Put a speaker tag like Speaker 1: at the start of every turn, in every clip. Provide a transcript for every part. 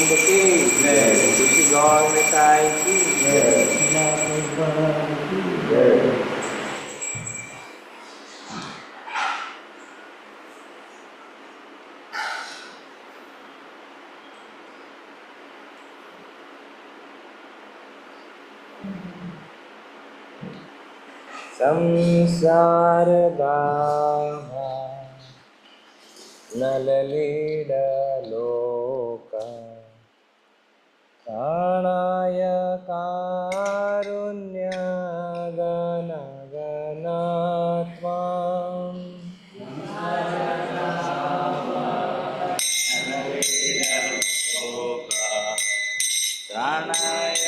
Speaker 1: गोविंद की जय, तुलसी गौर मिठाई की जय, जय। संसार गामा नललीडलोका प्राणाय कारुण्यगणगणत्वाम् प्राणाय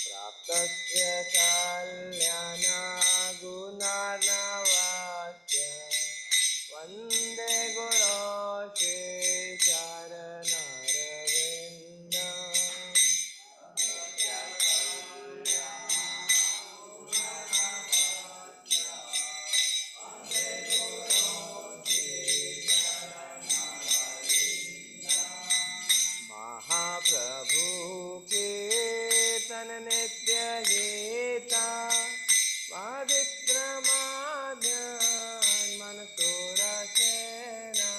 Speaker 1: प्राप्तस्य कल्याणगुणार्णवास्य वन्दे गुरो चरणरविन्दम्। महाप्रभु कीर्तन नित्य गीता वादित्रमाद्यन् मनसुरसेना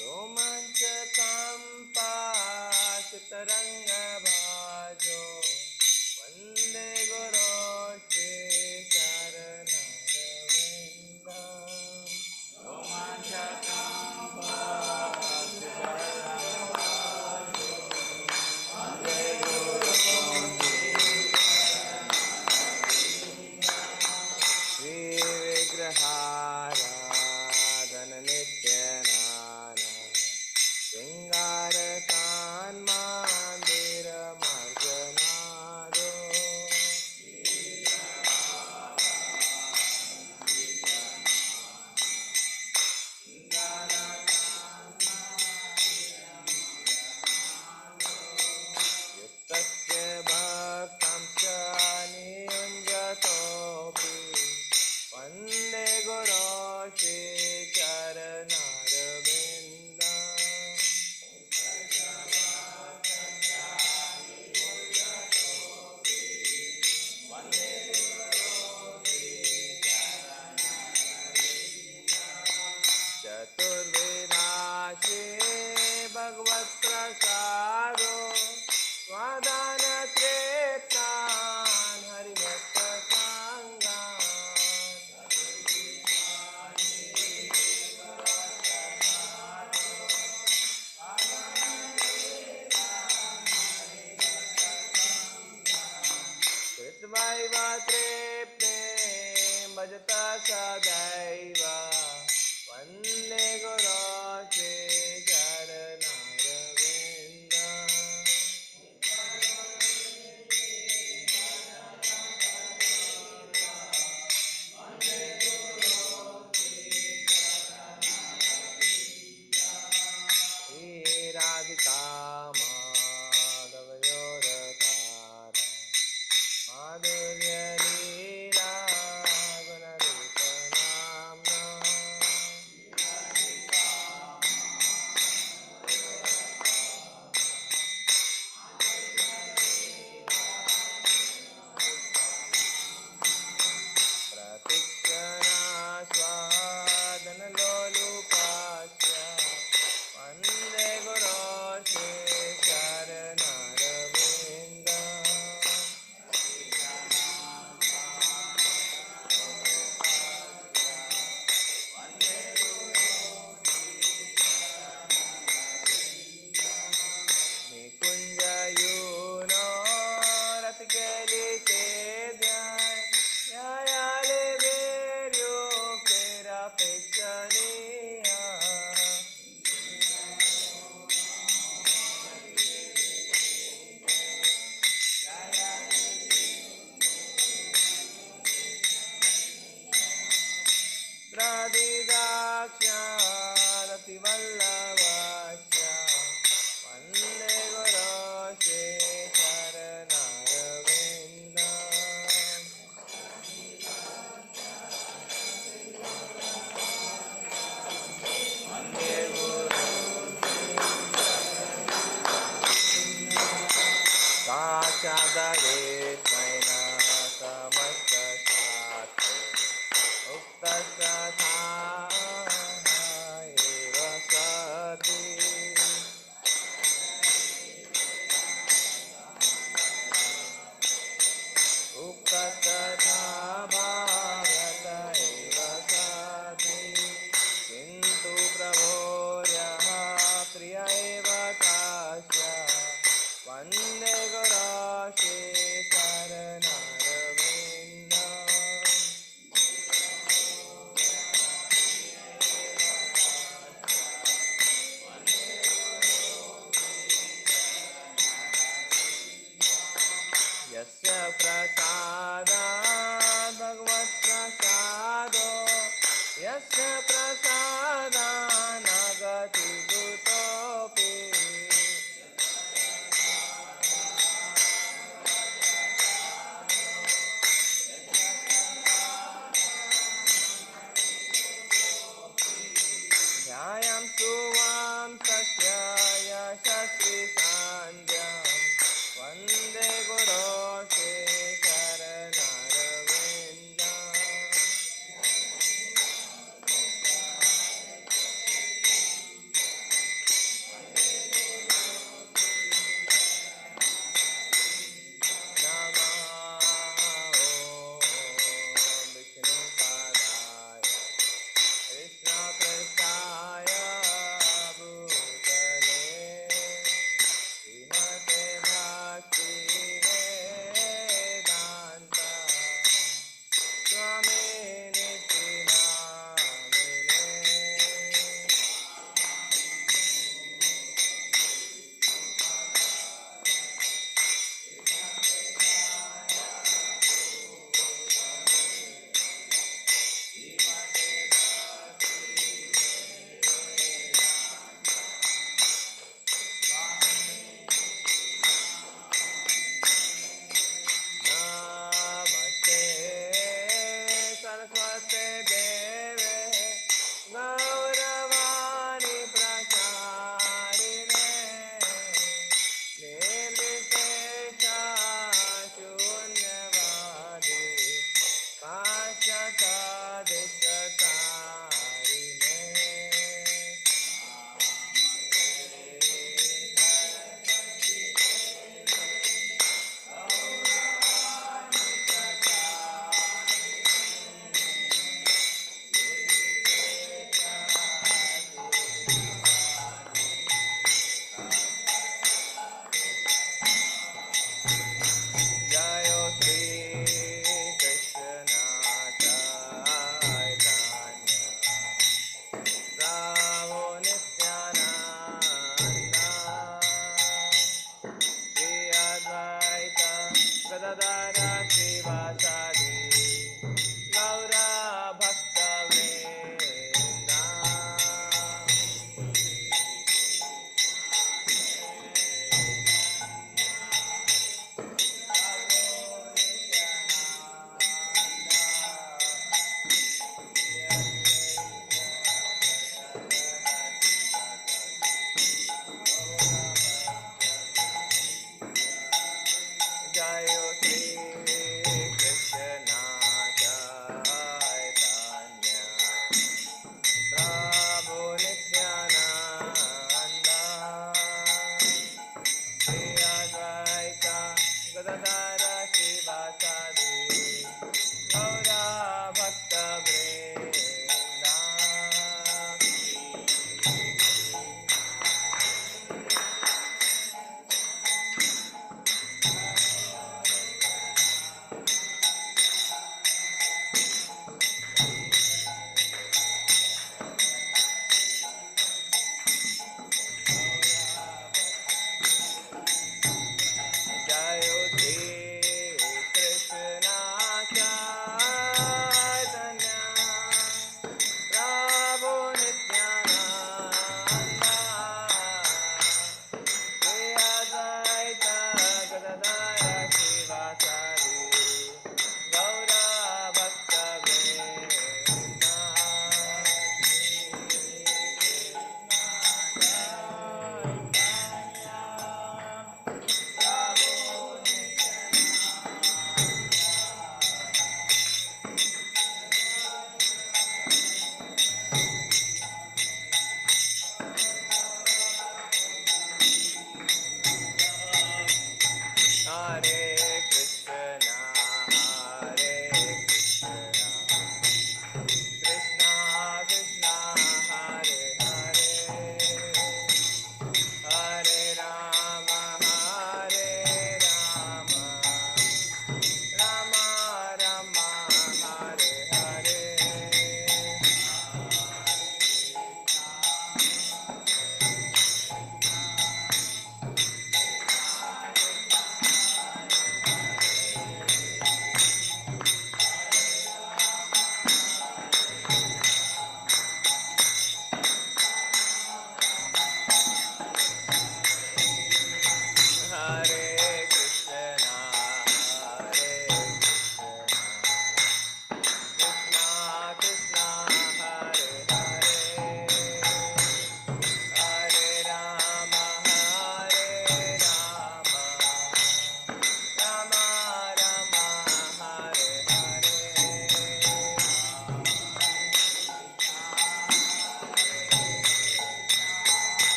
Speaker 1: रोमाञ्चकम्पाचितरङ्गभाजो वन्दे गुरो श्रीचरणरविन्दम्। श्रीविग्रहाराधन नित्यनाना शृङ्गारकान्मान्दिरमर्जनादो युक्तस्य भक्तं च नियुञ्जतोऽपि वन्दे गुरो श्रीचरणरविन्दम्। चतुर्वेदाशे भगवत्प्रसादो स्वादानत्रेतान् हरिभक्तसाङ्गान् कृत्वैव तृप्ते भजता सदैव वन्दे गुरो श्रीचरणरविन्दम्। श्रीराधिका माधवयोरकार माधुर्यलीला गुणरूपनाम्ना प्रतिक्षणास्वादनलोलुपास्य वन्दे गुरो श्रीचरणरविन्दम्। निकुञ्जयूनो रतिकेलिते ध्यायाले वेर्यो प्रेरपेक्षणीया द्रादिदाक्ष्यारतिवल्लभा न्यायं सुवां तस्य यशस्वी सान्ध्यं वन्दे गुरो श्रीचरणरविन्दम् कृष्णपृष्ठाय भूतले श्रीमते भक्ति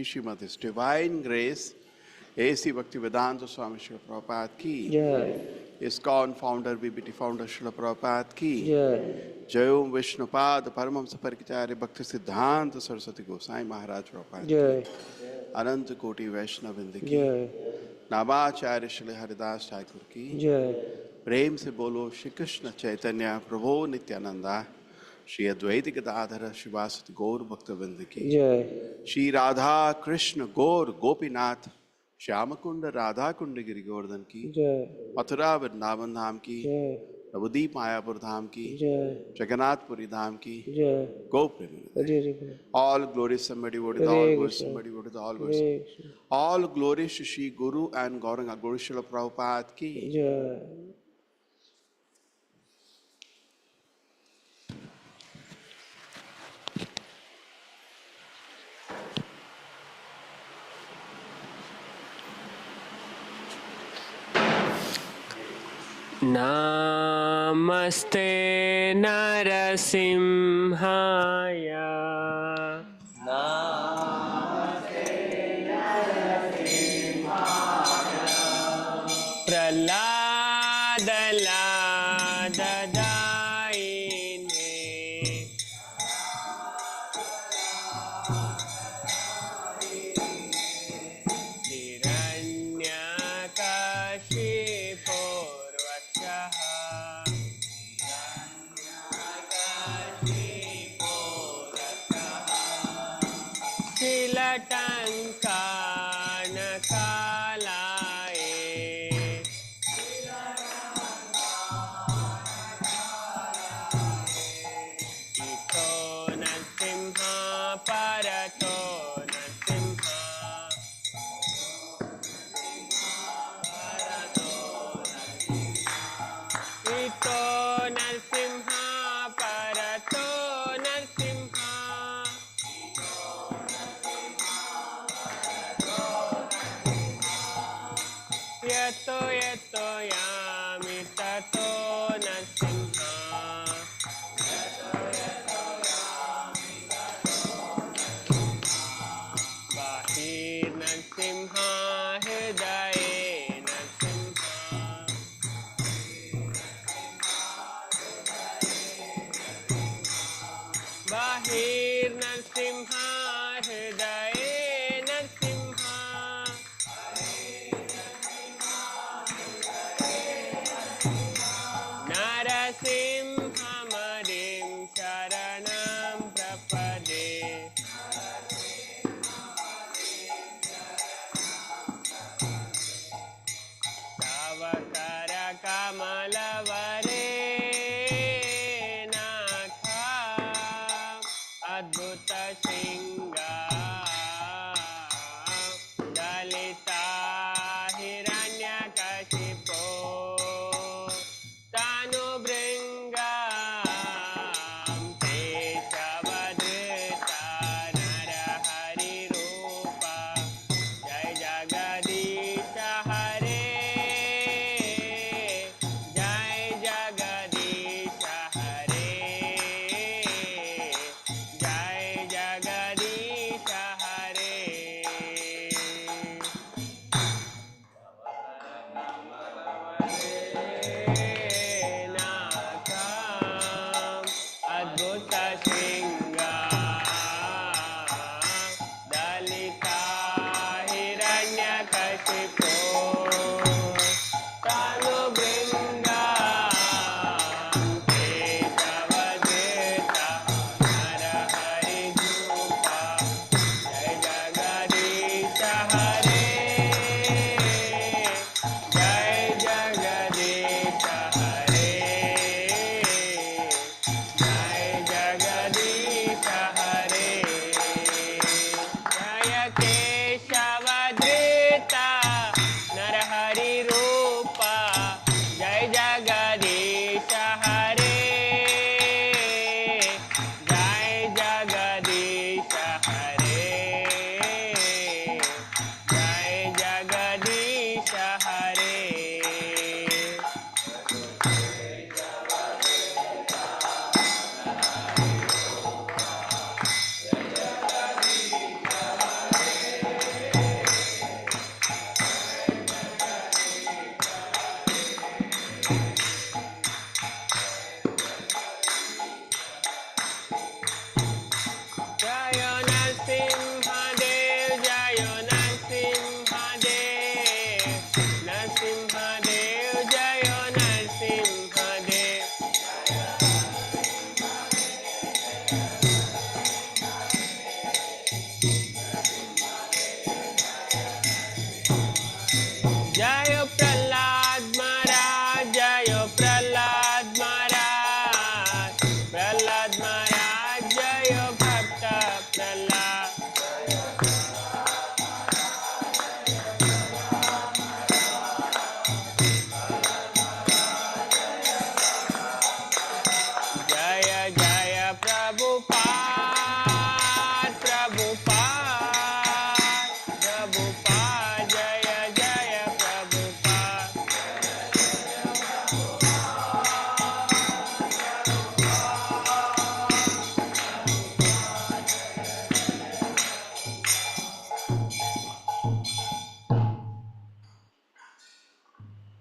Speaker 2: Shrimad His Divine Grace, A.C. Bhaktivedanta Swami Srila Prabhupada ki,
Speaker 1: जय
Speaker 2: ISKCON founder, BBT founder Srila Prabhupada ki,
Speaker 1: जय
Speaker 2: Jai Om Vishnupad Paramamsa Parikacharya Bhakti Siddhanta Saraswati Gosai Maharaj Prabhupada
Speaker 1: जय
Speaker 2: ki, Ananta Koti Vaishnavind ki,
Speaker 1: जय
Speaker 2: Namacharya Shri Haridas Thakur ki,
Speaker 1: जय
Speaker 2: प्रेम से बोलो श्री कृष्ण चैतन्य प्रभु नित्यानंदा श्री अद्वैत गदाधर शिवासति गौर भक्तवृंद की
Speaker 1: जय
Speaker 2: श्री राधा कृष्ण गौर गोपीनाथ श्याम कुंड राधा कुंड गिरि गोवर्धन की
Speaker 1: जय
Speaker 2: मथुरा वृंदावन धाम की
Speaker 1: जय
Speaker 2: नवदीप मायापुर धाम की
Speaker 1: जय
Speaker 2: जगन्नाथपुरी धाम की
Speaker 1: जय
Speaker 2: गो प्रेमी
Speaker 1: Hare Hare
Speaker 2: all glories somebody would all
Speaker 1: Hare
Speaker 2: glories
Speaker 1: Krishna
Speaker 2: somebody would all
Speaker 1: Hare
Speaker 2: glories
Speaker 1: Krishna
Speaker 2: all glories to Shri Guru and Gauranga Guru Srila Prabhupada ki
Speaker 1: जय
Speaker 3: नमस्ते नरसिंहाय प्रह्लादलाददायिने हिरण्यकशिपोर्वचः शिलटङ्कानकालाये इतो नरसिंहा परतो नरसिंहा इतो नरसिंहा परतो नरसिंहा यतो यतो यामि ततो नरसिंहा बाहिर्नरसिंहा हृदये नरसिंहा बाहिर्नरसिंहा हृदये नरसिंहा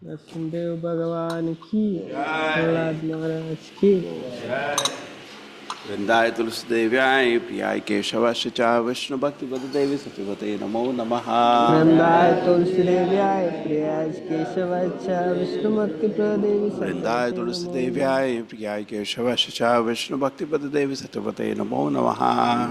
Speaker 3: नरसिंहदेव भगवान की, प्रहलाद महाराज की।
Speaker 2: वृंदाय तुलसीदेव्याय प्रियाय केशवस्य च विष्णु भक्ति देवी सत्यवते नमो नमः।
Speaker 3: वृंदाय तुलसीदेव्याय प्रियाय केशवाय विष्णु भक्ति देवी
Speaker 2: वृंदाय तुलसीदेव्याय प्रियाय केशवस्य च विष्णु भक्ति देवी सत्यवते नमो नमः।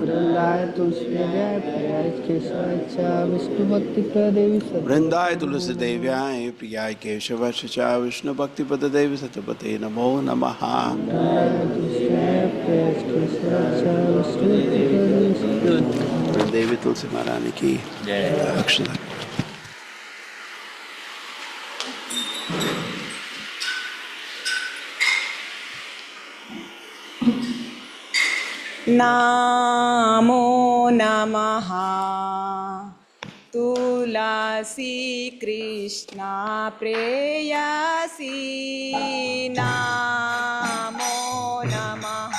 Speaker 3: वृंदाय तुलसीदेव्याय प्रियाय केशवाय विष्णु भक्ति देवी
Speaker 2: वृंदाय तुलसीदेव्याय प्रियाय केशवस्य च विष्णु भक्ति देवी सत्यवते नमो नमः। देवी तुलसी महारानी की अक्षता।
Speaker 4: नमो नमः तुलसी कृष्णा प्रेयसी नमो नमः।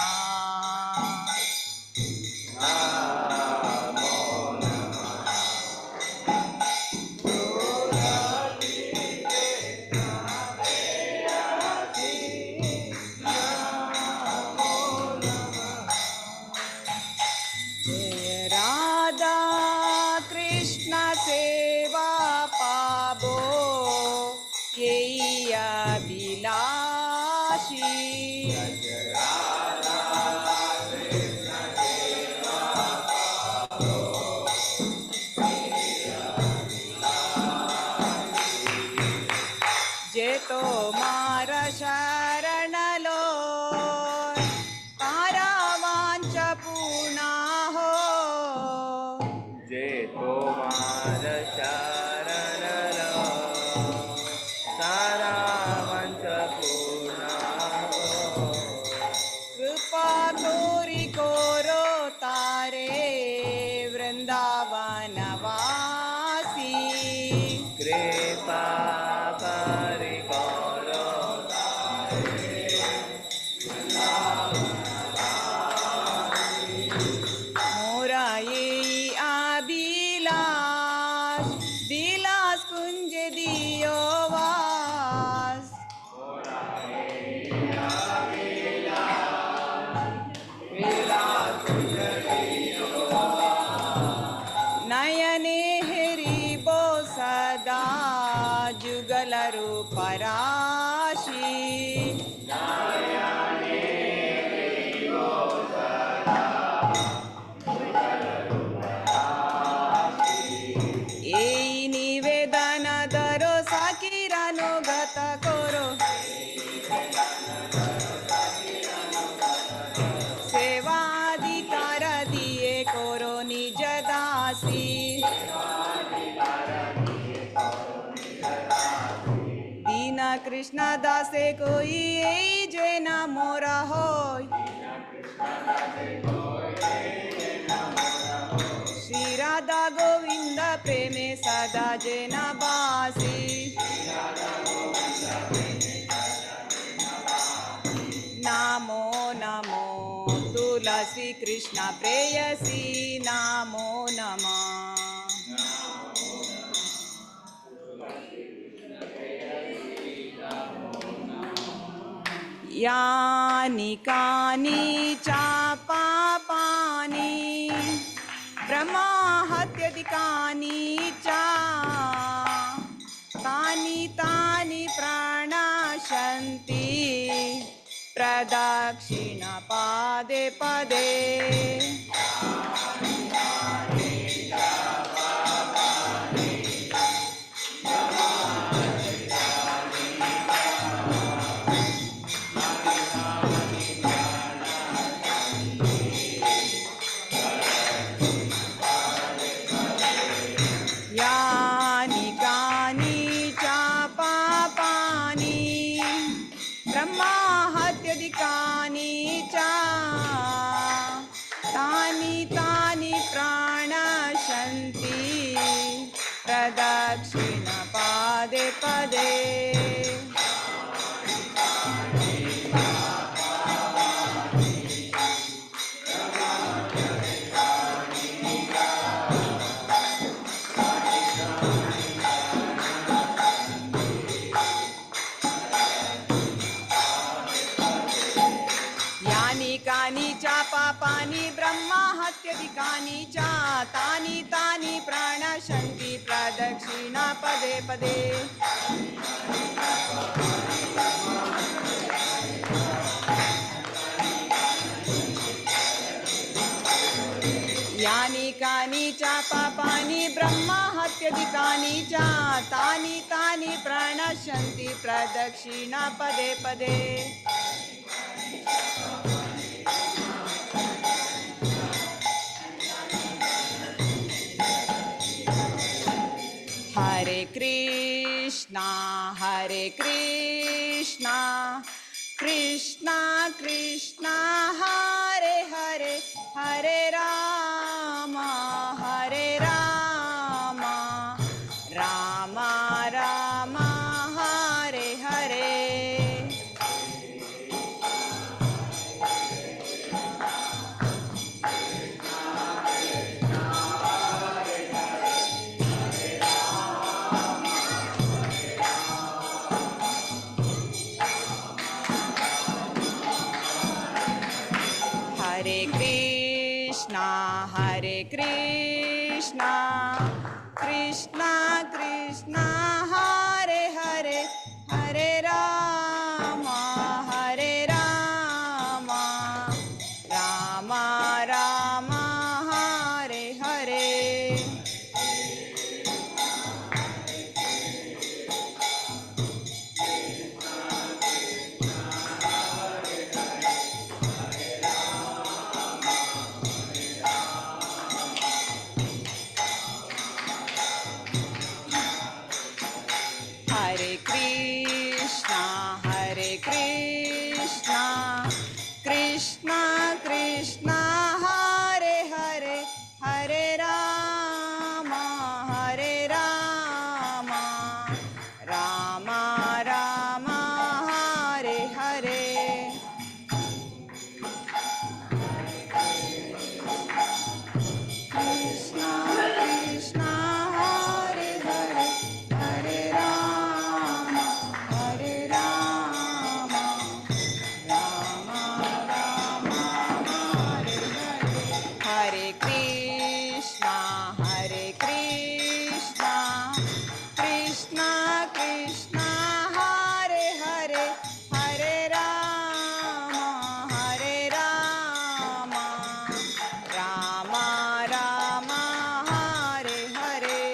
Speaker 4: जेतो मार शरणलो तारा वांच पूर्णा हो।
Speaker 1: जेतो मार शरणलो तारा वांच पूर्णा हो।
Speaker 4: कृपा तोरी कोरो तारे वृंदावन वासी।
Speaker 1: कृपा
Speaker 4: नयने हरिबो सदा जुगल रूपराशि। एई निवेदन दरो साकिरानुगत करो। सेवाधिकार दिए करो निज दासी। दीन कृष्ण दासे कोई एई जे न मोरा होय। श्री राधा गोविंद प्रेमे सदा जे न बासी। नमो नमो तुलसी कृष्ण प्रेयसी नमो नमः। यानि कानि च पापानि ब्रह्माहत्यादिकानि च तानि तानि प्रणश्यन्ति प्रदक्षिण पादे पदे। यानि कानि च पापानि ब्रह्माहत्यादिकानि च तानि तानि प्रणश्यन्ति प्रदक्षिण पादे पदे। ब्रह्माहत्यधिकानि च तानि तानि प्रणश्यन्ति प्रदक्षिणा पदे पदे यानि कानि च पापानि ब्रह्माहत्यधिकानि च तानि तानि प्रणश्यन्ति प्रदक्षिणा पदे पदे हरे कृष्णा कृष्णा कृष्णा हरे हरे हरे राम राम राम हरे हरे हरे कृष्णा कृष्णा कृष्णा हरे हरे हरे राम राम राम हरे हरे हरे कृष्णा कृष्णा कृष्णा हरे हरे हरे राम राम राम हरे हरे कृष्णा कृष्णा हरे हरे हरे राम राम राम हरे हरे हरे कृष्णा कृष्णा कृष्णा हरे हरे हरे राम राम राम हरे हरे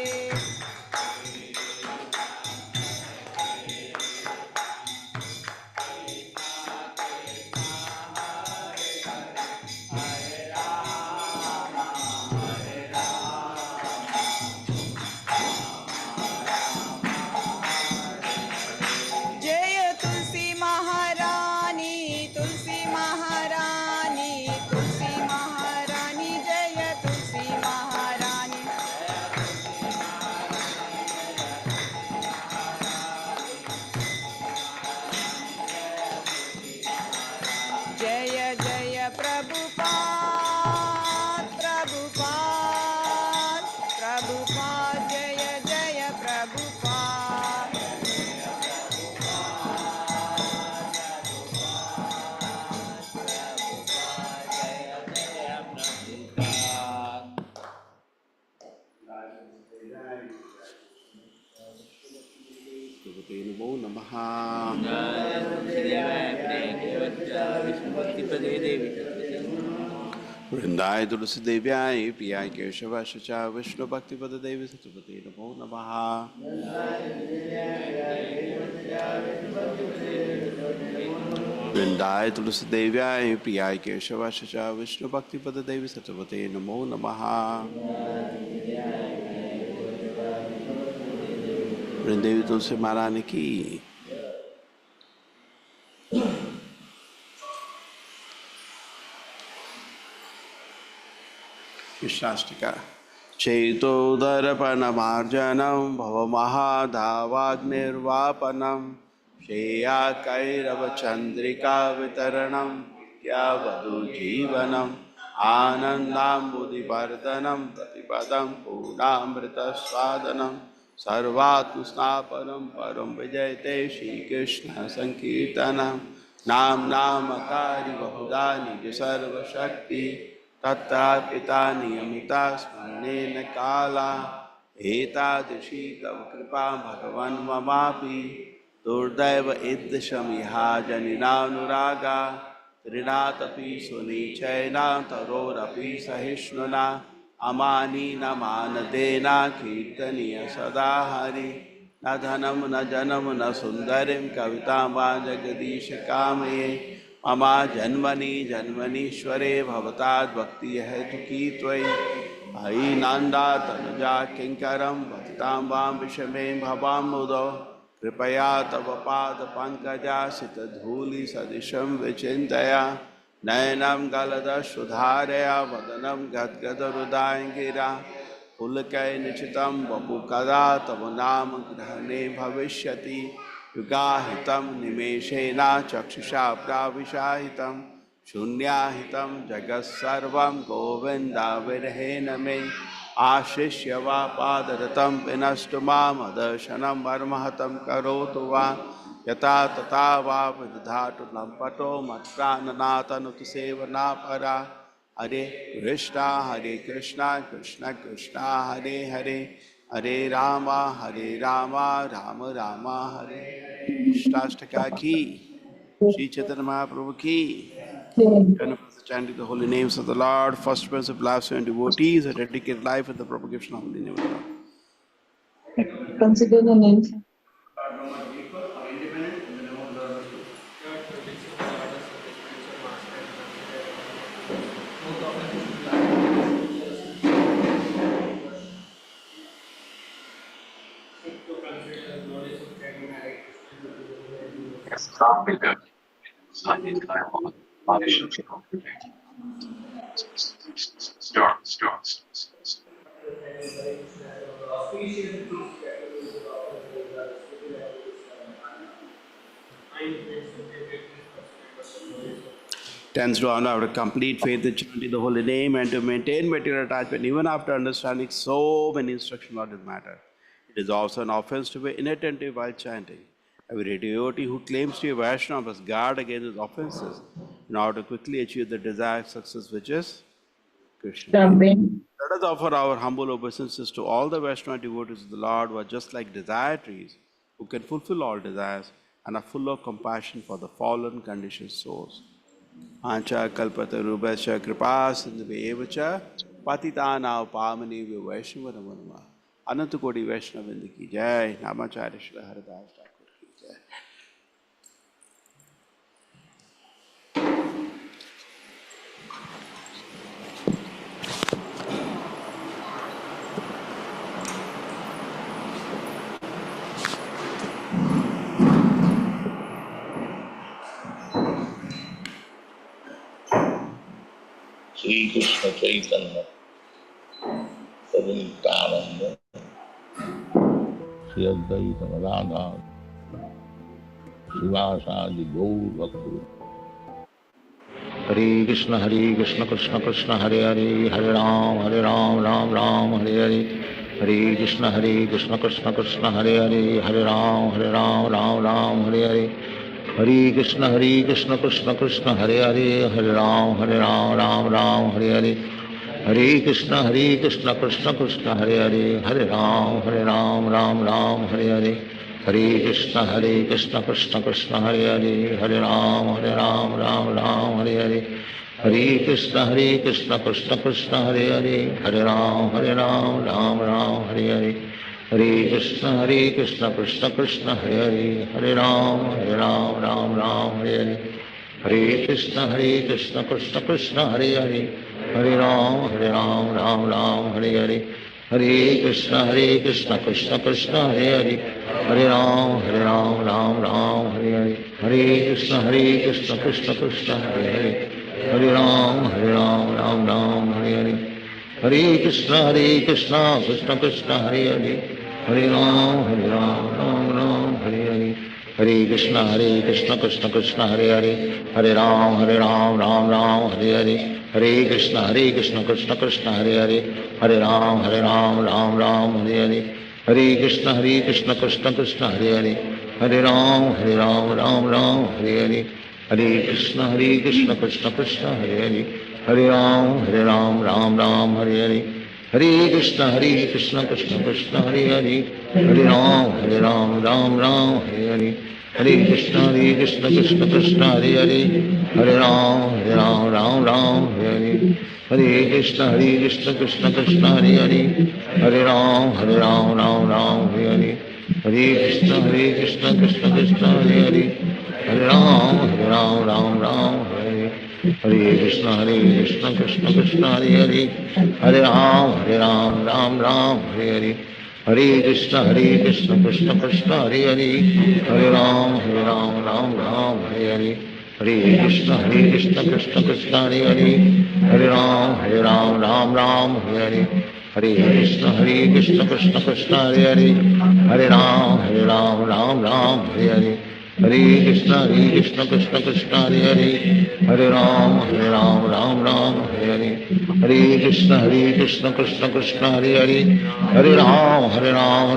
Speaker 4: जय तुलसी महारानी जय तुलसी महारानी जय जय प्रभुपाद जय जय प्रभुपाद
Speaker 2: भगवते नमो नमः। वृंदाय तुलसी देव्याय प्रियाय केशवाय च विष्णु भक्ति पद देवी सतपते नमो नमः। वृंदाय तुलसी देव्याय प्रियाय केशवाय च विष्णु भक्ति पद देवी सतपते नमो नमः। वृंदेवी तुलसी महारानी की। कृष्णाष्टका चैतोदर्पणमार्जनं भवमहाधावाग्निर्वापनं श्रेया कैरवचन्द्रिका वितरणं नित्यावधूजीवनम् आनन्दाम्बुधिवर्धनं प्रतिपदं पूर्णामृतस्वादनं सर्वात्मस्नापनं परं विजयते श्रीकृष्णसङ्कीर्तनं नाम नामकारि बहुधा निज सर्वशक्ति तत्रा पिता नियमिता स्मरणेन काला एतादृशी तव कृपा भगवन् ममापि दुर्दैव ईदृशमिहा जनिनानुरागा ऋणातपि सुनिचैना तरोरपि सहिष्णुना अमानीनमानदेना कीर्तनीय सदा हरि न धनं न जनं न सुन्दरीं कवितां वा जगदीश कामये ममा जन्मनि जन्मनीश्वरे भवताद्भक्ति हेतुकी त्वयि अयि नान्दातनुजा किङ्करं पतितां वां विषमे भवां मुदो कृपया तव पादपङ्कजासितधूलिसदृशं विचिन्तया नयनं गलदश्रुधारया वदनं गद्गदरुदाङ्गिरा पुलकैर्निचितं वपु कदा तव नाम ग्रहणे भविष्यति युगाहितं निमेषेण चक्षुषा प्राविशाहितं शून्याहितं जगत्सर्वं गोविन्दाविरहेण मे आशिष्य वा पादरतं विनष्टु मामदर्शनं मर्महतं करोतु वा यथा तथा वा विदधातु लम्पटो मत्प्राणनाथनुतु सेवना परा हरे कृष्णा कृष्ण कृष्ण हरे हरे हरे राम राम राम हरे कृष्णाष्टका की श्री चैतन्य महाप्रभु की chanting the holy names of the Lord, first principle lives and devotees, a dedicated life with the propagation of the holy name of the Lord.
Speaker 5: Consider the names.
Speaker 2: Tends to honor our complete faith in chanting the holy name and to maintain material attachment even after understanding so many instructions on this matter. It is also an offense to be inattentive while chanting. Every devotee who claims to be Vaishnava must guard against his offenses in order to quickly achieve the desired success, which is Krishna.
Speaker 5: Jumping.
Speaker 2: Let us offer our humble obeisances to all the Vaishnava devotees of the Lord who are just like desire trees, who can fulfill all desires and are full of compassion for the fallen conditioned souls. Ancha kalpatarubhasya kripa sindhuve cha patitana upamani Vaishnava namanama. Ananta Koti Vaishnava Vrinda ki jai. Namacharya Shri Haridas Thakur ki jai.
Speaker 6: Sri Krishna Chaitanya Prabhu Nityananda Sri Advaita Radha Srivasadi Gaur Bhakti. Hare Krishna Krishna Krishna Hare Hare Hare Ram Ram Ram Hare Hare Hare Krishna Krishna Krishna Hare Hare Hare Ram Ram Hare Hare Hare Krishna Krishna Krishna Hare Hare Hare Ram Ram Hare Hare Hare Krishna Krishna Krishna Hare Hare Hare Ram Ram Hare Hare Hare Krishna Krishna Krishna Hare Hare Hare Ram Ram Hare Hare Hare Krishna Krishna Krishna Hare Hare Hare Ram Ram Hare Hare Hare Krishna Krishna Krishna Hare Hare Hare Ram Hare Hare Hare Krishna Krishna Krishna Hare Hare Hare Ram Hare Hare Hare Krishna Krishna Krishna Hare Hare Hare Ram Hare Hare Hare Krishna Krishna Krishna Hare Hare Hare Ram Hare Hare Hare Krishna Krishna Krishna Hare Hare Hare Ram Hare Hare Hare Krishna Krishna Krishna Hare Hare Hare Ram Hare Hare Hare Krishna Krishna Krishna Hare Hare Hare Ram Hare Hare Hare Krishna Krishna Krishna Hare Hare Hare Ram Hare Hare Hare Krishna Krishna Krishna Hare Hare Hare Ram Ram Hare Hare, Hare Krishna Krishna Krishna Hare Hare, Hare Ram Ram Hare Hare, Hare Krishna Krishna Krishna Hare Hare, Hare Ram Ram Hare Hare, Hare Krishna Krishna Krishna Hare Hare, Hare Ram Ram Hare Hare, Hare Krishna Krishna Krishna Hare Hare, Hare Ram Hare Hare, Hare Krishna Krishna Krishna Hare Hare, Hare Ram Hare Hare, Hare Krishna Krishna Krishna Hare Hare, Hare Ram Hare Hare, Hare Krishna Krishna Krishna Hare Hare, Hare Ram Hare Hare, Hare Krishna Krishna Krishna Hare Hare, Hare Ram Hare Hare, Hare Krishna Krishna Krishna Hare Hare, Hare Ram Hare Hare, Hare Krishna Krishna Krishna Hare Hare, Hare Ram Hare Hare, Hare Krishna Krishna Krishna Hare Hare, Hare Ram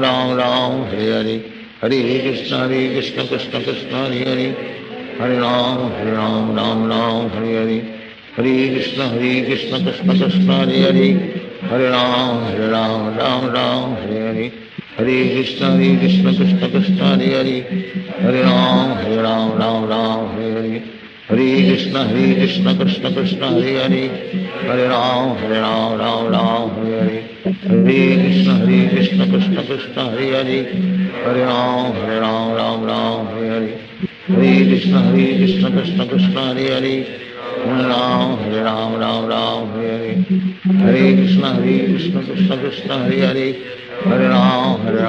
Speaker 6: Hare Hare, Hare Krishna Krishna Krishna Hare Hare, Hare Ram Hare Hare, Hare Krishna Krishna Krishna Hare Hare, Hare Ram Hare Hare, Hare Krishna Krishna Krishna Hare Hare, Hare Ram Hare Hare, Hare Krishna Krishna Krishna Hare Hare, Hare Ram Hare Hare, Hare Krishna Krishna Krishna Hare Hare, Hare Ram Hare Hare, Hare Krishna Krishna Krishna Hare Hare, Hare Ram Hare Hare, Hare Krishna Krishna Krishna Hare Hare, Hare Ram Hare Hare, Hare Krishna Krishna Krishna Hare Hare, Hare Ram Hare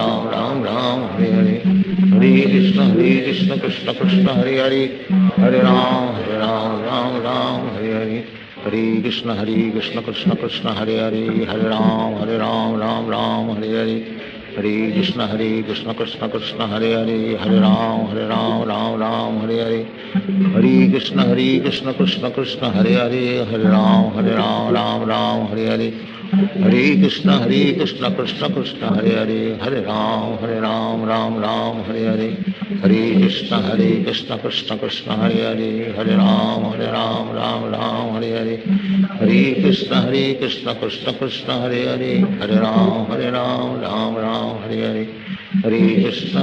Speaker 6: Hare, Hare Krishna Krishna Krishna Hare Hare, Hare Ram Hare Hare, Hare Krishna Krishna Krishna Hare Hare, Hare Ram Hare Hare, Hare Krishna Krishna Krishna Hare Hare, Hare Ram Hare Hare, Hare Krishna Krishna Krishna Hare Hare, Hare Ram Hare Hare, Hare Krishna Krishna Krishna Hare Hare, Hare Ram Hare Hare, Hare Krishna Krishna Krishna Hare Hare, Hare Ram Hare Hare, Hare Krishna Krishna Krishna Hare Hare, Hare Ram Hare Hare, Hare Krishna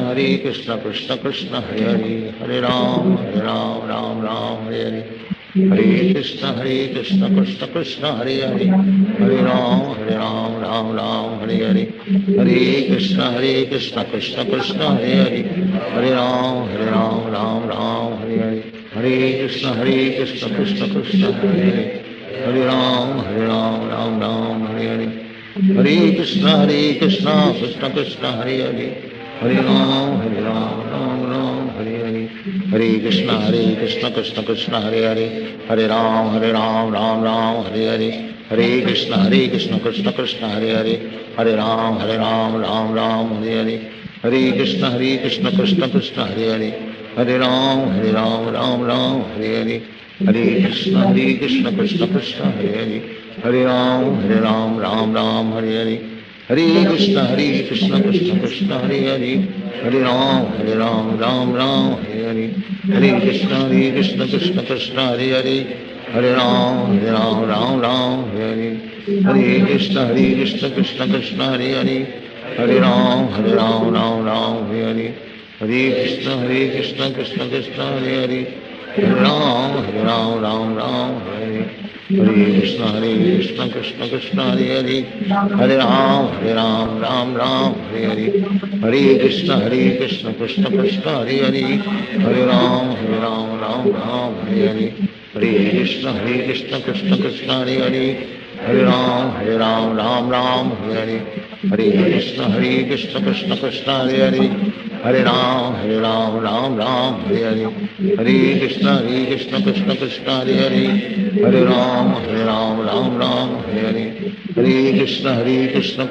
Speaker 6: Krishna Krishna Hare Hare, Hare Ram Hare Hare, Hare Krishna Krishna Krishna Hare Hare, Hare Ram Hare Hare, Hare Krishna Krishna Krishna Hare Hare, Hare Ram Hare Hare, Hare Krishna Krishna Krishna Hare Hare, Hare Ram Hare Hare, Hare Krishna Krishna Krishna Hare Hare, Hare Ram Hare Hare, Hare Krishna Krishna Krishna Hare Hare, Hare Ram Hare Hare, Hare Krishna Krishna Krishna Hare Hare, Hare Ram Hare Hare, Hare Krishna Krishna Krishna Hare Hare, Hare Ram Hare Hare, Hare Krishna Krishna Krishna Hare Hare, Hare Ram Hare Hare, Hare Krishna Krishna Krishna Hare Hare, Hare Ram Hare Hare, Hare Krishna Krishna Krishna Hare Hare, Hare Ram Hare Hare, Hare Krishna Krishna Krishna Hare Hare, Hare Ram Hare Hare, Hare Krishna Krishna Krishna Hare Hare, Hare Ram Hare Hare, Hare Krishna Krishna Krishna Hare Hare, Hare Ram Hare Hare, Hare Krishna Krishna Krishna Hare Hare, Hare Ram Hare Hare, Hare Krishna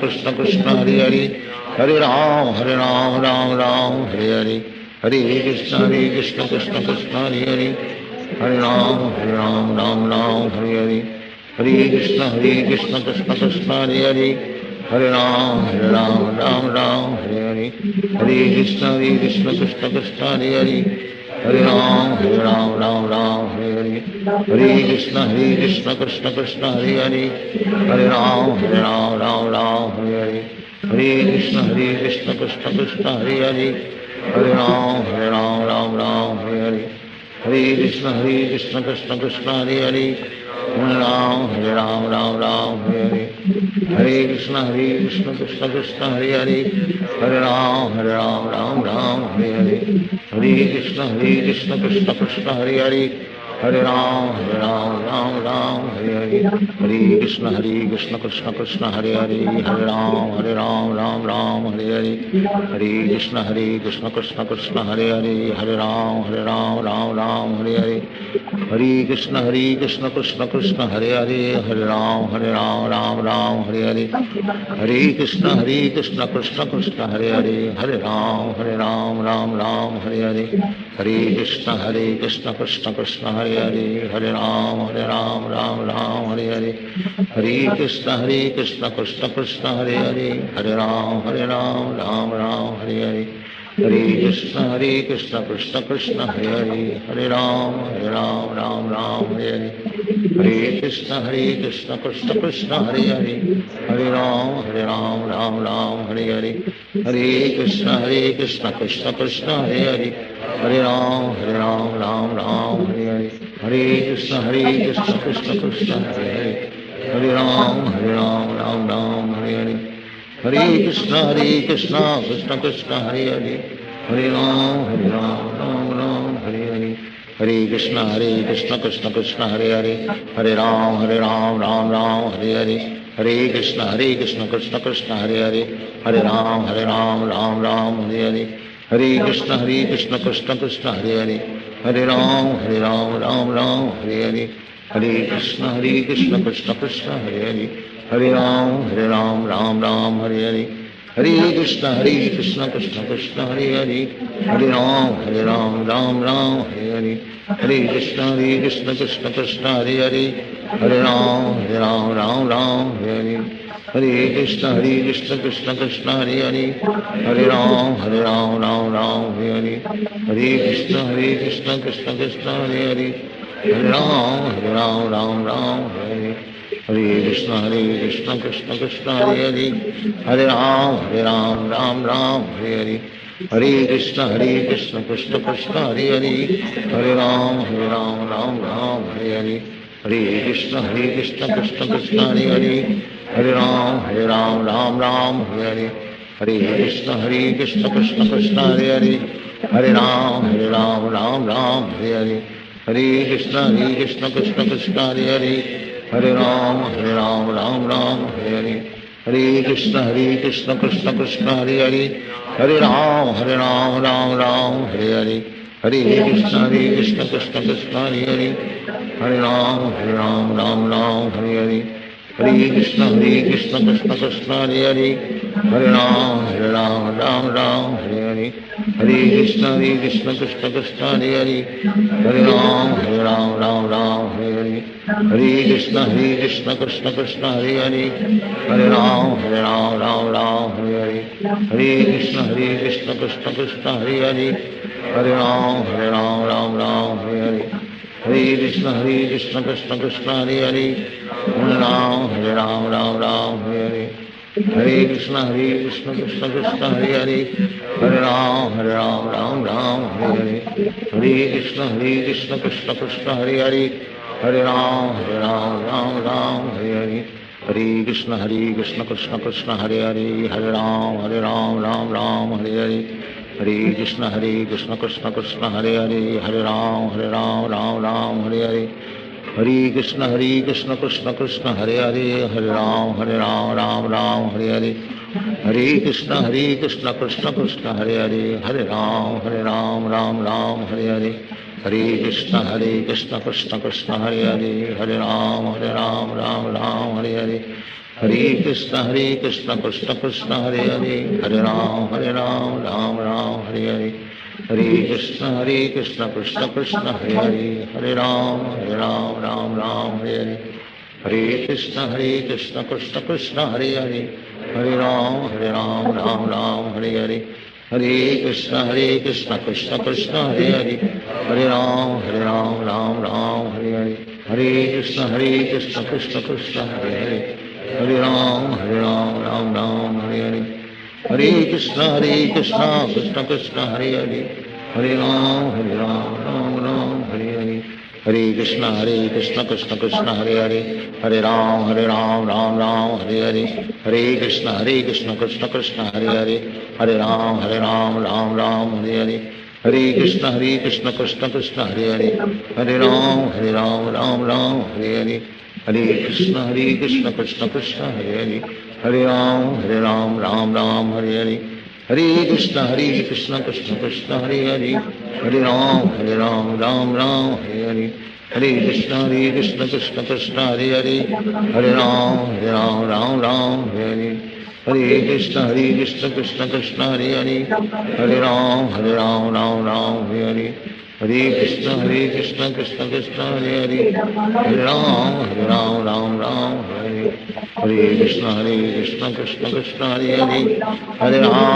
Speaker 6: Krishna Krishna Hare Hare, Hare Ram Hare Hare, Hare Krishna Krishna Krishna Hare Hare, Hare Ram Hare Hare, Hare Krishna Krishna Krishna Hare Hare, Hare Ram Hare Hare, Hare Krishna Krishna Krishna Hare Hare, Hare Ram Hare Hare, Hare Krishna Krishna Krishna Hare Hare, Hare Ram Ram Ram Hare Hare, Hare Krishna Krishna Krishna Hare Hare, Hare Ram Ram Hare Hare, Hare Krishna Krishna Krishna Hare Hare, Hare Ram Ram Hare Hare, Hare Krishna Krishna Krishna Hare Hare, Hare Ram Hare Hare, Hare Krishna Krishna Krishna Hare Hare, Hare Ram Hare Hare, Hare Krishna Krishna Krishna Hare Hare, Hare Ram Hare Hare, Hare Krishna Krishna Krishna Hare Hare, Hare Ram Hare Hare, Hare Krishna Krishna Krishna Hare Hare, Hare Ram Hare Hare, Hare Krishna Krishna Krishna Hare Hare, Hare Ram Hare Hare, Hare Krishna Krishna Krishna Hare Hare, Hare Ram Hare Hare, Hare Krishna Krishna Krishna Hare Hare, Hare Ram Hare Hare, Hare Krishna Krishna Krishna Hare Hare, Hare Ram Hare Hare, Hare Krishna Krishna Krishna Hare Hare, Hare Ram Hare Hare, Hare Krishna Krishna Krishna Hare Hare, Hare Ram Hare Hare, Hare Krishna Krishna Krishna Hare Hare, Hare Ram Hare Hare, Hare Krishna Krishna Krishna Hare Hare, Hare Ram Hare Hare, Hare Krishna Krishna Krishna Hare Hare, Hare Ram Hare Hare, Hare Krishna Krishna Krishna Hare Hare, Hare Ram Hare Hare, Hare Krishna Krishna Krishna Hare Hare, Hare Ram Hare Hare, Hare Krishna Krishna Krishna Hare Hare, Hare Ram Hare Hare, Hare Krishna Krishna Krishna Hare Hare, Hare Ram Hare Hare, Hare Krishna Krishna Krishna Hare Hare, Hare Ram Hare Hare, Hare Krishna Krishna Krishna Hare Hare, Hare Ram Hare Hare, Hare Krishna Krishna Krishna Hare Hare, Hare Ram Hare Hare, Hare Krishna Krishna Krishna Hare Hare, Hare Ram Hare Hare, Hare Krishna Krishna Krishna Hare Hare, Hare Ram Hare Hare, Hare Krishna Krishna Krishna Hare Hare, Hare Ram Hare Hare, Hare Krishna Krishna Krishna Hare Hare, Hare Ram Hare Hare, Hare Krishna Krishna Krishna Hare Hare, Hare Ram Hare Hare, Hare Krishna Krishna Krishna Hare Hare, Hare Ram Hare Hare, Hare Krishna Krishna Krishna Hare Hare, Hare Ram Hare Hare, Hare Krishna Krishna Krishna Hare Hare, Hare Ram Hare Hare, Hare Krishna Krishna Krishna Hare Hare, Hare Ram Hare Hare, Hare Krishna Krishna Krishna Hare Hare, Hare Ram Hare Hare, Hare Krishna Krishna Krishna Hare Hare, Hare Ram Hare Hare, Hare Krishna Krishna Krishna Hare Hare, Hare Ram Hare Hare, Hare Krishna Krishna Krishna Hare Hare, Hare Ram Hare Hare, Hare Krishna Krishna Krishna Hare Hare, Hare Ram Hare Hare, Hare Krishna Krishna Krishna Hare Hare, Hare Ram Hare Hare, Hare Krishna Krishna Krishna Hare Hare, Hare Ram Hare Hare, Hare Krishna Krishna Krishna Hare Hare, Hare Ram Hare Hare, Hare Krishna Krishna Krishna Hare Hare, Hare Ram Hare Hare, Hare Krishna Krishna Krishna Hare Hare, Hare Ram Hare Hare, Hare Krishna Krishna Krishna Hare Hare, Hare Ram Hare Hare, Hare Krishna Krishna Krishna Hare Hare, Hare Ram Hare Hare, Hare Krishna Krishna Krishna Hare Hare, Hare Ram Hare Hare, Hare Krishna Krishna Krishna Hare Hare, Hare Ram Hare Hare, Hare Krishna Krishna Krishna Hare Hare Hare Ram Ram Ram Hare Hare Hare Krishna Krishna Krishna Hare Hare Hare Ram Ram Hare Hare Hare Krishna Krishna Krishna Hare Hare Hare Ram Ram Hare Hare Hare Krishna Krishna Krishna Hare Hare Hare Ram Ram Hare Hare Hare Krishna Krishna Krishna Hare Hare Hare Ram Ram Hare Hare Hare Krishna Krishna Krishna Hare Hare Hare Ram Ram Hare Hare Hare Krishna Krishna Krishna Hare Hare Hare Ram Ram Hare Hare Hare Krishna Krishna Krishna Hare Hare Hare Ram Ram Hare Hare Hare Krishna Krishna Krishna Hare Hare Hare Ram Ram Hare Hare Hare Krishna Krishna Krishna Hare Hare Hare Ram Ram Hare Hare Hare Krishna Krishna Krishna Hare Hare Hare Ram Ram Hare Hare Hare Krishna Krishna Krishna Hare Hare Hare Ram Ram Hare Hare Hare Krishna Krishna Krishna Hare Hare Hare Ram Ram Hare Hare Hare Krishna Krishna Krishna Hare Hare Hare Ram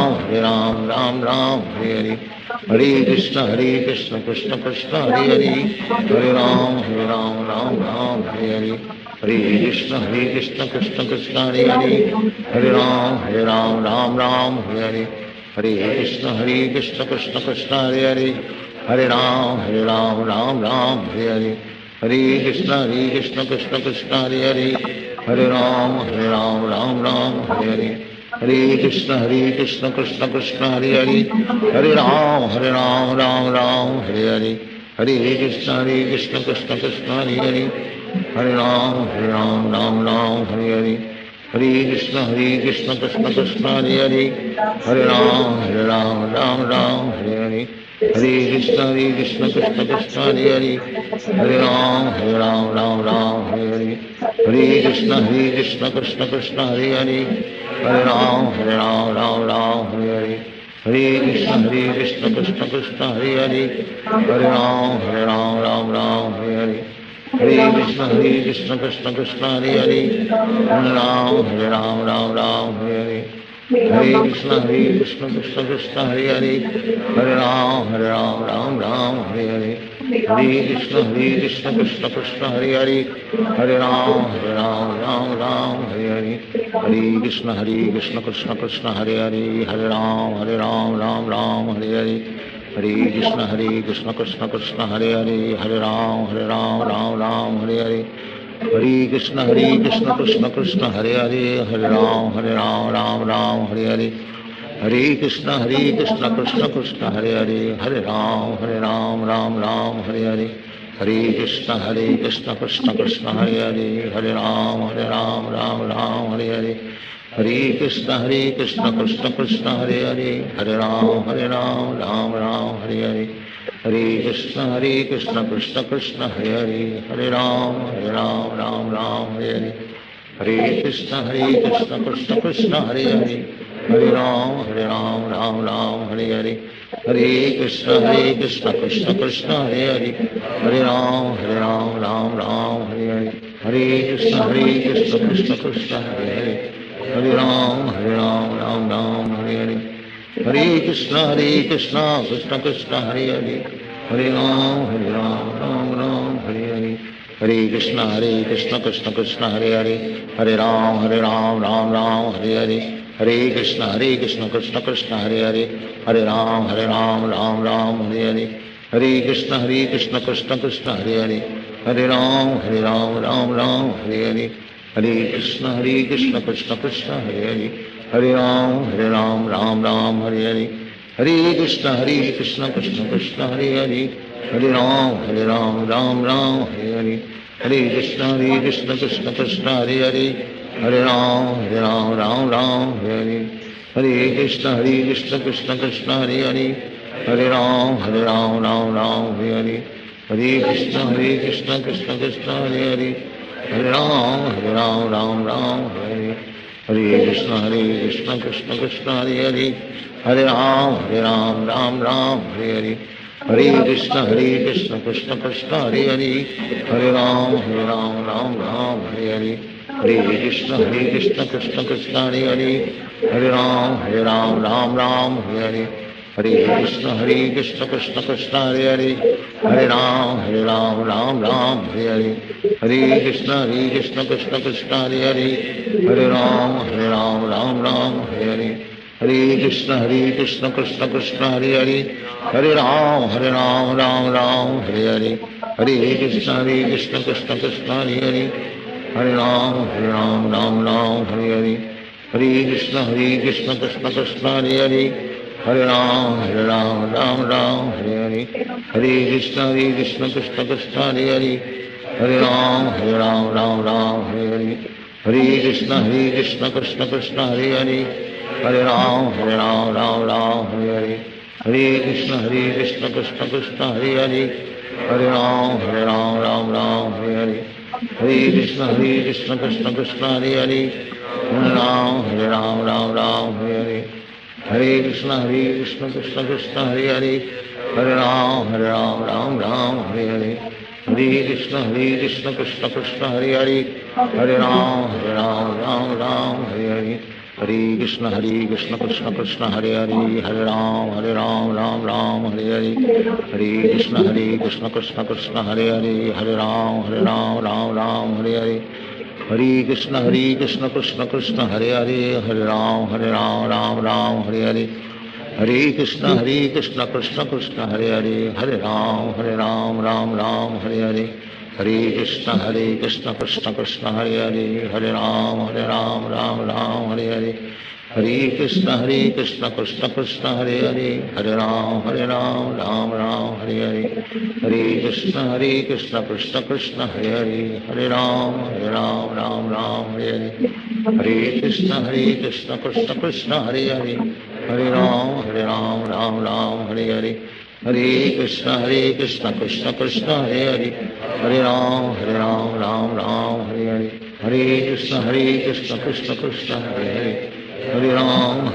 Speaker 6: Ram Hare Hare Hare Krishna Krishna Krishna Hare Hare Hare Ram Ram Hare Hare Hare Krishna Krishna Krishna Hare Hare Hare Ram Ram Hare Hare Hare Krishna Krishna Krishna Hare Hare Hare Ram Ram Hare Hare Hare Krishna Krishna Krishna Hare Hare Hare Ram Hare Hare Hare Krishna Krishna Krishna Hare Hare Hare Ram Hare Hare Hare Krishna Krishna Krishna Hare Hare Hare Ram Hare Hare Hare Krishna Krishna Krishna Hare Hare Hare Ram Hare Hare Hare Krishna Krishna Krishna Hare Hare Hare Ram Hare Hare Hare Krishna Krishna Krishna Hare Hare Hare Ram Hare Hare Hare Krishna Krishna Krishna Hare Hare Hare Ram Hare Hare Hare Krishna Krishna Krishna Hare Hare Hare Ram Hare Hare Hare Krishna Krishna Krishna Hare Hare Hare Ram Hare Hare Hare Krishna Krishna Krishna Hare Hare Hare Ram Hare Hare Hare Krishna Krishna Krishna Hare Hare Hare Ram Hare Hare Hare Krishna Krishna Krishna Hare Hare Hare Ram Hare Hare Hare Krishna Krishna Krishna Hare Hare Hare Ram Hare Hare Hare Krishna Krishna Krishna Hare Hare Hare Ram Hare Hare Hare Krishna Krishna Krishna Hare Hare Hare Ram Hare Hare Hare Krishna Krishna Krishna Hare Hare Hare Ram Hare Hare Hare Krishna Krishna Krishna Hare Hare Hare Ram Hare Hare Hare Krishna Krishna Krishna Hare Hare Hare Ram Hare Hare Hare Krishna Krishna Krishna Hare Hare Hare Ram Hare Hare Hare Krishna Krishna Krishna Hare Hare Hare Ram Hare Hare Hare Krishna Krishna Krishna Hare Hare Hare Ram Hare Hare Hare Krishna Krishna Krishna Hare Hare Hare Ram Hare Hare Hare Krishna Krishna Krishna Hare Hare Hare Ram Hare Hare Hare Krishna Krishna Krishna Hare Hare Hare Ram Hare Hare Hare Krishna Krishna Krishna Hare Hare Hare Ram Hare Hare Hare Krishna Krishna Krishna Hare Hare Hare Ram Hare Hare Hare Krishna Krishna Krishna Hare Hare Hare Ram Hare Hare Hare Krishna Krishna Krishna Hare Hare Hare Ram Hare Hare Hare Krishna Krishna Krishna Hare Hare Hare Ram Hare Hare Hare Krishna Krishna Krishna Hare Hare, Hare Ram Ram Ram Hare Hare, Hare Krishna Krishna Krishna Hare Hare, Hare Ram Ram Ram Hare Hare, Hare Krishna Krishna Krishna Hare Hare, Hare Ram Ram Ram Hare Hare, Hare Krishna Krishna Krishna Hare Hare, Hare Ram Ram Ram Hare Hare, Hare Krishna Krishna Krishna Hare Hare, Hare Ram Ram Ram Hare Hare, Hare Krishna Krishna Krishna Hare Hare, Hare Ram Ram Ram Hare Hare, Hare Krishna Krishna Krishna Hare Hare, Hare Ram Ram Ram Hare Hare, Hare Krishna Krishna Krishna Hare Hare, Hare Ram Ram Ram Hare Hare, Hare Krishna Krishna Krishna Hare Hare, Hare Ram Ram Ram Hare Hare, Hare Krishna Krishna Krishna Hare Hare, Hare Ram Ram Hare Hare, Hare Krishna Krishna Krishna Hare Hare, Hare Ram Ram Ram Hare Hare, Hare Krishna Krishna Krishna Hare Hare, Hare Ram Ram Ram Hare Hare, Hare Krishna Krishna Krishna Hare Hare, Hare Ram Ram Ram Hare Hare, Hare Krishna Krishna Krishna Hare Hare, Hare Ram Ram Ram Hare Hare, Hare Krishna Krishna Krishna Hare Hare, Hare Ram Ram Ram Hare Hare, Hare Krishna Krishna Krishna Hare Hare, Hare Ram Ram Ram Hare Hare, Hare Krishna Krishna Krishna Hare Hare, Hare Ram Ram Ram Hare Hare, Hare Krishna Krishna Krishna Hare Hare, Hare Ram Ram Ram Hare Hare, Hare Krishna Krishna Krishna Hare Hare, Hare Ram Ram Ram Hare Hare, Hare Krishna Krishna Krishna Hare Hare, Hare Ram Ram Ram Hare Hare, Hare Krishna Krishna Krishna Hare Hare, Hare Ram Ram Ram Hare Hare, Hare Krishna Krishna Krishna Hare Hare, Hare Ram Ram Ram Hare Hare, Hare Krishna Krishna Krishna Hare Hare, Hare Ram Ram Ram Hare Hare, Hare Krishna Krishna Krishna Hare Hare, Hare Ram Ram Ram Hare Hare, Hare Krishna Krishna Krishna Hare Hare, Hare Ram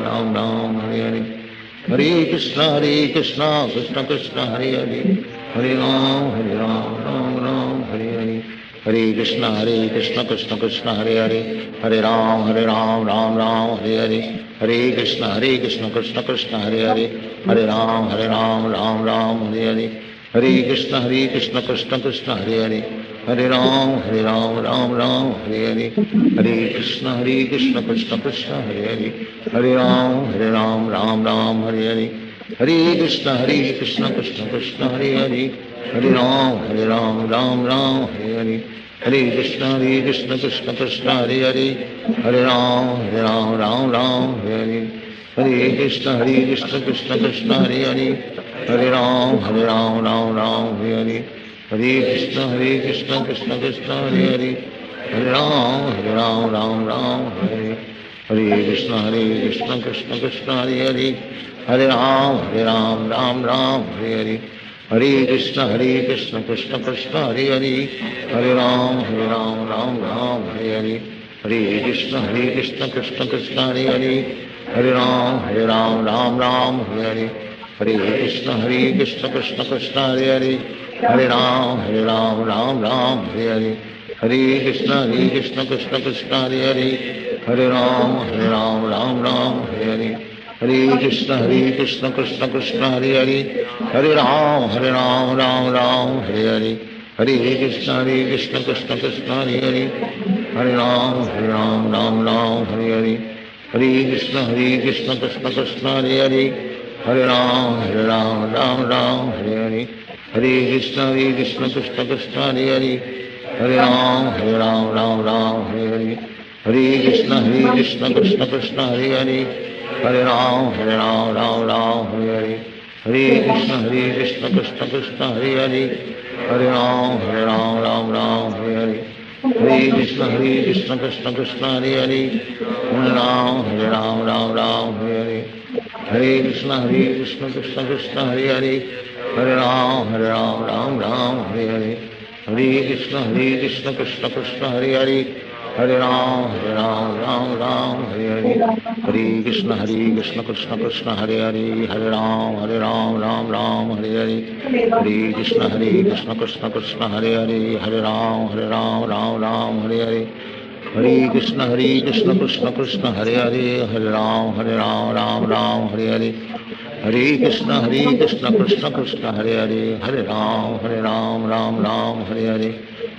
Speaker 6: Ram Ram Hare Hare, Hare Krishna Krishna Krishna Hare Hare, Hare Ram Ram Ram Hare Hare, Hare Krishna Krishna Krishna Hare Hare, Hare Ram Ram Ram Hare Hare, Hare Krishna Krishna Krishna Hare Hare, Hare Ram Ram Ram Hare Hare, Hare Krishna Krishna Krishna Hare Hare, Hare Ram Ram Ram Hare Hare, Hare Krishna Krishna Krishna Hare Hare, Hare Ram Ram Ram Hare Hare, Hare Krishna Krishna Krishna Hare Hare, Hare Ram Ram Ram Hare Hare, Hare Krishna Krishna Krishna Hare Hare, Hare Ram Ram Ram Hare Hare, Hare Krishna Krishna Krishna Hare Hare, Hare Ram Ram Ram Hare Hare, Hare Krishna Krishna Krishna Hare Hare, Hare Ram Ram Ram Hare Hare, Hare Krishna Krishna Krishna Hare Hare, Hare Ram Ram Ram Hare Hare, Hare Krishna Krishna Krishna Hare Hare, Hare Ram Ram Ram Hare Hare, Hare Krishna Krishna Krishna Hare Hare, Hare Ram Ram Ram Hare Hare, Hare Krishna Krishna Krishna Hare Hare, Hare Ram Ram Ram Hare Hare, Hare Krishna Krishna Krishna Hare Hare, Hare Ram Ram Ram Hare Hare, Hare Krishna Krishna Krishna Hare Hare, Hare Ram Ram Ram Hare Hare, Hare Krishna Krishna Krishna Hare Hare, Hare Ram Ram Ram Hare Hare, Hare Krishna Krishna Krishna Hare Hare, Hare Ram Ram Ram Hare Hare, Hare Krishna Krishna Krishna Hare Hare, Hare Ram Ram Ram Hare Hare, Hare Krishna Krishna Krishna Hare Hare, Hare Ram Ram Ram Hare Hare, Hare Krishna Krishna Krishna Hare Hare, Hare Ram, Ram Ram, Hare Hare. Hare Krishna Krishna Krishna Hare Hare. Hare Ram, Ram Ram, Hare Hare. Hare Krishna Krishna Krishna Hare Hare. Hare Ram, Ram Hare Hare. Hare Krishna Krishna Krishna Hare Hare. Hare Ram, Ram Hare Hare. Hare Krishna Krishna Krishna Hare Hare. Hare Ram, Ram Hare Hare.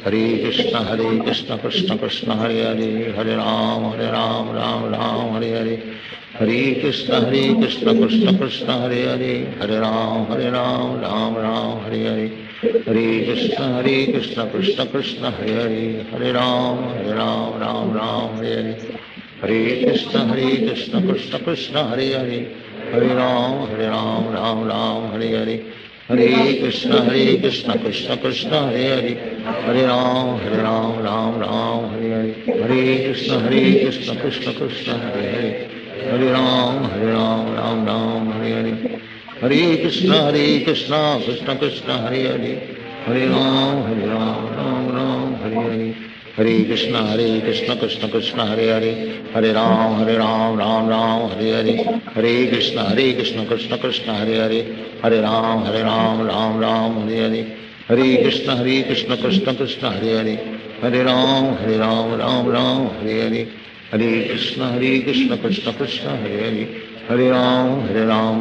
Speaker 6: Hare Krishna Krishna Krishna Hare Hare. Hare Ram, Ram Hare Hare. Hare Krishna Krishna Krishna Hare Hare. Hare Ram, Ram Hare Hare. Hare Krishna Krishna Krishna Hare Hare. Hare Ram, Ram Hare Hare. Hare Krishna Krishna Krishna Hare Hare. Hare Ram, Ram Hare Hare. Hare Krishna Krishna Krishna Hare Hare. Hare Ram, Ram Hare Hare. Hare Krishna Krishna Krishna Hare Hare. Hare Ram, Ram Hare Hare. Hare Krishna Krishna Krishna Hare Hare. Hare Ram, Ram Hare Hare. Hare Krishna Krishna Krishna Hare Hare. Hare Ram, Ram Hare Hare. Hare Krishna Krishna Krishna Hare Hare. Hare Ram, Ram Hare Hare. Hare Krishna Krishna Krishna Hare Hare. Hare Ram, Ram Hare Hare. Hare Krishna Krishna Krishna Hare Hare. Hare Ram, Ram Hare Hare. Hare Krishna Krishna Krishna Hare Hare. Hare Ram, Ram Hare Hare. Hare Krishna Krishna Krishna Hare Hare. Hare Ram,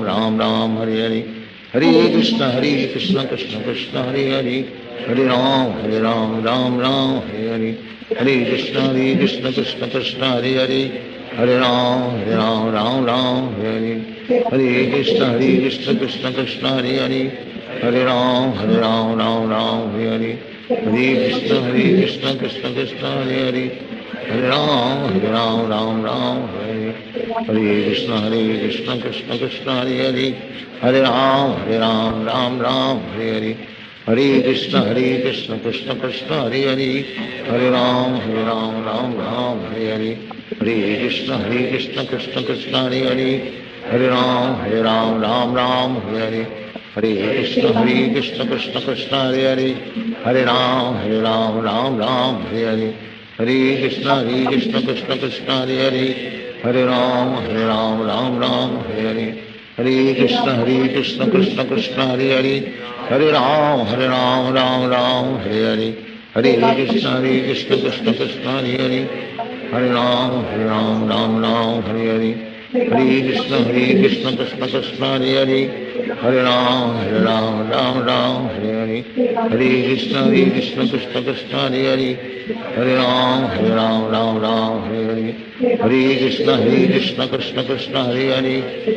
Speaker 6: Ram Hare Hare. Hare Krishna Krishna Krishna Hare Hare. Hare Ram, Ram Hare Hare. Hare Krishna Krishna Krishna Hare Hare. Hare Ram, Ram Hare Hare. Hare Krishna Krishna Krishna Hare Hare. Hare Ram, Ram Hare Hare. Hare Krishna Krishna Krishna Hare Hare. Hare Ram, Ram Hare Hare. Hare Krishna Krishna Krishna Hare Hare. Hare Ram, Ram Hare Hare. Hare Krishna Krishna Krishna Hare Hare. Hare Ram, Ram Hare Hare. Hare Krishna Krishna Krishna Hare Hare. Hare Ram, Ram Hare Hare. Hare Krishna Krishna Krishna Hare Hare. Hare Ram, Ram Hare Hare. Hare Krishna Krishna Krishna Hare Hare. Hare Ram, Ram Hare Hare. Hare Krishna Krishna Krishna Hare Hare. Hare Ram, Ram Hare Hare. Hare Krishna Krishna Krishna Hare Hare. Hare Ram, Ram Hare Hare. Hare Krishna Krishna Krishna Hare Hare. Hare Ram, Ram Hare Hare. Hare Krishna Krishna Krishna Hare Hare. Hare Ram, Ram Hare Hare. Hare Krishna Krishna Krishna Hare Hare.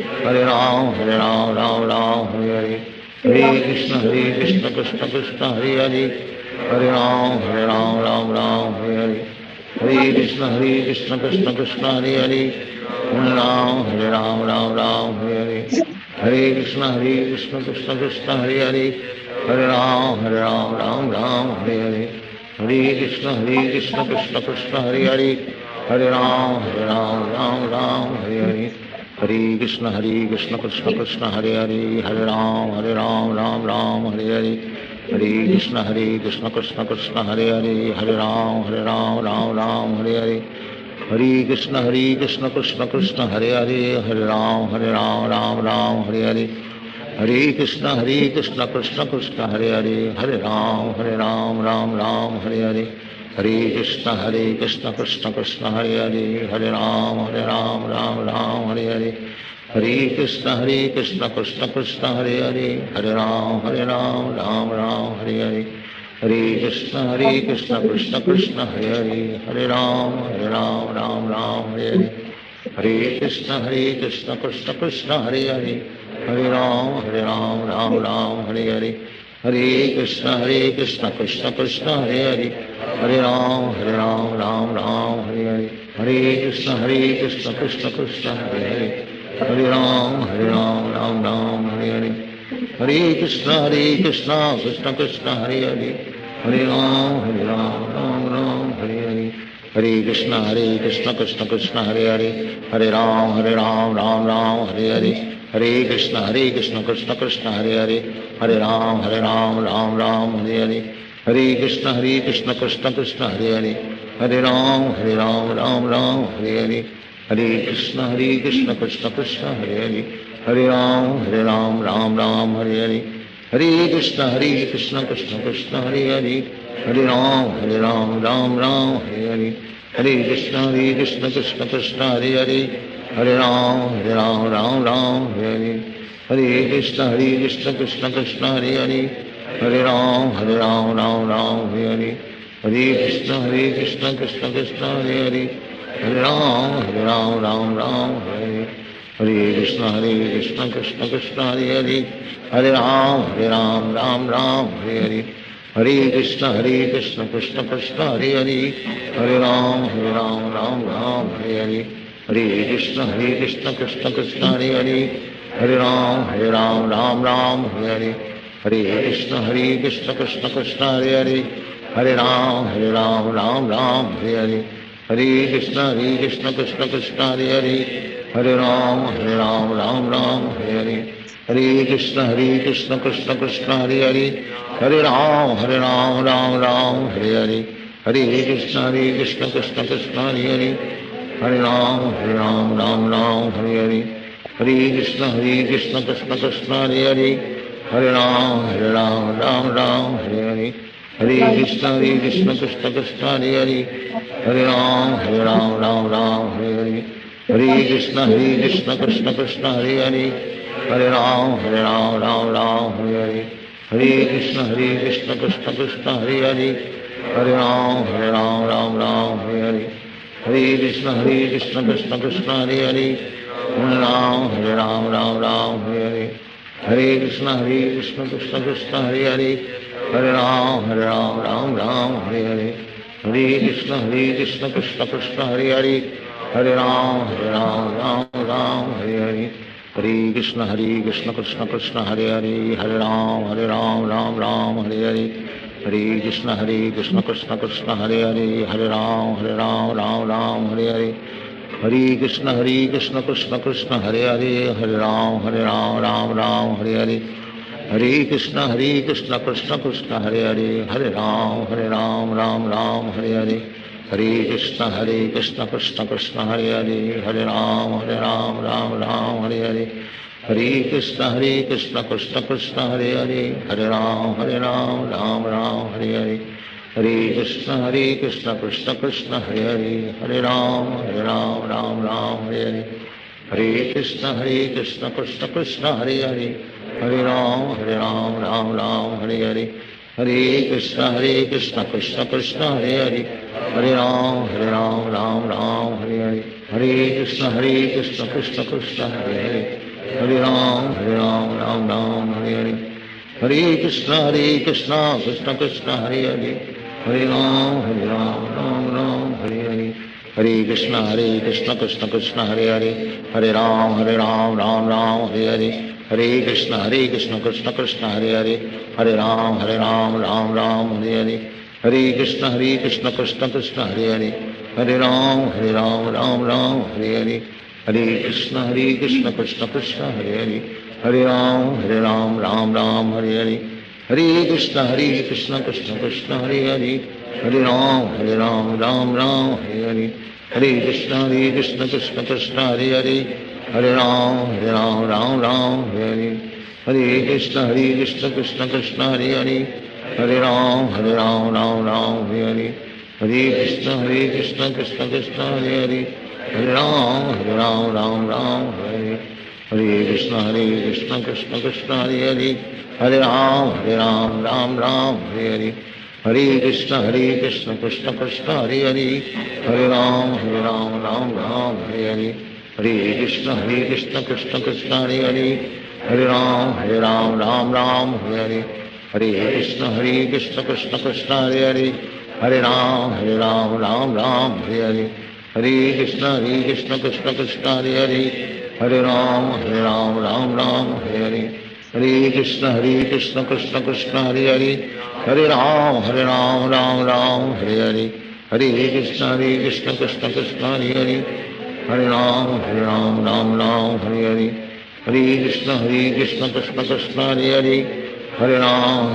Speaker 6: Hare Ram, Ram Hare Hare. Hare Krishna Krishna Krishna Hare Hare. Hare Ram, Ram Hare Hare. Hare Krishna Krishna Krishna Hare Hare. Hare Ram, Ram Hare Hare. Hare Krishna Krishna Krishna Hare Hare. Hare Ram, Ram Hare Hare. Hare Krishna Krishna Krishna Hare Hare. Hare Ram, Ram Hare Hare. Hare Krishna Krishna Krishna Hare Hare. Hare Ram, Ram Hare Hare. Hare Krishna Krishna Krishna Hare Hare. Hare Ram, Ram Hare Hare. Hare Krishna Krishna Krishna Hare Hare. Hare Ram, Ram Hare Hare. Hare Krishna Krishna Krishna Hare Hare. Hare Ram, Ram Hare Hare. Hare Krishna Krishna Krishna Hare Hare. Hare Ram, Ram Hare Hare. Hare Krishna Krishna Krishna Hare Hare. Hare Ram, Ram Hare Hare. Hare Krishna Krishna Krishna Hare Hare. Hare Ram, Ram Hare Hare. Hare Krishna Krishna Krishna Hare Hare. Hare Ram, Ram Hare Hare. Hare Krishna Krishna Krishna Hare Hare. Hare Ram, Ram Hare Hare. Hare Krishna Krishna Krishna Hare Hare. Hare Ram, Ram Hare Hare. Hare Krishna Krishna Krishna Hare Hare. Hare Ram, Ram Hare Hare. Hare Krishna Krishna Krishna Hare Hare. Hare Ram, Ram Ram, Hare Hare, Hare Krishna, Krishna Krishna, Hare Hare, Hare Ram, Ram Ram, Hare Hare, Hare Krishna, Krishna Krishna, Hare Hare, Hare Ram, Ram Ram, Hare Hare, Hare Krishna, Krishna Krishna, Hare Hare, Hare Ram, Ram Ram, Hare Hare, Hare Krishna, Krishna Krishna, Hare Hare, Hare Ram, Ram Ram, Hare Hare, Hare Krishna, Krishna Krishna, Hare Hare, Hare Ram, Ram Ram, Hare Hare, Hare Krishna, Krishna Krishna, Hare Hare, Hare Ram, Ram Ram, Hare Hare, Hare Krishna, Krishna Krishna, Hare Hare, Hare Ram, Ram Ram, Hare Hare, Hare Krishna, Krishna Krishna, Hare Hare, Hare Ram, Ram Ram, Hare Hare, Hare Krishna, Krishna Krishna, Hare Hare, Hare Ram, Ram Ram, Hare Hare, Hare Krishna, Krishna Krishna, Hare Hare, Hare Ram, Ram Ram, Hare Hare, Hare Krishna, Krishna Krishna, Hare Hare, Hare Ram, Ram Ram, Hare Hare, Hare Krishna, Krishna Krishna, Hare Hare, Hare Ram, Ram Ram, Hare Hare, Hare Krishna, Krishna Krishna, Hare Hare, Hare Ram, Ram Ram, Hare Hare, Hare Krishna, Krishna Krishna, Hare Hare, Hare Ram, Ram Ram, Hare Hare, Hare Krishna, Krishna Krishna, Hare Hare, Hare Ram, Ram Ram, Hare Hare, Hare Krishna, Krishna Krishna, Hare Hare, Hare Ram, Ram Ram, Hare Hare, Hare Krishna, Krishna Krishna, Hare Hare, Hare Ram, Ram Ram, Hare Hare, Hare Krishna, Krishna Krishna, Hare Hare, Hare Ram, Ram Ram, Hare Hare, Hare Krishna, Krishna Krishna, Hare Hare, Hare Ram, Ram Hare Hare, Hare Krishna, Krishna Krishna, Hare Hare, Hare Ram, Ram Hare Hare, Hare Krishna, Krishna Krishna, Hare Hare, Hare Ram, Ram Hare Hare, Hare Krishna, Krishna Krishna, Hare Hare, Hare Ram, Ram Hare Hare, Hare Krishna, Krishna Krishna, Hare Hare, Hare Ram, Ram Hare Hare, Hare Krishna, Krishna Krishna, Hare Hare, Hare Ram, Ram Hare Hare, Hare Krishna, Krishna Krishna, Hare Hare, Hare Ram, Ram Hare Hare, Hare Krishna, Krishna Krishna, Hare Hare, Hare Ram, Ram Hare Hare, Hare Krishna, Krishna Krishna, Hare Hare, Hare Ram, Ram Hare Hare, Hare Krishna, Krishna Krishna, Hare Hare, Hare Ram, Ram Hare Hare, Hare Krishna, Krishna Krishna, Hare Hare, Hare Ram, Ram Hare Hare, Hare Krishna, Krishna Krishna, Hare Hare, Hare Ram, Ram Hare Hare, Hare Krishna, Krishna Krishna, Hare Hare, Hare Ram, Ram Hare Hare, Hare Krishna, Krishna Krishna, Hare Hare, Hare Ram, Ram Hare Hare, Hare Krishna, Krishna Krishna, Hare Hare, Hare Ram, Ram Hare Hare, Hare Krishna, Krishna Krishna, Hare Hare, Hare Ram, Ram Hare Hare, Hare Krishna, Krishna Krishna, Hare Hare, Hare Ram, Ram Hare Hare, Hare Krishna, Krishna Krishna, Hare Hare, Hare Ram, Ram Hare Hare, Hare Krishna, Krishna Krishna, Hare Hare, Hare Ram, Ram Hare Hare, Hare Krishna, Krishna Krishna, Hare Hare, Hare Ram, Ram Hare Hare, Hare Krishna, Krishna Krishna, Hare Hare, Hare Ram, Ram Hare Hare, Hare Krishna, Krishna Krishna, Hare Hare, Hare Ram, Ram Hare Hare, Hare Krishna, Krishna Krishna, Hare Hare, Hare Ram, Ram Hare Hare, Hare Krishna, Krishna Krishna, Hare Hare, Hare Ram, Ram Hare Hare, Hare Krishna, Krishna Krishna, Hare Hare, Hare Ram, Ram Hare Hare, Hare Krishna, Krishna Krishna, Hare Hare, Hare Ram, Ram Hare Hare, Hare Krishna, Krishna Krishna, Hare Hare, Hare Ram, Ram Hare Hare, Hare Krishna, Krishna Krishna, Hare Hare, Hare Ram,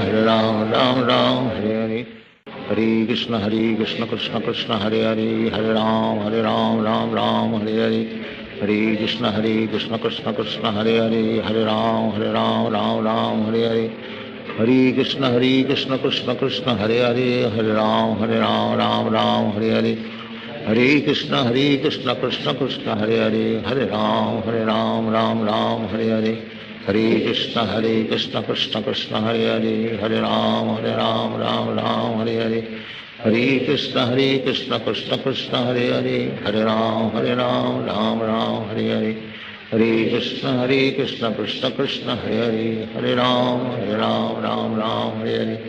Speaker 6: Ram Hare Hare, Hare Krishna Krishna Krishna Hare Hare, Hare Ram Ram Ram Hare Hare, Hare Krishna Krishna Krishna Hare Hare, Hare Ram Ram Ram Hare Hare, Hare Krishna Krishna Krishna Hare Hare, Hare Ram Ram Ram Hare Hare, Hare Krishna Krishna Krishna Hare Hare, Hare Ram Ram Ram Hare Hare, Hare Krishna Krishna Krishna Hare Hare, Hare Ram Ram Ram Hare Hare, Hare Krishna Krishna Krishna Hare Hare, Hare Ram Ram Ram Hare Hare, Hare Krishna Krishna Krishna Hare Hare, Hare Ram Ram Ram Hare Hare,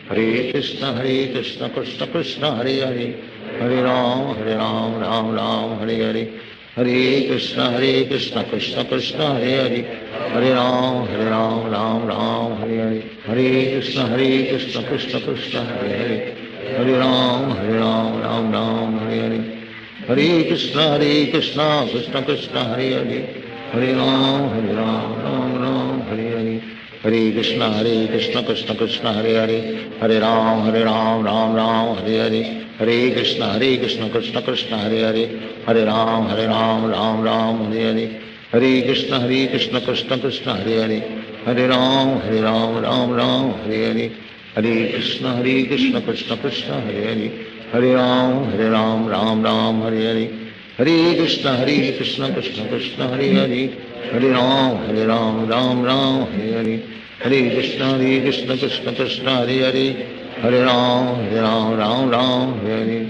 Speaker 6: Hare Krishna Krishna Krishna Hare Hare, Hare Ram Ram Ram Hare Hare, Hare Krishna Krishna Krishna Hare Hare, Hare Ram Ram Hare Hare, Hare Krishna Krishna Krishna Hare Hare, Hare Ram Ram Ram Hare Hare, Hare Krishna Krishna Krishna Hare Hare, Hare Ram Ram Hare Hare, Hare Krishna Krishna Krishna Hare Hare, Hare Ram Ram Ram Hare Hare, Hare Krishna Krishna Krishna Hare Hare, Hare Ram Ram Ram Hare Hare, Hare Krishna Krishna Krishna Hare Hare, Hare Ram Ram Hare Hare, Hare Krishna Krishna Krishna Hare Hare, Hare Ram Ram Hare Hare, Hare Krishna Krishna Krishna Hare Hare, Hare Ram Ram Hare Hare, Hare Krishna Krishna Krishna Hare Hare, Hare Ram Ram Hare Hare, Hare Krishna Krishna Krishna Hare Hare, Hare Ram Ram Hare Hare, Hare Krishna Krishna Krishna Hare Hare, Hare Ram Ram Hare Hare, Hare Krishna Krishna Krishna Hare Hare, Hare Ram Ram Hare Hare,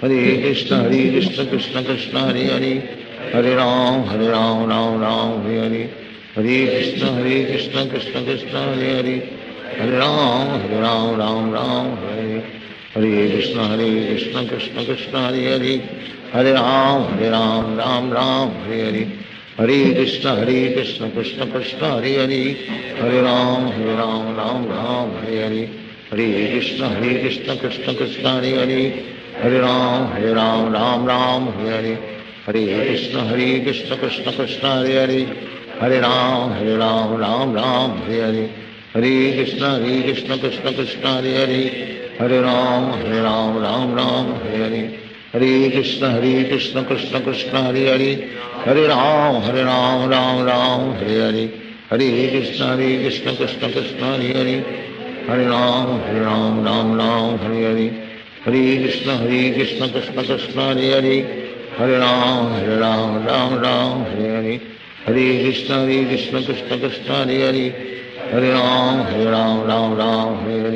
Speaker 6: Hare Krishna Krishna Krishna Hare Hare, Hare Ram Ram Hare Hare, Hare Krishna Krishna Krishna Hare Hare, Hare Ram Ram Hare Hare, Hare Krishna Krishna Krishna Hare Hare, Hare Ram Ram Hare Hare, Hare Krishna Krishna Krishna Hare Hare, Hare Ram Ram Hare Hare, Hare Krishna Krishna Krishna Hare Hare, Hare Ram Ram Hare Hare, Hare Krishna Krishna Krishna Hare Hare, Hare Ram Ram Hare Hare, Hare Krishna Krishna Krishna Hare Hare, Hare Ram Ram Hare Hare, Hare Krishna Krishna Krishna Hare Hare, Hare Ram Ram Hare Hare, Hare Krishna Krishna Krishna Hare Hare, Hare Ram Ram Hare Hare, Hare Krishna Krishna Krishna Hare Hare, Hare Ram Ram Hare Hare,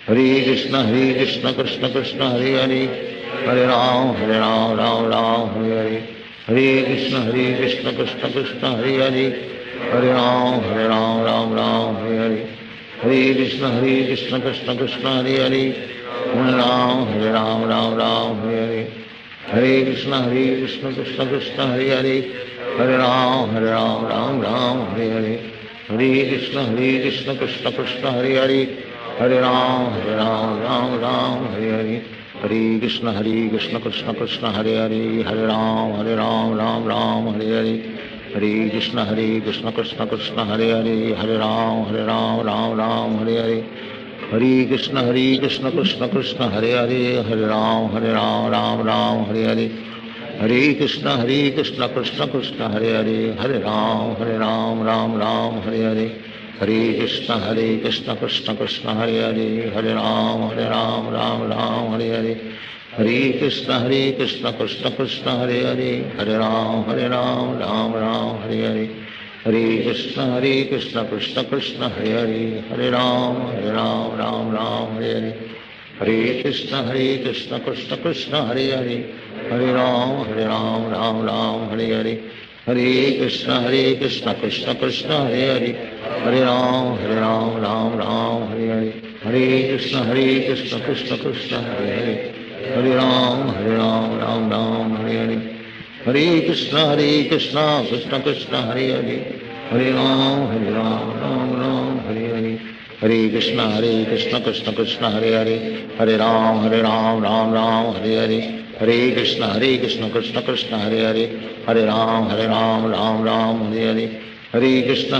Speaker 6: Hare Krishna Krishna Krishna Hare Hare, Hare Ram Ram Hare Hare, Hare Krishna Krishna Krishna Hare Hare, Hare Ram Ram Hare Hare, Hare Krishna Krishna Krishna Hare Hare, Hare Ram Ram Hare Hare, Hare Krishna Krishna Krishna Hare Hare, Hare Ram Ram Hare Hare, Hare Krishna Krishna Krishna Hare Hare, Hare Ram Ram Hare Hare, Hare Krishna Krishna Krishna Hare Hare, Hare Ram Ram Hare Hare, Hare Krishna Krishna Krishna Hare Hare, Hare Ram Ram Hare Hare, Hare Krishna Krishna Krishna Hare Hare, Hare Ram Ram Hare Hare, Hare Krishna Krishna Krishna Hare Hare, Hare Ram Ram Hare Hare, Hare Krishna Krishna Krishna Hare Hare, Hare Ram Ram Hare Hare, Hare Krishna Krishna Krishna Hare Hare, Hare Ram Ram Hare Hare, Hare Krishna Krishna Krishna Hare Hare, Hare Ram Ram Hare Hare, Hare Krishna Krishna Krishna Hare Hare, Hare Ram Ram Hare Hare, Hare Krishna Krishna Krishna Hare Hare, Hare Ram Hare Hare, Hare Krishna Krishna Krishna Hare Hare, Hare Ram Ram Hare Hare, Hare Krishna Krishna Krishna Hare Hare, Hare Ram Ram Hare Hare, Hare Krishna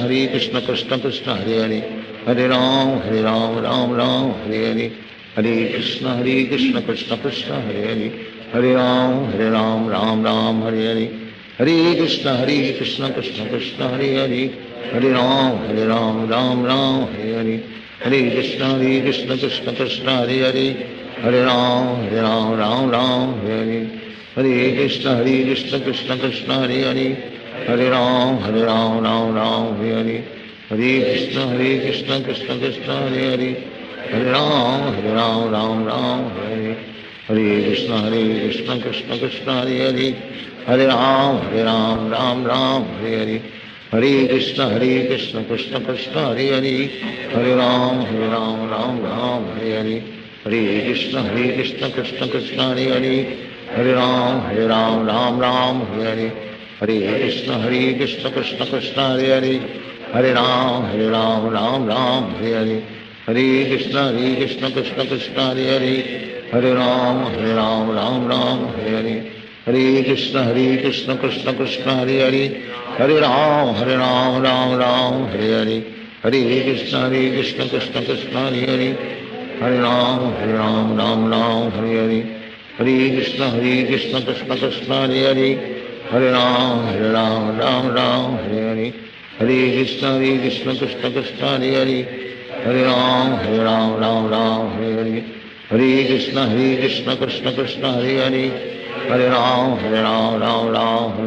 Speaker 6: Krishna Krishna Hare Hare, Hare Ram Ram Hare Hare, Hare Krishna Krishna Krishna Hare Hare, Hare Ram Ram Hare Hare, Hare Krishna Krishna Krishna Hare Hare, Hare Ram Ram Hare Hare, Hare Krishna Krishna Krishna Hare Hare, Hare Ram Ram Hare Hare, Hare Krishna Krishna Krishna Hare Hare, Hare Ram Ram Hare Hare, Hare Krishna Krishna Krishna Hare Hare, Hare Ram Ram Hare, Hare Krishna Krishna Krishna Hare Hare, Hare Ram Ram Hare, Hare Krishna Krishna Krishna Hare Hare, Hare Ram Hare, Hare Krishna Krishna Krishna Hare Hare, Hare Ram Hare, Hare Krishna Krishna Krishna Hare Hare, Hare Ram Hare, Hare Krishna Krishna Krishna Hare Hare, Hare Ram Hare, Hare Krishna Krishna Krishna Hare Hare, Hare Ram Hare, Hare Krishna Krishna Krishna Hare Hare, Hare Ram Hare, Hare Krishna Krishna Krishna Hare Hare, Hare Ram Hare, Hare Krishna Krishna Krishna Hare Hare, Hare Ram Hare, Hare Krishna Krishna Krishna Hare Hare, Hare Ram Hare, Hare Krishna Krishna Krishna Hare Hare, Hare Ram Hare, Hare Krishna Krishna Krishna Hare Hare, Hare Ram Hare, Hare Krishna Krishna Krishna Hare Hare, Hare Ram Hare,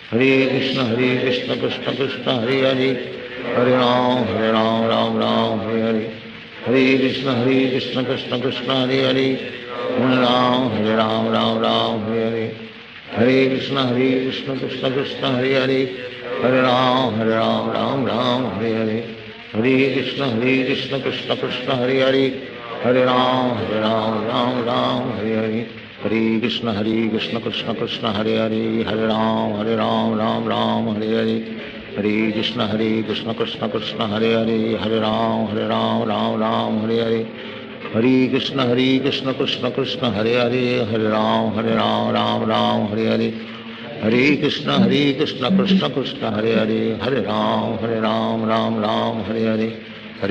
Speaker 6: Hare Krishna Krishna Krishna Hare Hare, Hare Ram Hare, Hare Krishna Krishna Krishna Hare Hare, Hare Ram Hare, Hare Krishna Krishna Krishna Hare Hare, Hare Ram Hare, Hare Krishna Krishna Krishna Hare Hare, Hare Ram Hare, Hare Krishna Krishna Krishna Hare Hare, Hare Ram Hare, Hare Krishna Krishna Krishna Hare Hare, Hare Ram Hare, Hare Krishna Krishna Krishna Hare Hare, Hare Ram Hare, Hare Krishna Krishna Krishna Hare Hare, Hare Ram Hare,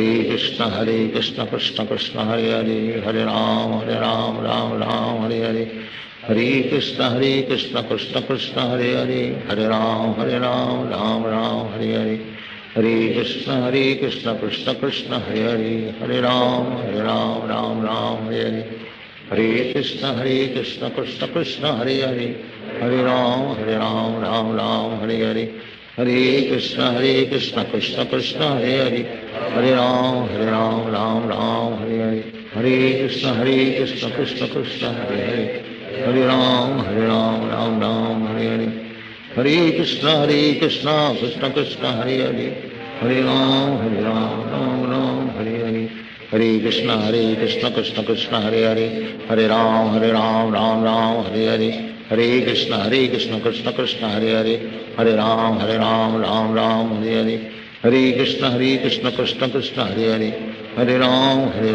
Speaker 6: Hare Krishna Krishna Krishna Hare Hare, Hare Ram Hare, Hare Krishna Krishna Krishna Hare Hare, Hare Ram Hare, Hare Krishna Krishna Krishna Hare Hare, Hare Ram Hare, Hare Krishna Krishna Krishna Hare Hare, Hare Ram Hare, Hare Krishna Krishna Krishna Hare Hare, Hare Ram Hare, Hare Krishna Krishna Krishna Hare Hare, Hare Ram Hare, Hare Krishna Krishna Krishna Hare Hare, Hare Ram Hare, Hare Krishna Krishna Krishna Hare Hare, Hare Ram Hare, Hare Krishna Krishna Krishna Hare Hare, Hare Ram Hare,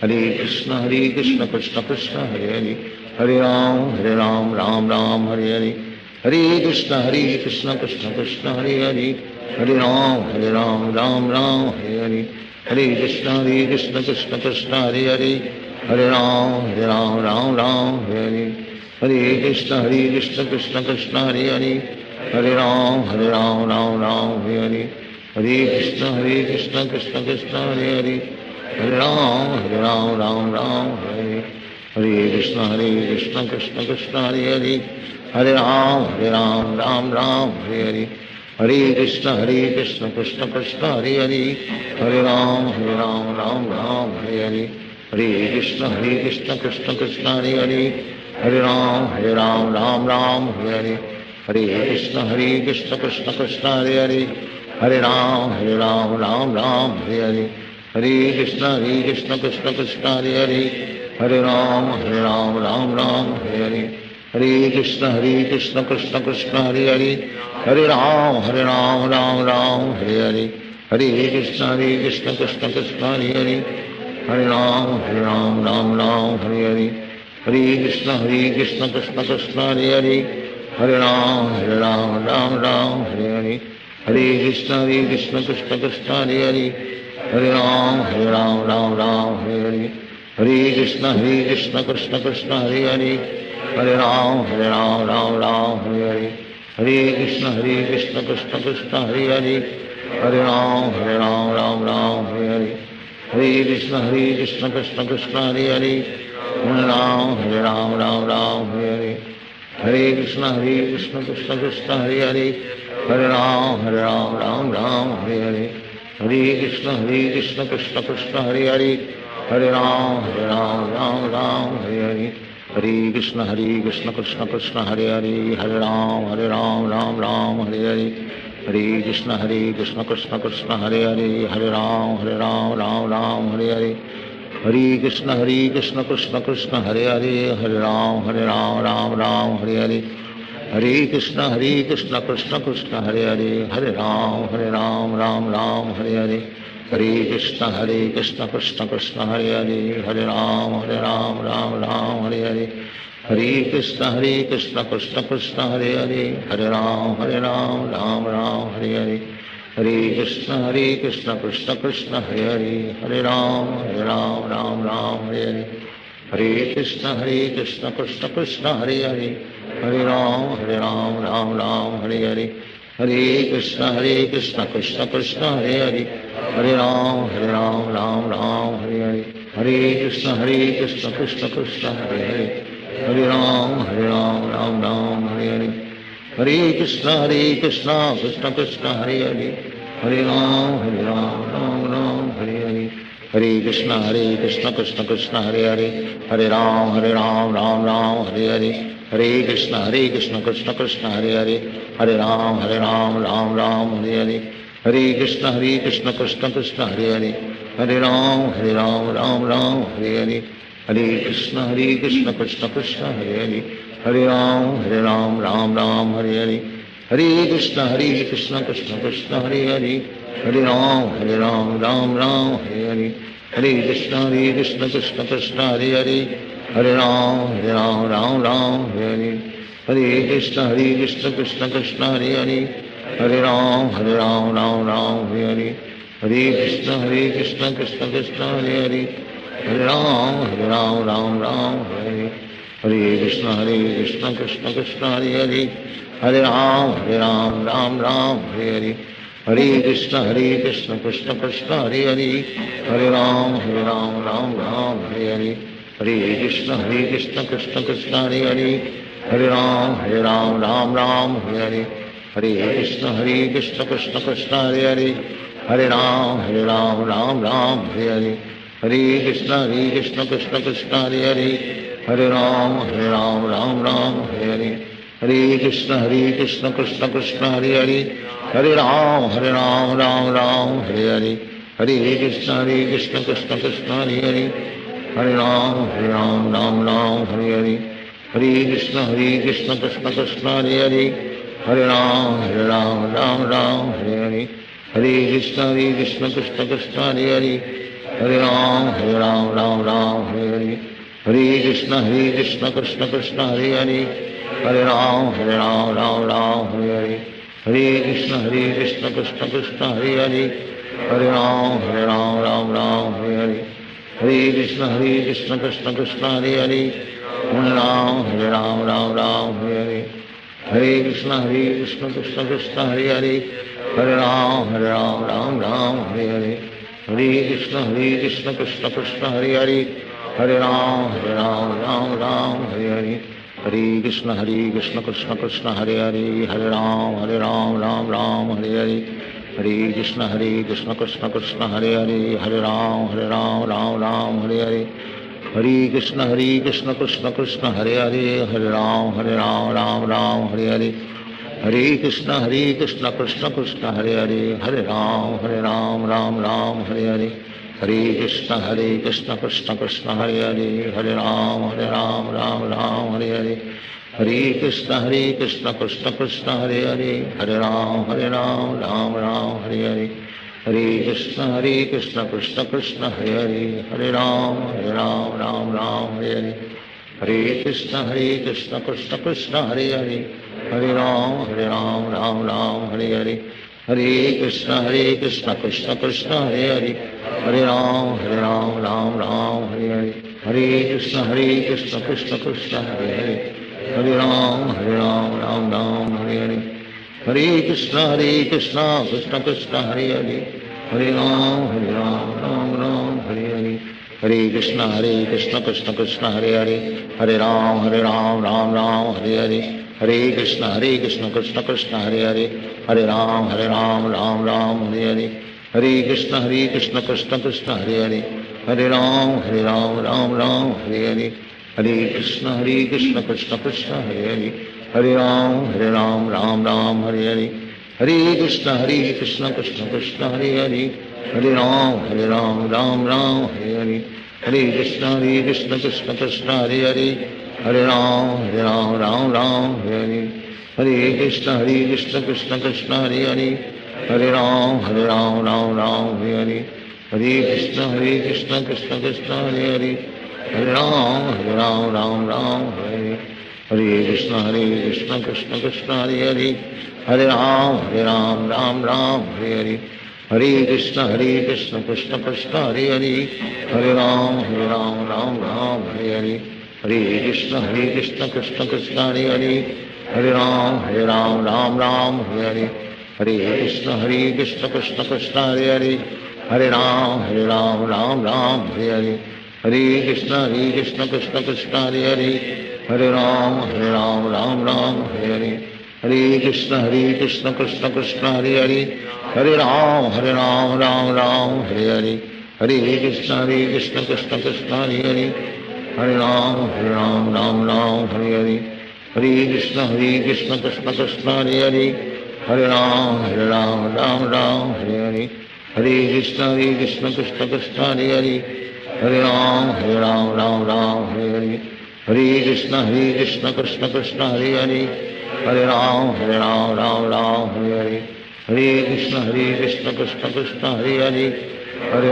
Speaker 6: Hare Krishna Krishna Krishna Hare Hare, Hare Ram Hare, Hare Krishna Krishna Krishna Hare Hare, Hare Ram Hare, Hare Krishna Krishna Krishna Hare Hare, Hare Ram Hare, Hare Krishna Krishna Krishna Hare Hare, Hare Ram Hare, Hare Krishna Krishna Krishna Hare Hare, Hare Ram Hare, Hare Krishna Krishna Krishna Hare Hare, Hare Ram Hare, Hare Krishna Krishna Krishna Hare Hare, Hare Ram Hare, Hare Krishna Krishna Krishna Hare Hare, Hare Ram Hare, Hare Krishna Krishna Krishna Hare Hare, Hare Ram Hare, Hare Krishna Krishna Krishna Hare Hare, Hare Ram Hare, Hare Krishna Krishna Krishna Hare Hare, Hare Ram Hare, Hare Krishna Krishna Krishna Hare Hare, Hare Ram Ram Ram Hare Hare, Hare Krishna Krishna Krishna Hare Hare, Hare Ram Ram Ram Hare Hare, Hare Krishna Krishna Krishna Hare Hare, Hare Ram Ram Hare Hare, Hare Krishna Krishna Krishna Hare Hare, Hare Ram Ram Hare Hare, Hare Krishna Krishna Krishna Hare Hare, Hare Ram Ram Hare Hare, Hare Krishna Krishna Krishna Hare Hare, Hare Ram Ram Hare Hare, Hare Krishna Krishna Krishna Hare Hare, Hare Ram Ram Hare Hare, Hare Krishna Krishna Krishna Hare Hare, Hare Ram Hare Hare, Hare Krishna Krishna Krishna Hare Hare, Hare Ram Hare Hare, Hare Krishna Krishna Krishna Hare Hare, Hare Ram Hare Hare, Hare Krishna Krishna Krishna Hare Hare, Hare Ram Hare Hare, Hare Krishna Krishna Krishna Hare Hare, Hare Ram Hare Hare, Hare Krishna Krishna Krishna Hare Hare, Hare Ram Hare Hare, Hare Krishna Krishna Krishna Hare Hare, Hare Ram Hare Hare, Hare Krishna Krishna Krishna Hare Hare, Hare Ram Hare Hare, Hare Krishna Krishna Krishna Hare Hare, Hare Ram Hare Hare, Hare Krishna Krishna Krishna Hare Hare, Hare Ram Hare Hare, Hare Krishna Krishna Krishna Hare Hare, Hare Ram Hare Hare, Hare Krishna Krishna Krishna Hare Hare, Hare Ram Hare Hare, Hare Krishna Krishna Krishna Hare Hare, Hare Ram Hare Hare, Hare Krishna Krishna Krishna Hare Hare, Hare Ram Hare Hare, Hare Krishna Krishna Krishna Hare Hare, Hare Ram Hare Hare, Hare Krishna Krishna Krishna Hare Hare, Hare Ram Hare Hare, Hare Krishna Krishna Krishna Hare Hare, Hare Ram Hare Hare, Hare Krishna Krishna Krishna Hare Hare, Hare Ram Hare Hare, Hare Krishna Krishna Krishna Hare Hare, Hare Ram Hare Hare, Hare Krishna Krishna Krishna Hare Hare, Hare Ram Hare Hare, Hare Krishna Krishna Krishna Hare Hare, Hare Ram Hare Hare, Hare Krishna Krishna Krishna Hare Hare, Hare Ram Hare Hare, Hare Krishna Krishna Krishna Hare Hare, Hare Ram Hare Hare, Hare Krishna Krishna Krishna Hare Hare, Hare Ram Hare Hare, Hare Krishna Krishna Krishna Hare Hare, Hare Ram Hare Hare, Hare Krishna Krishna Krishna Hare Hare, Hare Ram Hare Hare, Hare Krishna Krishna Krishna Hare Hare, Hare Ram Hare Hare, Hare Krishna Krishna Krishna Hare Hare, Hare Ram Hare Hare, Hare Krishna Krishna Krishna Hare Hare, Hare Ram Hare Hare, Hare Krishna Krishna Krishna Hare Hare, Hare Ram Hare Hare, Hare Krishna Krishna Krishna Hare Hare, Hare Ram Hare Hare, Hare Krishna Krishna Krishna Hare Hare, Hare Ram Hare Hare, Hare Krishna Krishna Krishna Hare Hare, Hare Ram Hare Hare, Hare Krishna Krishna Krishna Hare Hare, Hare Ram Hare Hare, Hare Krishna Krishna Krishna Hare Hare, Hare Ram Hare Hare, Hare Krishna Krishna Krishna Hare Hare, Hare Ram Hare Hare, Hare Krishna Krishna Krishna Hare Hare, Hare Ram Hare Hare, Hare Krishna Krishna Krishna Hare Hare, Hare Ram Hare Hare, Hare Krishna Krishna Krishna Hare Hare, Hare Ram Hare Hare, Hare Krishna Krishna Krishna Hare Hare, Hare Ram Hare Hare, Hare Krishna Krishna Krishna Hare Hare, Hare Ram Ram Ram Hare Hare, Hare Krishna Krishna Krishna Hare Hare, Hare Ram Ram Ram Hare Hare, Hare Krishna Krishna Krishna Hare Hare, Hare Ram Ram Hare Hare, Hare Krishna Krishna Krishna Hare Hare, Hare Ram Ram Ram Hare Hare, Hare Krishna Krishna Krishna Hare Hare, Hare Ram Ram Ram Hare Hare, Hare Krishna Krishna Krishna Hare Hare, Hare Ram Ram Hare Hare, Hare Krishna Krishna Krishna Hare Hare, Hare Ram Ram Hare Hare, Hare Krishna Krishna Krishna Hare Hare, Hare Ram Ram Hare Hare, Hare Krishna Krishna Krishna Hare Hare, Hare Ram Ram Hare Hare, Hare Krishna Krishna Krishna Hare Hare, Hare Ram Ram Hare Hare, Hare Krishna Krishna Krishna Hare Hare, Hare Ram Ram Hare Hare, Hare Krishna Krishna Krishna Hare Hare, Hare Ram Ram Hare Hare, Hare Krishna Krishna Krishna Hare Hare, Hare Ram Ram Hare Hare, Hare Krishna Krishna Krishna Hare Hare, Hare Ram Ram Hare Hare, Hare Krishna Krishna Krishna Hare Hare, Hare Ram Ram Hare Hare, Hare Krishna Krishna Krishna Hare Hare, Hare Ram Ram Hare Hare, Hare Krishna Krishna Krishna Hare Hare, Hare Ram Ram Hare Hare, Hare Krishna Krishna Krishna Hare Hare, Hare Ram Ram Hare Hare, Hare Krishna Krishna Krishna Hare Hare, Hare Ram Ram Hare Hare, Hare Krishna Krishna Krishna Hare Hare, Hare Ram Ram Hare Hare, Hare Krishna Krishna Krishna Hare Hare, Hare Ram Ram Hare Hare, Hare Krishna Krishna Krishna Hare Hare, Hare Ram Ram Hare Hare, Hare Krishna Krishna Krishna Hare Hare, Hare Ram Hare Hare, Hare Krishna Krishna Krishna Hare Hare,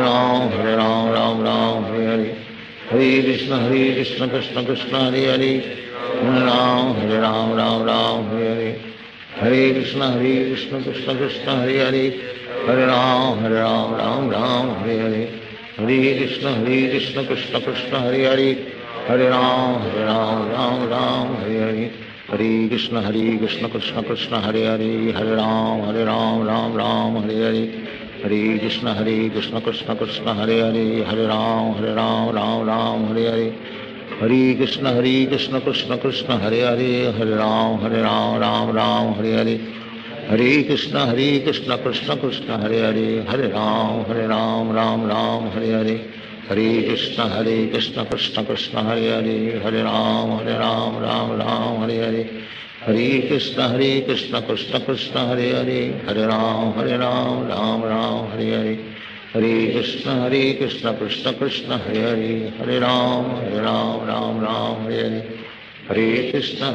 Speaker 6: Hare Ram Ram Hare Hare, Hare Krishna Krishna Krishna Hare Hare, Hare Ram Ram Hare Hare, Hare Krishna Krishna Krishna Hare Hare, Hare Ram Ram Hare Hare, Hare Krishna Krishna Krishna Hare Hare, Hare Ram Ram Hare Hare, Hare Krishna Krishna Krishna Hare Hare, Hare Ram Ram Hare Hare, Hare Krishna Krishna Krishna Hare Hare, Hare Ram Ram Hare Hare, Hare Krishna Krishna Krishna Hare Hare, Hare Ram Ram Hare Hare, Hare Krishna Krishna Krishna Hare Hare, Hare Ram Ram Hare Hare, Hare Krishna Krishna Krishna Hare Hare, Hare Ram Ram Hare Hare, Hare Krishna Krishna Krishna Hare Hare, Hare Ram Ram Hare Hare, Hare Krishna Krishna Krishna Hare Hare, Hare Ram Ram Hare Hare, Hare Krishna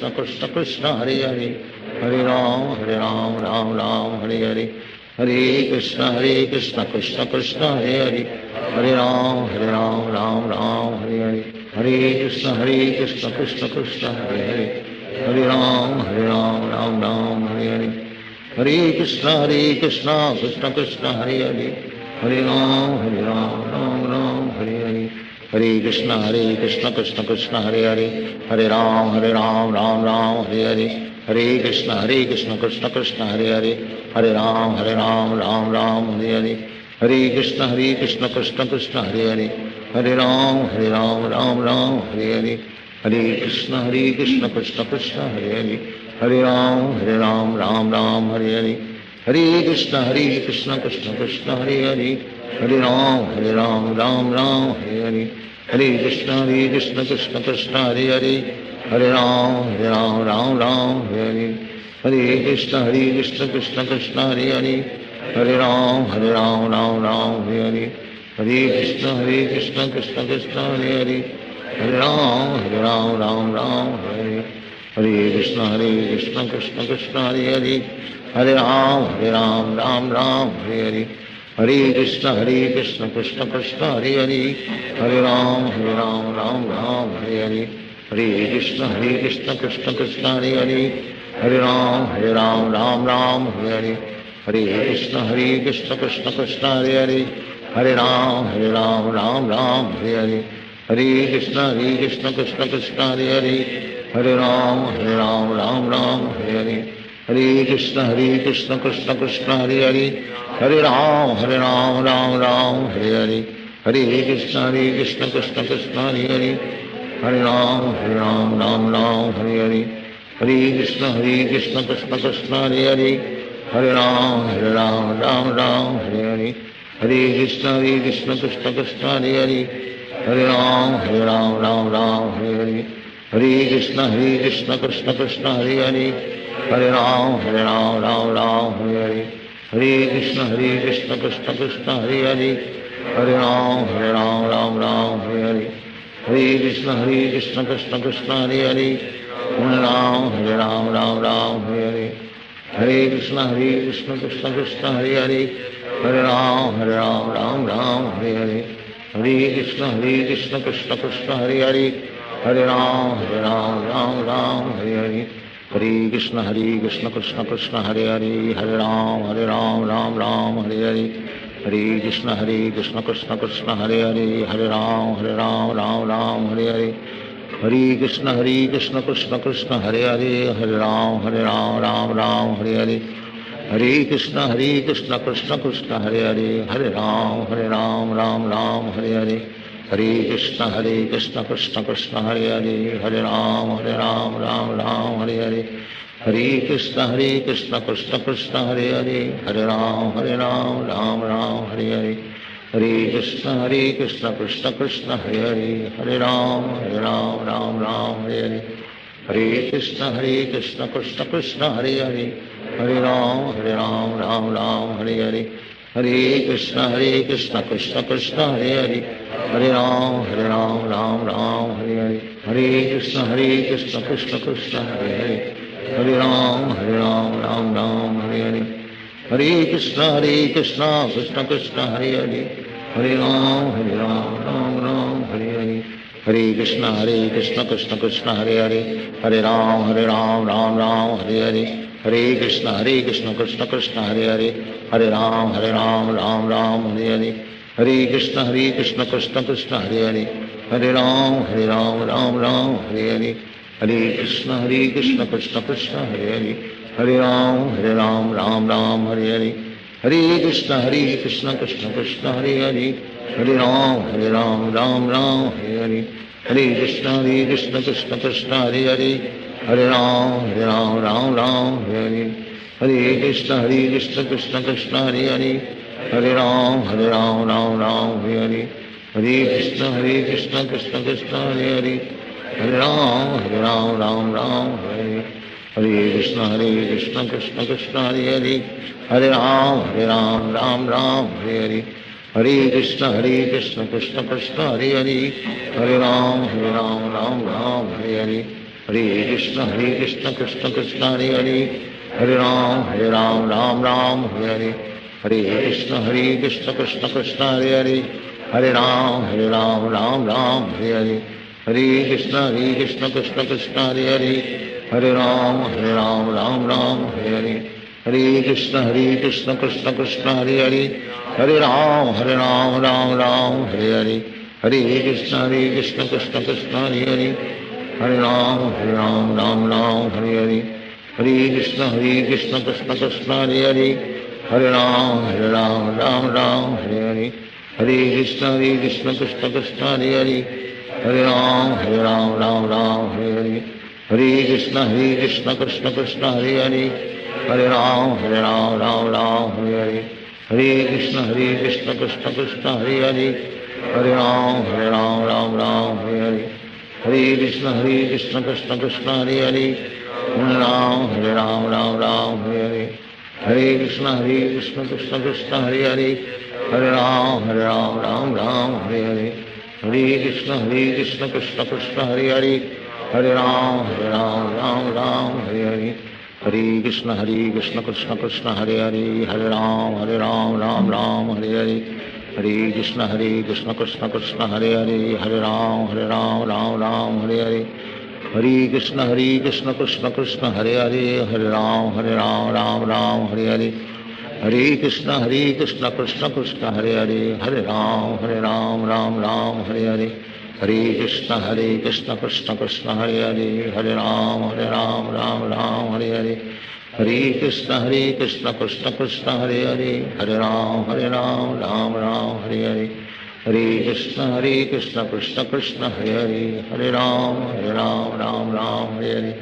Speaker 6: Krishna Krishna Hare Hare, Hare Ram Ram Hare Hare, Hare Krishna Krishna Krishna Hare Hare, Hare Ram Hare Hare, Hare Krishna Krishna Krishna Hare Hare, Hare Ram Ram Hare Hare, Hare Krishna Krishna Krishna Hare Hare, Hare Ram Ram Hare Hare, Hare Krishna Krishna Krishna Hare Hare, Hare Ram Hare Hare, Hare Krishna Krishna Krishna Hare Hare, Hare Ram Ram Hare Hare, Hare Krishna Krishna Krishna Hare Hare, Hare Ram Ram Hare Hare, Hare Krishna Krishna Krishna Hare Hare, Hare Ram Hare Hare, Hare Krishna Krishna Krishna Hare Hare, Hare Ram Ram Hare Hare, Hare Krishna Krishna Krishna Hare Hare, Hare Ram Hare Hare, Hare Krishna Krishna Krishna Hare Hare, Hare Ram Hare Hare, Hare Krishna Krishna Krishna Hare Hare, Hare Ram Hare Hare, Hare Krishna Krishna Krishna Hare Hare, Hare Ram Ram Hare Hare, Hare Krishna Krishna Krishna Hare Hare, Hare Ram Ram Ram Hare Hare, Hare Krishna Krishna Krishna Hare Hare, Hare Ram Ram Ram Hare Hare, Hare Krishna Krishna Krishna Hare Hare, Hare Ram Ram Ram Hare Hare, Hare Krishna Krishna Krishna Hare Hare, Hare Ram Ram Ram Hare Hare, Hare Krishna Krishna Krishna Hare Hare, Hare Ram Ram Hare Hare, Hare Krishna Krishna Krishna Hare Hare, Hare Ram Ram Hare Hare, Hare Krishna Krishna Krishna Hare Hare, Hare Ram Ram Hare Hare, Hare Krishna Krishna Krishna Hare Hare, Hare Ram Ram Hare Hare, Hare Krishna Krishna Krishna Hare Hare, Hare Ram Ram Hare Hare, Hare Krishna Krishna Krishna Hare Hare, Hare Ram Ram Hare Hare, Hare Krishna Krishna Krishna Hare Hare, Hare Ram Ram Hare Hare, Hare Krishna Krishna Krishna Hare Hare, Hare Ram Ram Hare Hare, Hare Krishna Krishna Krishna Hare Hare, Hare Ram Ram Hare Hare, Hare Krishna Krishna Krishna Hare Hare, Hare Ram Ram Hare Hare, Hare Krishna Krishna Krishna Hare Hare, Hare Ram Ram Hare Hare, Hare Krishna Krishna Krishna Hare Hare, Hare Ram Ram Hare Hare, Hare Krishna Krishna Krishna Hare Hare, Hare Ram Ram Hare Hare, Hare Krishna Krishna Krishna Hare Hare, Hare Ram Ram Hare Hare, Hare Krishna Krishna Krishna Hare Hare, Hare Ram Ram Hare Hare, Hare Krishna Krishna Krishna Hare Hare, Hare Ram Ram Hare Hare, Hare Krishna Krishna Krishna Hare Hare, Hare Ram Ram Hare Hare, Hare Krishna Krishna Krishna Hare Hare, Hare Ram Ram Hare Hare, Hare Krishna Krishna Krishna Hare Hare, Hare Ram Ram Hare Hare, Hare Krishna Krishna Krishna Hare Hare, Hare Ram Ram Hare Hare, Hare Krishna Krishna Krishna Hare Hare, Hare Ram Ram Hare Hare, Hare Krishna Krishna Krishna Hare Hare, Hare Ram Ram Hare Hare, Hare Krishna Krishna Krishna Hare Hare, Hare Ram Ram Hare Hare, Hare Krishna Krishna Krishna Hare Hare, Hare Ram Ram Hare Hare, Hare Krishna Krishna Krishna Hare Hare, Hare Ram Ram Hare Hare, Hare Krishna Krishna Krishna Hare Hare, Hare Ram Ram Hare Hare, Hare Krishna Krishna Krishna Hare Hare, Hare Ram Ram Hare Hare, Hare Krishna Krishna Krishna Hare Hare, Hare Ram Ram Hare Hare, Hare Krishna Krishna Krishna Hare Hare, Hare Ram Ram Hare Hare, Hare Krishna Krishna Krishna Hare Hare, Hare Ram Ram Hare Hare, Hare Krishna Krishna Krishna Hare Hare, Hare Ram Ram Hare Hare, Hare Krishna Krishna Krishna Hare Hare, Hare Ram Ram Hare Hare, Hare Krishna Krishna Krishna Hare Hare, Hare Ram Ram Hare Hare, Hare Krishna Krishna Krishna Hare Hare, Hare Ram Hare Hare, Hare Krishna Krishna Krishna Hare Hare, Hare Ram Hare Hare, Hare Krishna Krishna Krishna Hare Hare, Hare Ram Ram Hare Hare, Hare Krishna Krishna Krishna Hare Hare, Hare Ram Ram Hare Hare, Hare Krishna Krishna Krishna Hare Hare, Hare Ram Hare Hare, Hare Krishna Krishna Krishna Hare Hare, Hare Ram Hare Hare, Hare Krishna Krishna Krishna Hare Hare, Hare Ram Hare Hare, Hare Krishna Krishna Krishna Hare Hare, Hare Ram Ram Hare Hare, Hare Krishna Krishna Krishna Hare Hare, Hare Ram Hare Hare, Hare Krishna Krishna Krishna Hare Hare, Hare Ram Ram Hare Hare, Hare Krishna Krishna Krishna Hare Hare, Hare Ram Ram Ram Hare Hare, Hare Krishna Krishna Krishna Hare Hare, Hare Ram Ram Ram Hare Hare, Hare Krishna Krishna Krishna Hare Hare, Hare Ram Ram Ram Hare Hare, Hare Krishna Krishna Krishna Hare Hare, Hare Ram Ram Ram Hare Hare,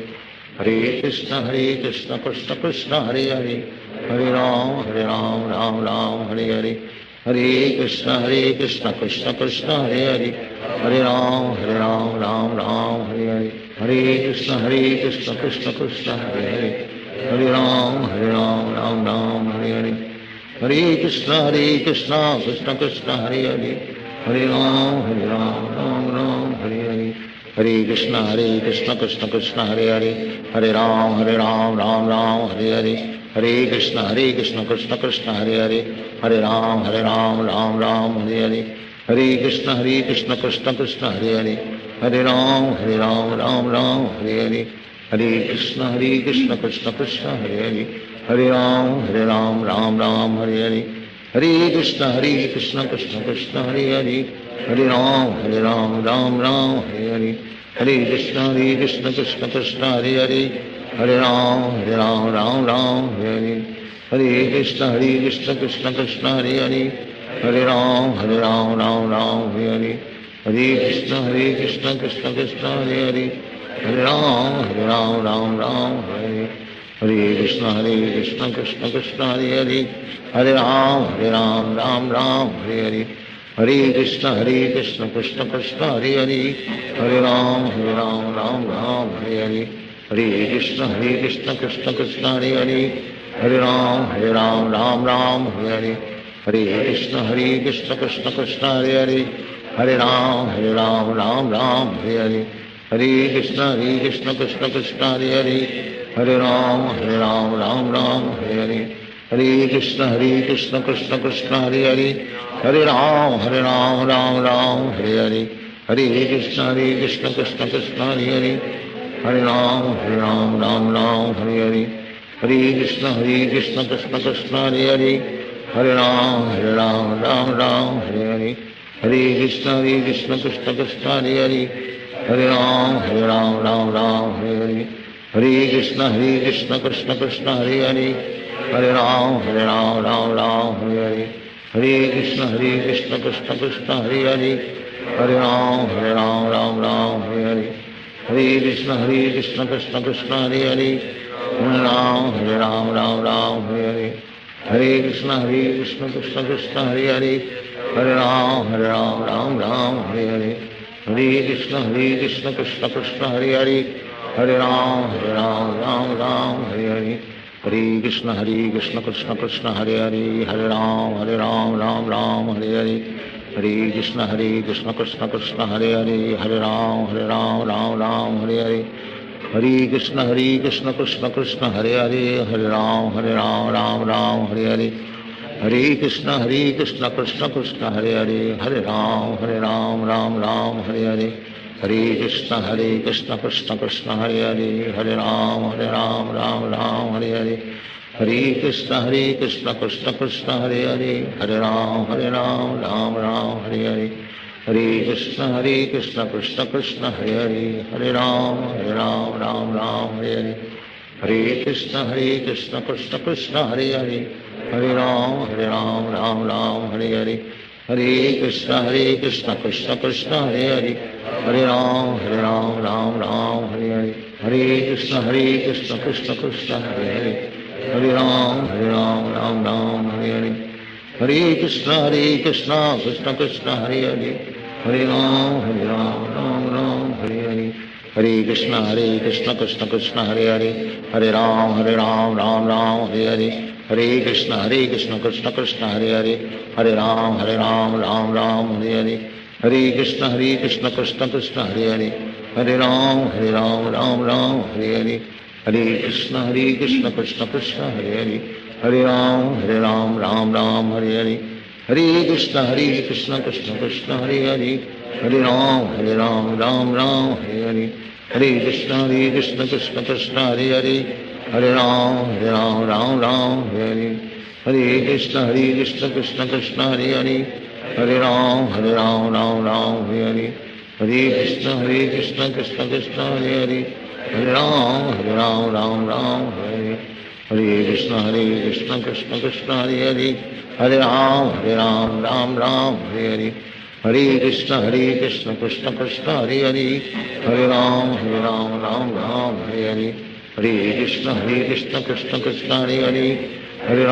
Speaker 6: Hare Krishna Krishna Krishna Hare Hare, Hare Ram Ram Ram Hare Hare, Hare Krishna Krishna Krishna Hare Hare, Hare Ram Ram Ram Hare Hare, Hare Krishna Krishna Krishna Hare Hare, Hare Ram Ram Ram Hare Hare, Hare Krishna Krishna Krishna Hare Hare, Hare Ram Ram Ram Hare Hare, Hare Krishna Krishna Krishna Hare Hare, Hare Ram Ram Ram Hare Hare, Hare Krishna Krishna Krishna Hare Hare, Hare Ram Ram Ram Hare Hare, Hare Krishna Krishna Krishna Hare Hare, Hare Ram Ram Ram Hare Hare, Hare Krishna Krishna Krishna Hare Hare, Hare Ram Ram Hare Hare, Hare Krishna Krishna Krishna Hare Hare, Hare Ram Ram Hare Hare, Hare Krishna Krishna Krishna Hare Hare, Hare Ram Ram Hare Hare, Hare Krishna Krishna Krishna Hare Hare, Hare Ram Ram Hare Hare, Hare Krishna Krishna Krishna Hare Hare, Hare Ram Ram Hare Hare, Hare Krishna Krishna Krishna Hare Hare, Hare Ram Ram Hare Hare, Hare Krishna Krishna Krishna Hare Hare, Hare Ram Ram Ram Hare Hare, Hare Krishna Krishna Krishna Hare Hare, Hare Ram Ram Hare Hare, Hare Krishna Krishna Krishna Hare Hare, Hare Ram Ram Hare Hare, Hare Krishna Krishna Krishna Hare Hare, Hare Ram Ram Hare Hare, Hare Krishna Krishna Krishna Hare Hare, Hare Ram Ram Hare Hare, Hare Krishna Krishna Krishna Hare Hare, Hare Ram Ram Hare Hare, Hare Krishna Krishna Krishna Hare Hare, Hare Ram Ram Hare Hare, Hare Krishna Krishna Krishna Hare Hare, Hare Ram Ram Hare Hare, Hare Krishna Krishna Krishna Hare Hare, Hare Ram Ram Hare Hare, Hare Krishna Krishna Krishna Hare Hare, Hare Ram Ram Hare Hare, Hare Krishna Krishna Krishna Hare Hare, Hare Ram Ram Hare Hare, Hare Krishna Krishna Krishna Hare Hare, Hare Ram Ram Hare Hare, Hare Krishna Krishna Krishna Hare Hare, Hare Ram Ram Hare Hare, Hare Krishna Krishna Krishna Hare Hare, Hare Ram Ram Hare Hare, Hare Krishna Krishna Krishna Hare Hare, Hare Ram Ram Hare Hare, Hare Krishna Krishna Krishna Hare Hare, Hare Ram Ram Hare Hare, Hare Krishna Krishna Krishna Hare Hare, Hare Ram Ram Hare Hare, Hare Krishna Krishna Krishna Hare Hare, Hare Ram Ram Hare Hare, Hare Krishna Krishna Krishna Hare Hare, Hare Ram Ram Hare Hare, Hare Krishna Krishna Krishna Hare Hare, Hare Ram Ram Hare Hare, Hare Krishna Krishna Krishna Hare Hare, Hare Ram Ram Hare Hare, Hare Krishna Krishna Krishna Hare Hare, Hare Ram Ram Hare Hare, Hare Krishna Krishna Krishna Hare Hare, Hare Ram Ram Hare Hare, Hare Krishna Krishna Krishna Hare Hare, Hare Ram Hare Hare, Hare Krishna Krishna Krishna Hare Hare, Hare Ram Ram Hare Hare, Hare Krishna Krishna Krishna Hare Hare, Hare Ram Ram Hare Hare, Hare Krishna Krishna Krishna Hare Hare, Hare Ram Ram Hare Hare, Hare Krishna Krishna Krishna Hare Hare, Hare Ram Ram Hare Hare, Hare Krishna Krishna Krishna Hare Hare, Hare Ram Ram Hare Hare, Hare Krishna Krishna Krishna Hare Hare, Hare Ram Ram Hare Hare, Hare Krishna Krishna Krishna Hare Hare Hare Ram Ram Ram Hare Hare Hare Krishna Krishna Krishna Hare Hare Hare Ram Ram Hare Hare Krishna Krishna Krishna Hare Hare Hare Ram Ram Hare Hare Hare Krishna Krishna Krishna Hare Hare Hare Ram Ram Hare Hare Hare Krishna Krishna Krishna Hare Hare Hare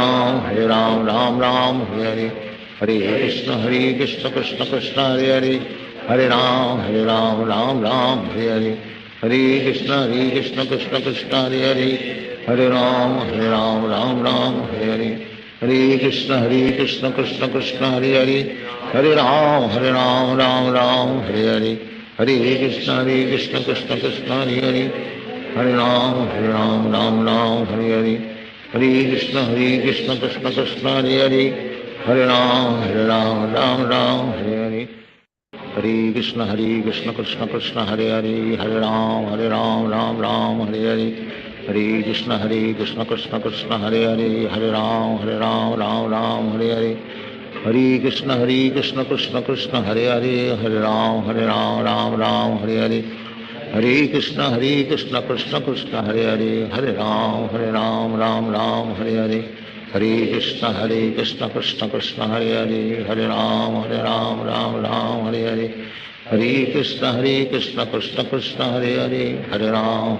Speaker 6: Ram Ram Hare Hare Hare Krishna Krishna Krishna Hare Hare Hare Ram Ram Hare Hare Hare Krishna Krishna Krishna Hare Hare Hare Ram Ram Hare Hare Hare Krishna Krishna Krishna Hare Hare Hare Ram Ram Hare Hare Hare Krishna Krishna Krishna Hare Hare Hare Ram Ram Hare Hare Hare Krishna Krishna Krishna Hare Hare Hare Ram Ram Hare Hare Hare Krishna Krishna Krishna Hare Hare Hare Ram Ram Hare Hare Hare Krishna Krishna Krishna Hare Hare Hare Ram Ram Hare Hare Hare Krishna Krishna Krishna Hare Hare Hare Ram Ram Hare Hare Hare Krishna Krishna Krishna Hare Hare Hare Ram Ram Hare Hare Hare Krishna Krishna Krishna Hare Hare Hare Ram Ram Hare Hare Hare Krishna Krishna Krishna Hare Hare Hare Ram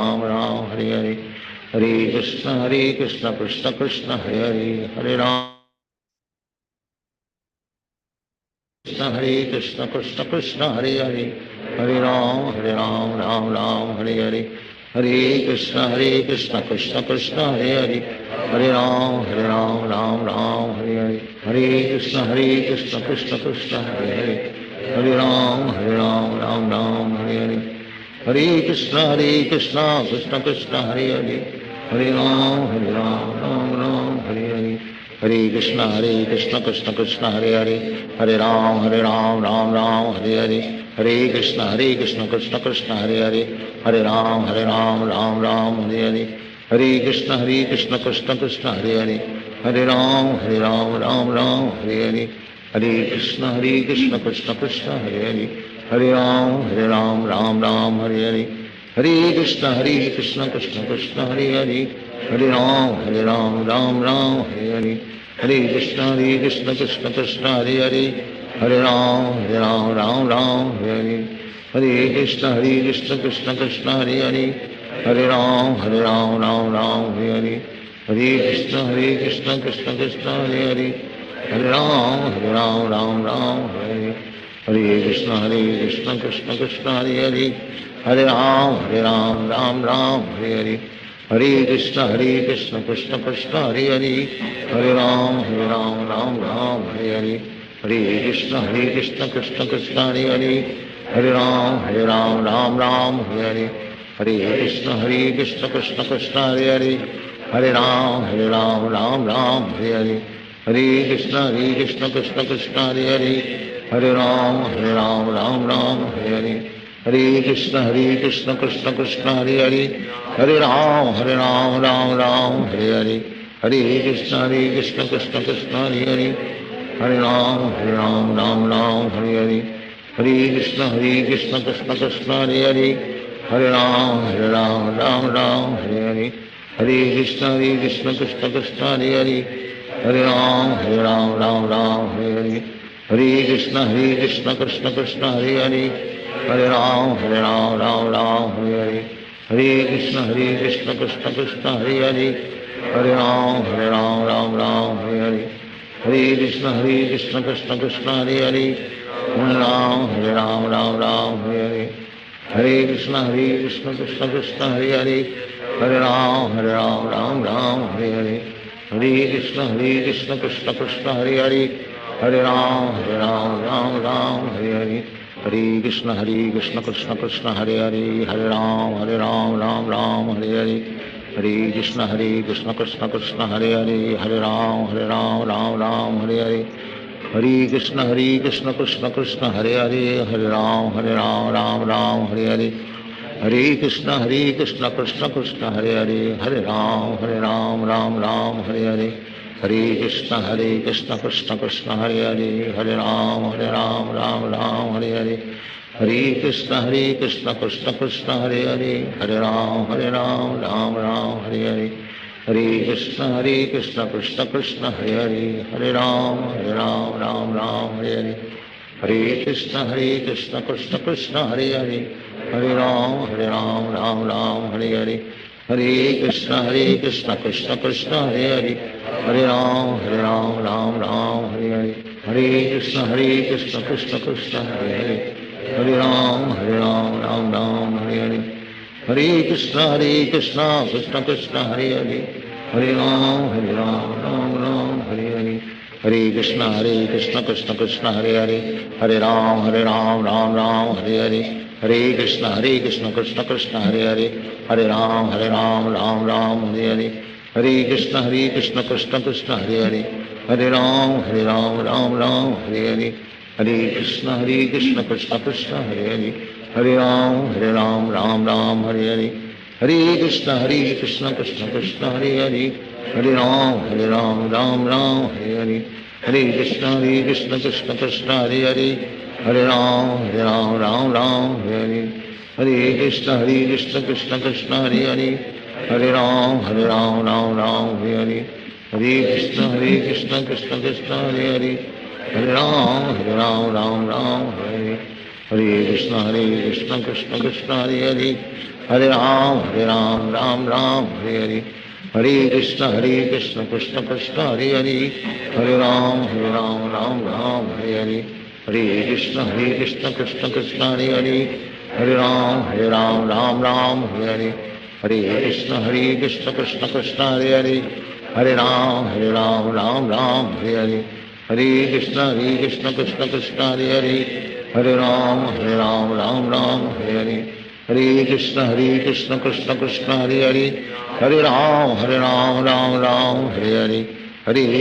Speaker 6: Ram Hare Hare Hare Krishna Krishna Krishna Hare Hare Hare Ram Krishna Krishna Krishna Hare Hare Hare Ram Ram Hare Hare Hare Krishna Krishna Krishna Hare Hare Hare Ram Ram Hare Hare Hare Krishna Krishna Krishna Hare Hare Hare Ram Ram Hare Hare Hare Krishna Krishna Krishna Hare Hare Hare Ram Hare Hare Hare Krishna Krishna Krishna Hare Hare Hare Ram Ram Hare Hare Hare Krishna Krishna Krishna Hare Hare Hare Ram Ram Hare Hare Hare Krishna Krishna Krishna Hare Hare Hare Ram Ram Hare Hare Hare Krishna Krishna Krishna Hare Hare Hare Ram Ram Hare Hare Hare Krishna Krishna Krishna Hare Hare Hare Ram Ram Hare Hare Hare Krishna Krishna Krishna Hare Hare Hare Ram Ram Hare Hare Hare Krishna Krishna Krishna Hare Hare Hare Ram Ram Hare Hare Hare Krishna Krishna Krishna Hare Hare Hare Ram Ram Hare Hare Hare Krishna Krishna Krishna Hare Hare Hare Ram Hare Hare Hare Krishna Krishna Krishna Hare Hare Hare Ram Hare Hare Hare Krishna Krishna Krishna Hare Hare Hare Ram Hare Hare Hare Krishna Krishna Krishna Hare Hare Hare Ram Hare Hare Hare Krishna Krishna Krishna Hare Hare Hare Ram Hare Hare Hare Krishna Krishna Krishna Hare Hare Hare Ram Hare Hare Hare Krishna Krishna Krishna Hare Hare Hare Ram Hare Hare Hare Krishna Krishna Krishna Hare Hare Hare Ram Hare Hare Hare Krishna Krishna Krishna Hare Hare Hare Ram Hare Hare Hare Krishna Krishna Krishna Hare Hare Hare Ram Hare Hare Hare Krishna Krishna Krishna Hare Hare Hare Ram Hare Hare Hare Krishna Krishna Krishna Hare Hare Hare Ram Hare Hare Hare Krishna Krishna Krishna Hare Hare Hare Ram Hare Hare Hare Krishna Krishna Krishna Hare Hare Hare Ram Hare Hare Hare Krishna Krishna Krishna Hare Hare Hare Ram Hare Hare Hare Krishna Krishna Krishna Hare Hare Hare Ram Hare Hare Hare Krishna Krishna Krishna Hare Hare Hare Ram Hare Hare Hare Krishna Krishna Krishna Hare Hare Hare Ram Ram Hare Hare Hare Krishna Krishna Krishna Hare Hare Hare Ram Ram Ram Hare Hare Hare Krishna Krishna Krishna Hare Hare Hare Ram Ram Ram Hare Hare Hare Krishna Krishna Krishna Hare Hare Hare Ram Ram Ram Hare Hare Hare Krishna Krishna Krishna Hare Hare Hare Ram Ram Hare Hare Hare Krishna Krishna Krishna Hare Hare Hare Ram Ram Hare Hare Hare Krishna Krishna Krishna Hare Hare Hare Ram Ram Hare Hare Hare Krishna Krishna Krishna Hare Hare Hare Ram Hare Hare Hare Krishna Krishna Krishna Hare Hare Hare Ram Ram Hare Hare Hare Krishna Krishna Krishna Hare Hare Hare Ram Ram Hare Hare Hare Krishna Krishna Krishna Hare Hare Hare Ram Ram Hare Hare Hare Krishna Krishna Krishna Hare Hare Hare Ram Ram Hare Hare Hare Krishna Krishna Krishna Hare Hare Hare Ram Ram Hare Hare Hare Krishna Krishna Krishna Hare Hare Hare Ram Ram Hare Hare Hare Krishna Krishna Krishna Hare Hare Hare Ram Ram Hare Hare Hare Krishna Krishna Krishna Hare Hare Hare Ram Ram Hare Hare Hare Krishna Krishna Krishna Hare Hare Hare Ram Ram Hare Hare Hare Krishna Krishna Krishna Hare Hare Hare Ram Ram Hare Hare Hare Krishna Krishna Krishna Hare Hare Hare Ram Ram Hare Hare Hare Krishna Krishna Krishna Hare Hare Hare Ram Ram Hare Hare Hare Krishna Krishna Krishna Hare Hare Hare Ram Ram Hare Hare Hare Krishna Krishna Krishna Hare Hare Hare Ram Ram Hare Hare Hare Krishna Krishna Krishna Hare Hare Hare Ram Ram Hare Hare Hare Krishna Krishna Krishna Hare Hare Hare Ram Ram Hare Hare Hare Krishna Krishna Krishna Hare Hare Hare Ram Ram Hare Hare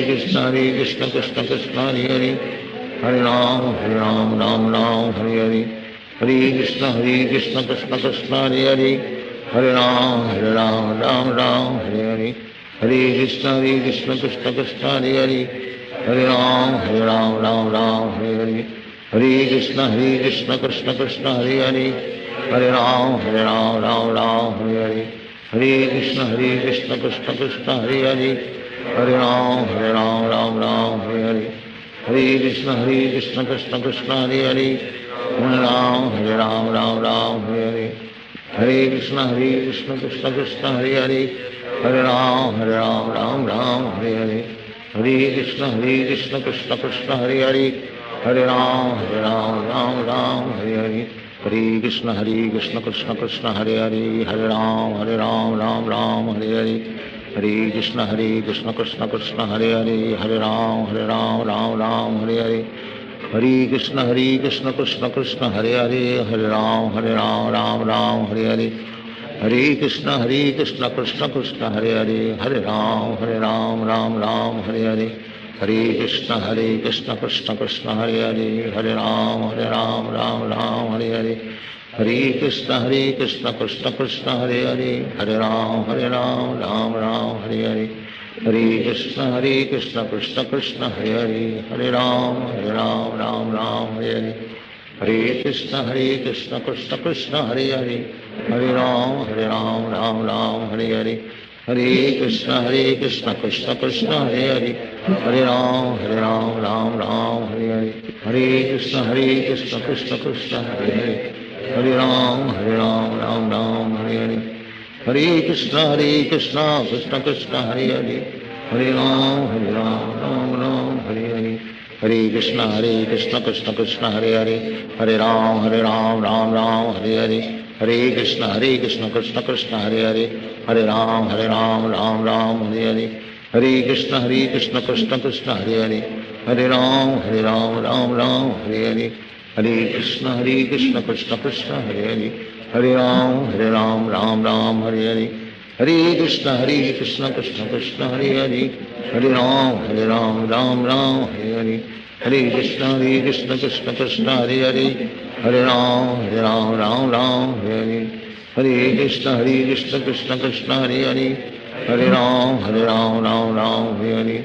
Speaker 6: Hare Krishna Krishna Krishna Hare Hare Hare Ram Ram Hare Hare Hare Krishna Krishna Krishna Hare Hare Hare Ram Ram Hare Hare Hare Krishna Krishna Krishna Hare Hare Hare Ram Hare Hare Hare Krishna Krishna Krishna Hare Hare Hare Ram Hare Hare Hare Krishna Krishna Krishna Hare Hare Hare Ram Hare Hare Hare Krishna Krishna Krishna Hare Hare Hare Ram Hare Hare Hare Krishna Krishna Krishna Hare Hare Hare Ram Hare Hare Hare Krishna Krishna Krishna Hare Hare Hare Ram Ram Hare Hare Hare Krishna Krishna Krishna Hare Hare Hare Ram Ram Hare Hare Hare Krishna Krishna Krishna Hare Hare Hare Ram Ram Hare Hare Hare Krishna Krishna Krishna Hare Hare Hare Ram Ram Hare Hare Hare Krishna Krishna Krishna Hare Hare Hare Ram Ram Hare Hare Hare Krishna Krishna Krishna Hare Hare Hare Ram Ram Hare Hare Hare Krishna Krishna Krishna Hare Hare Hare Ram Ram Hare Hare Hare Krishna Krishna Krishna Hare Hare Hare Ram Ram Hare Hare Hare Krishna Krishna Krishna Hare Hare Hare Ram Hare Hare Hare Krishna Krishna Krishna Hare Hare Hare Ram Ram Hare Hare Hare Krishna Krishna Krishna Hare Hare Hare Ram Ram Hare Hare Hare Krishna Krishna Krishna Hare Hare Hare Ram Hare Hare Hare Krishna Krishna Krishna Hare Hare Hare Ram Ram Hare Hare Hare Krishna Krishna Krishna Hare Hare Hare Ram Ram Hare Hare Hare Krishna Krishna Krishna Hare Hare Hare Ram Hare Hare Hare Krishna Krishna Krishna Hare Hare Hare Ram Ram Hare Hare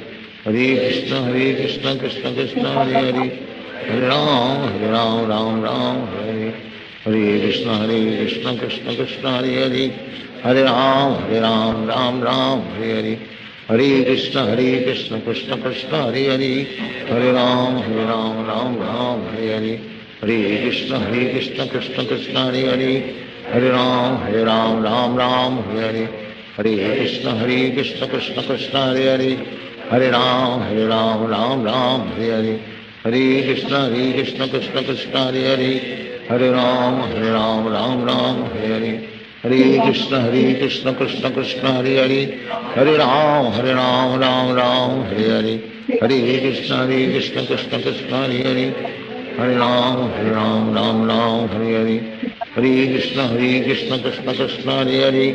Speaker 6: Hare Krishna Krishna Krishna Hare Hare Hare Ram Ram Ram Hare Hare Krishna Krishna Krishna Hare Hare Hare Ram Ram Ram Hare Hare Krishna Krishna Krishna Hare Hare Hare Ram Ram Ram Hare Hare Krishna Krishna Krishna Hare Hare Hare Ram Ram Hare Hare Krishna Krishna Krishna Hare Hare Hare Ram Ram Hare Hare Krishna Krishna Krishna Hare Hare Hare Ram Ram Hare Hare Krishna Krishna Krishna Hare Hare Hare Ram Ram Hare Hare Krishna Krishna Krishna Hare Hare Hare Ram Ram Hare Hare Hare Krishna Krishna Krishna Hare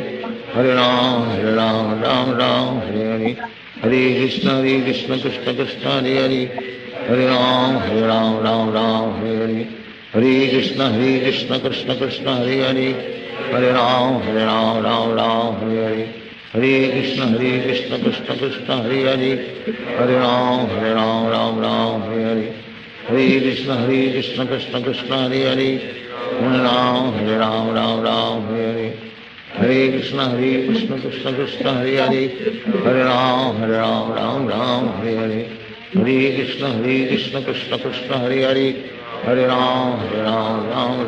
Speaker 6: Hare Hare Ram Ram Hare Hare Hare Krishna Krishna Krishna Hare Hare Hare Ram Ram Hare Hare Hare Krishna Krishna Krishna Hare Hare Hare Ram Ram Hare Hare Hare Krishna Krishna Krishna Hare Hare Hare Ram Ram Hare Hare Hare Krishna Krishna Krishna Hare Hare Hare Ram Ram Hare Hare Hare Krishna Krishna Krishna Hare Hare Hare Ram Ram Hare Hare Hare Krishna Krishna Krishna Hare Hare Hare Ram Ram Hare Hare Hare Krishna Krishna Krishna Hare Hare Hare Ram Ram Hare Hare Hare Krishna Krishna Krishna Hare Hare Hare Ram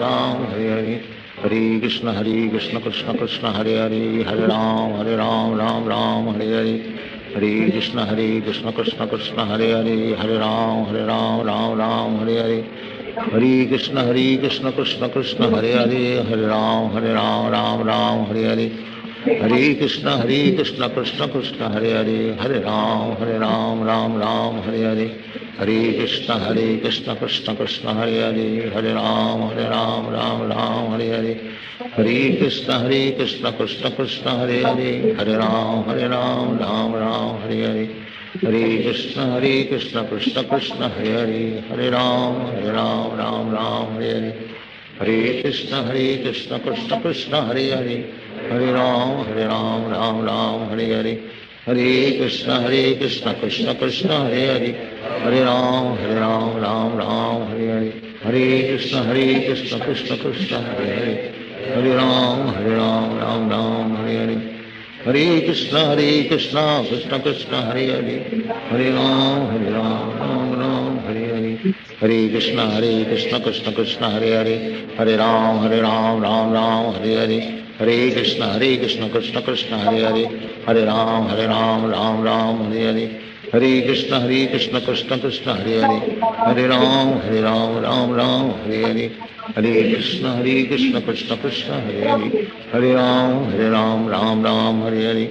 Speaker 6: Ram Hare Hare Hare Krishna Krishna Krishna Hare Hare Hare Ram Ram Hare Hare Hare Krishna Krishna Krishna Hare Hare Hare Ram Ram Hare Hare Hare Krishna Krishna Krishna Hare Hare Hare Ram Ram Hare Hare Hare Krishna Krishna Krishna Hare Hare Hare Ram Ram Hare Hare Hare Krishna Krishna Krishna Hare Hare Hare Ram Ram Hare Hare Hare Krishna Krishna Krishna Hare Hare Hare Ram Ram Hare Hare Hare Krishna Krishna Krishna Hare Hare Hare Ram Ram Hare Hare Hare Krishna Krishna Krishna Hare Hare Hare Ram Ram Hare Hare Hare Krishna Krishna Krishna Hare Hare Hare Ram Ram Hare Hare Hare Krishna Krishna Krishna Hare Hare Hare Ram Ram Hare Hare Hare Krishna Krishna Krishna Hare Hare Hare Ram Ram Hare Hare Hare Krishna Krishna Krishna Hare Hare Hare Ram Ram Hare Hare Hare Krishna Krishna Krishna Hare Hare Hare Ram Ram Hare Hare Hare Krishna Krishna Krishna Hare Hare Hare Ram Ram Hare Hare Hare Krishna Krishna Krishna Hare Hare Hare Ram Ram Hare Hare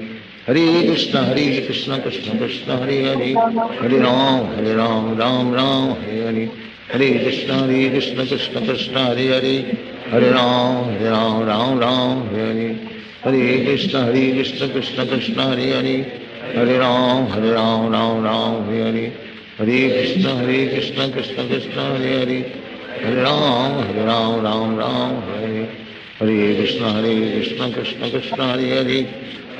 Speaker 6: Hare Krishna Krishna Krishna Hare Hare Hare Ram Ram Hare Hare Hare Krishna Krishna Krishna Hare Hare Hare Ram Ram Hare Hare Hare Krishna Krishna Krishna Hare Hare Hare Ram Ram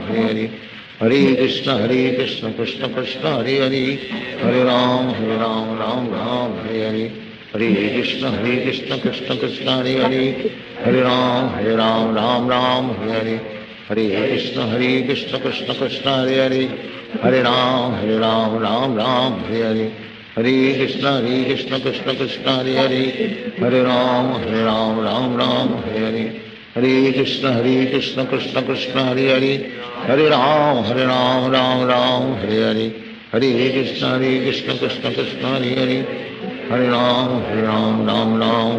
Speaker 6: Hare Hare Hare Krishna Krishna Krishna Hare Hare Hare Ram Hare Hare Hare Krishna Krishna Krishna Hare Hare Hare Ram Hare Hare Hare Krishna Krishna Krishna Hare Hare Hare Ram Hare Hare Hare Krishna Krishna Krishna Hare Hare Hare Ram Hare Hare Hare Krishna Krishna Krishna Hare Hare Hare Ram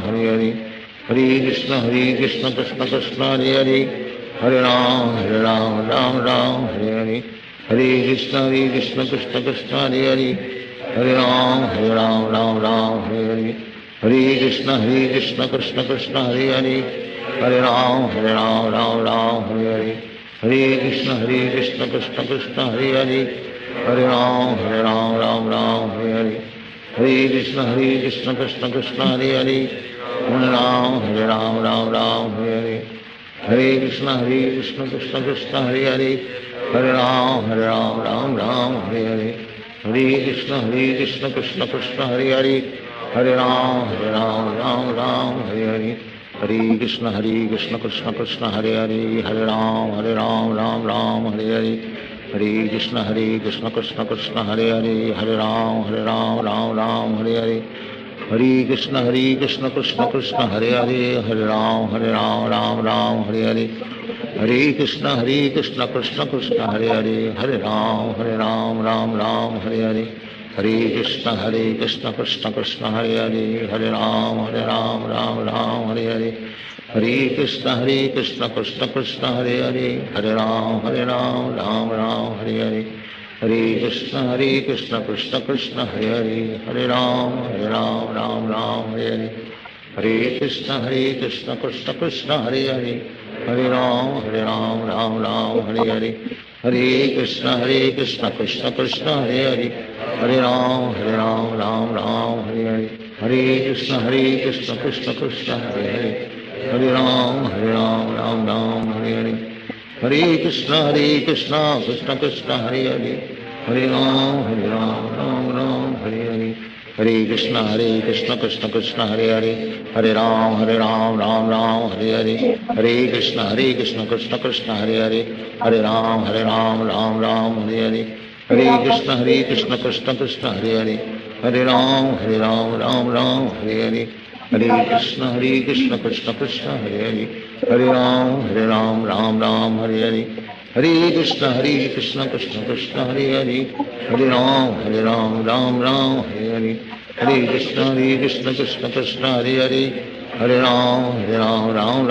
Speaker 6: Hare Hare Hare Krishna Krishna Krishna Hare Hare Hare Ram Hare Hare Hare Krishna Krishna Krishna Hare Hare Hare Ram Hare Hare Hare Krishna Krishna Krishna Hare Hare Hare Ram Hare Hare Hare Krishna Krishna Krishna Hare Hare Hare Ram Hare Hare Hare Krishna Krishna Krishna Hare Hare Hare Ram Hare Hare Hare Krishna Krishna Krishna Hare Hare Hare Ram Hare Hare Hare Krishna Krishna Krishna Hare Hare Hare Ram, Ram Ram, Hare Hare. Hare Krishna, Krishna Krishna, Hare Hare. Hare Ram, Ram Ram, Hare Hare. Hare Krishna, Krishna Krishna, Hare Hare. Hare Ram, Ram Ram, Hare Hare. Hare Krishna, Krishna Krishna, Hare Hare. Hare Ram, Ram Ram, Hare Hare. Hare Krishna, Krishna Krishna, Hare Hare. Hare Ram, Ram Ram, Hare Hare. Hare Krishna, Krishna Krishna, Hare Hare. Hare Ram, Ram Ram, Hare Hare. Hare Krishna, Krishna Krishna, Hare Hare. Hare Ram, Ram Ram, Hare Hare. Hare Krishna, Krishna Krishna, Hare Hare. Hare Ram, Ram Ram, Hare Hare. Hare Krishna, Krishna Krishna, Hare Hare. Hare Ram, Ram Ram, Hare Hare. Hare Krishna, Krishna Krishna, Hare Hare. Hare Ram, Ram Ram, Hare Hare. Hare Krishna, Krishna Krishna, Hare Hare. Hare Ram, Ram Ram, Hare Hare. Hare Krishna, Krishna Krishna, Hare Hare. Hare Ram, Ram Ram, Hare Hare. Hare Krishna, Krishna Krishna, Hare Hare. Hare Ram, Ram, Hare Hare. Hare Krishna, Krishna Krishna, Hare Hare. Hare Ram, Ram Ram, Hare Hare. Hare Krishna, Krishna Krishna, Hare Hare. Hare Ram, Ram Ram, Hare Hare. Hare Krishna, Krishna Krishna, Hare Hare. Hare Ram, Ram Ram, Hare Hare. Hare Krishna, Krishna Krishna, Hare Hare. Hare Ram, Ram Ram, Hare Hare. Hare Krishna, Krishna Krishna, Hare Hare. Hare Ram, Ram Ram, Hare Hare. Hare Krishna, Krishna Krishna, Hare Hare. Hare Ram, Ram Ram, Hare Hare. Hare Krishna, Krishna Krishna, Hare Hare. Hare Ram, Ram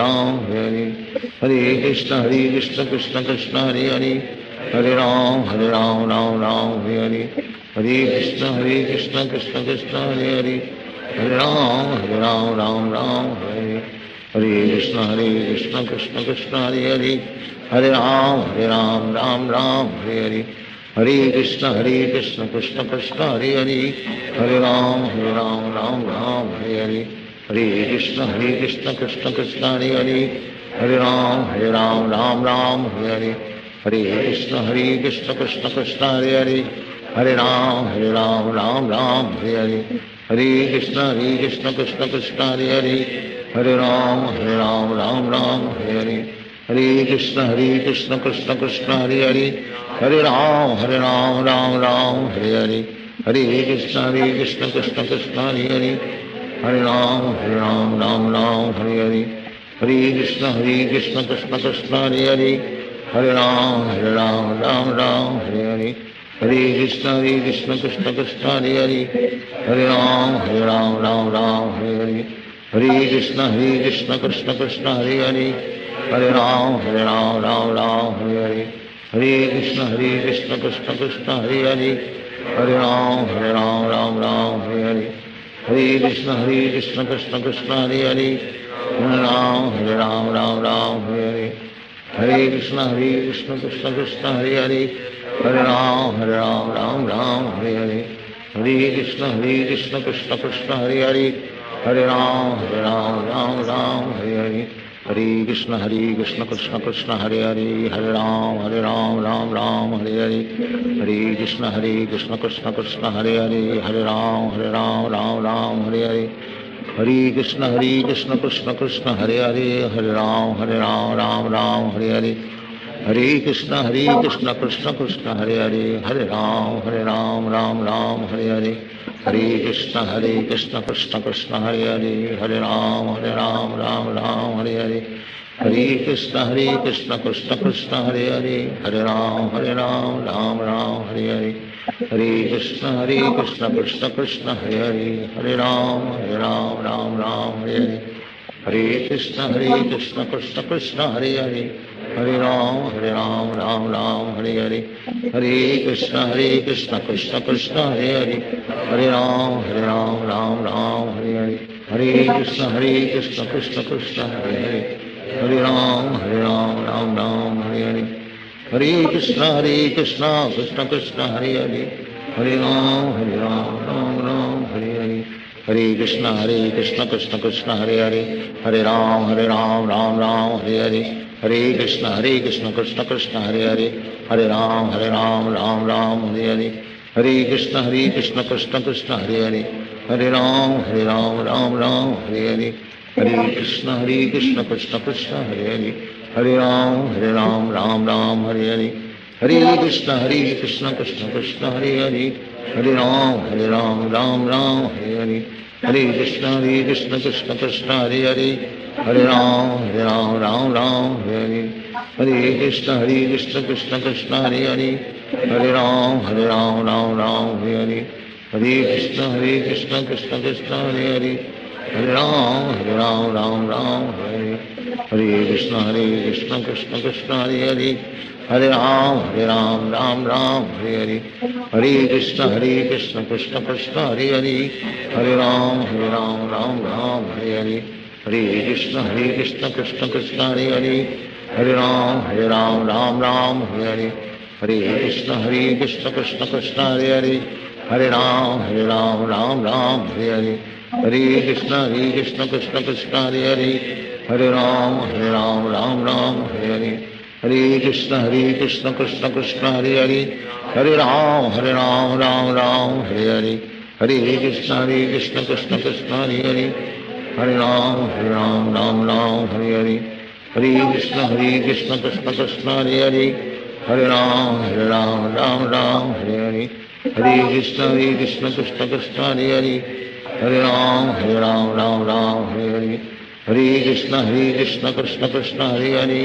Speaker 6: Ram, Hare Hare. Hare Krishna, Krishna Krishna, Hare Hare. Hare Ram, Ram Ram, Hare Hare. Hare Krishna, Krishna Krishna, Hare Hare. Hare Ram, Ram Ram, Hare Hare. Hare Krishna, Krishna Krishna, Hare Hare. Hare Ram, Ram Ram, Hare Hare. Hare Krishna, Krishna Krishna, Hare Hare. Hare Ram, Ram Ram, Hare Hare. Hare Krishna, Krishna Krishna, Hare Hare. Hare Ram, Ram Ram, Hare Hare. Hare Krishna, Krishna Krishna, Hare Hare. Hare Ram, Ram Ram, Hare Hare. Hare Krishna, Krishna Krishna, Hare Hare. Hare Ram, Ram Ram, Hare Hare. Hare Krishna, Krishna Krishna, Hare Hare. Hare Ram, Ram Ram, Hare Hare. Hare Krishna, Krishna Krishna, Hare Hare. Hare Ram, Ram Ram, Hare Hare. Hare Krishna, Krishna Krishna, Hare Hare. Hare Ram, Ram Ram, Hare Hare. Hare Krishna, Krishna Krishna, Hare Hare. Hare Ram, Ram Ram, Hare Hare. Hare Krishna, Krishna Krishna, Hare Hare. Hare Ram, Ram, Hare Hare. Hare Krishna, Krishna Krishna, Hare Hare. Hare Ram, Ram, Hare Hare. Hare Krishna, Krishna Krishna, Hare Hare. Hare Ram, Ram, Hare Hare. Hare Krishna, Krishna Krishna, Hare Hare. Hare Ram, Ram, Hare Hare. Hare Krishna, Krishna Krishna, Hare Hare. Hare Ram, Ram, Hare Hare. Hare Krishna, Krishna Krishna, Hare Hare. Hare Ram, Hare Hare. Hare Krishna, Krishna Krishna, Hare Hare. Hare Ram, Ram, Hare Hare. Hare Krishna, Krishna Krishna, Hare Hare. Hare Ram, Ram, Hare Hare. Hare Krishna, Krishna Krishna, Hare Hare. Hare Ram, Ram, Hare Hare. Hare Krishna, Krishna Krishna, Hare Hare. Hare Ram, Ram, Hare Hare. Hare Krishna, Krishna Krishna, Hare Hare. Hare Ram, Ram, Hare Hare. Hare Krishna, Krishna Krishna, Hare Hare. Hare Ram, Ram, Hare Hare. Hare Krishna, Krishna Krishna, Hare Hare. Hare Ram, Ram, Hare Hare. Hare Krishna, Krishna Krishna, Hare Hare. Hare Ram, Ram, Hare Hare. Hare Krishna, Krishna Krishna, Hare Hare. Hare Ram, Hare Hare. Hare Krishna, Krishna Krishna, Hare Hare. Hare Ram, Ram, Hare Hare. Hare Krishna Krishna Krishna Hare Hare Hare Ram Ram Ram Hare Hare Hare Krishna Krishna Krishna Hare Hare Hare Ram Ram Ram Hare Hare Hare Krishna Krishna Krishna Hare Hare Hare Ram Ram Hare Hare Hare Krishna Krishna Krishna Hare Hare Hare Ram Ram Hare Hare Hare Krishna Krishna Krishna Hare Hare Hare Ram Ram Hare Hare Hare Krishna Krishna Krishna Hare Hare Hare Ram Ram Hare Hare Hare Krishna Krishna Krishna Hare Hare Hare Ram Ram Hare Hare Krishna Krishna Krishna Hare Hare Hare Ram Ram Hare Hare Hare Krishna Krishna Krishna Hare Hare Hare Ram Ram Hare Hare Hare Krishna Krishna Krishna Hare Hare Hare Ram Ram Hare Hare Hare Krishna Krishna Krishna Hare Hare Hare Ram Ram Hare Hare Hare Krishna Krishna Krishna Hare Hare Hare Ram Ram Hare Hare Hare Krishna Krishna Krishna Hare Hare Hare Ram Ram Hare Hare Hare Krishna Krishna Krishna Hare Hare Hare Ram Ram Hare Hare Hare Krishna Krishna Krishna Hare Hare Hare Ram Ram Hare Hare Hare Krishna Krishna Krishna Hare Hare Hare Ram Ram Hare Hare Hare Krishna Krishna Krishna Hare Hare Hare Ram Ram Hare Hare Hare Krishna Krishna Krishna Hare Hare Hare Ram Ram Hare Hare Hare Krishna Krishna Krishna Hare Hare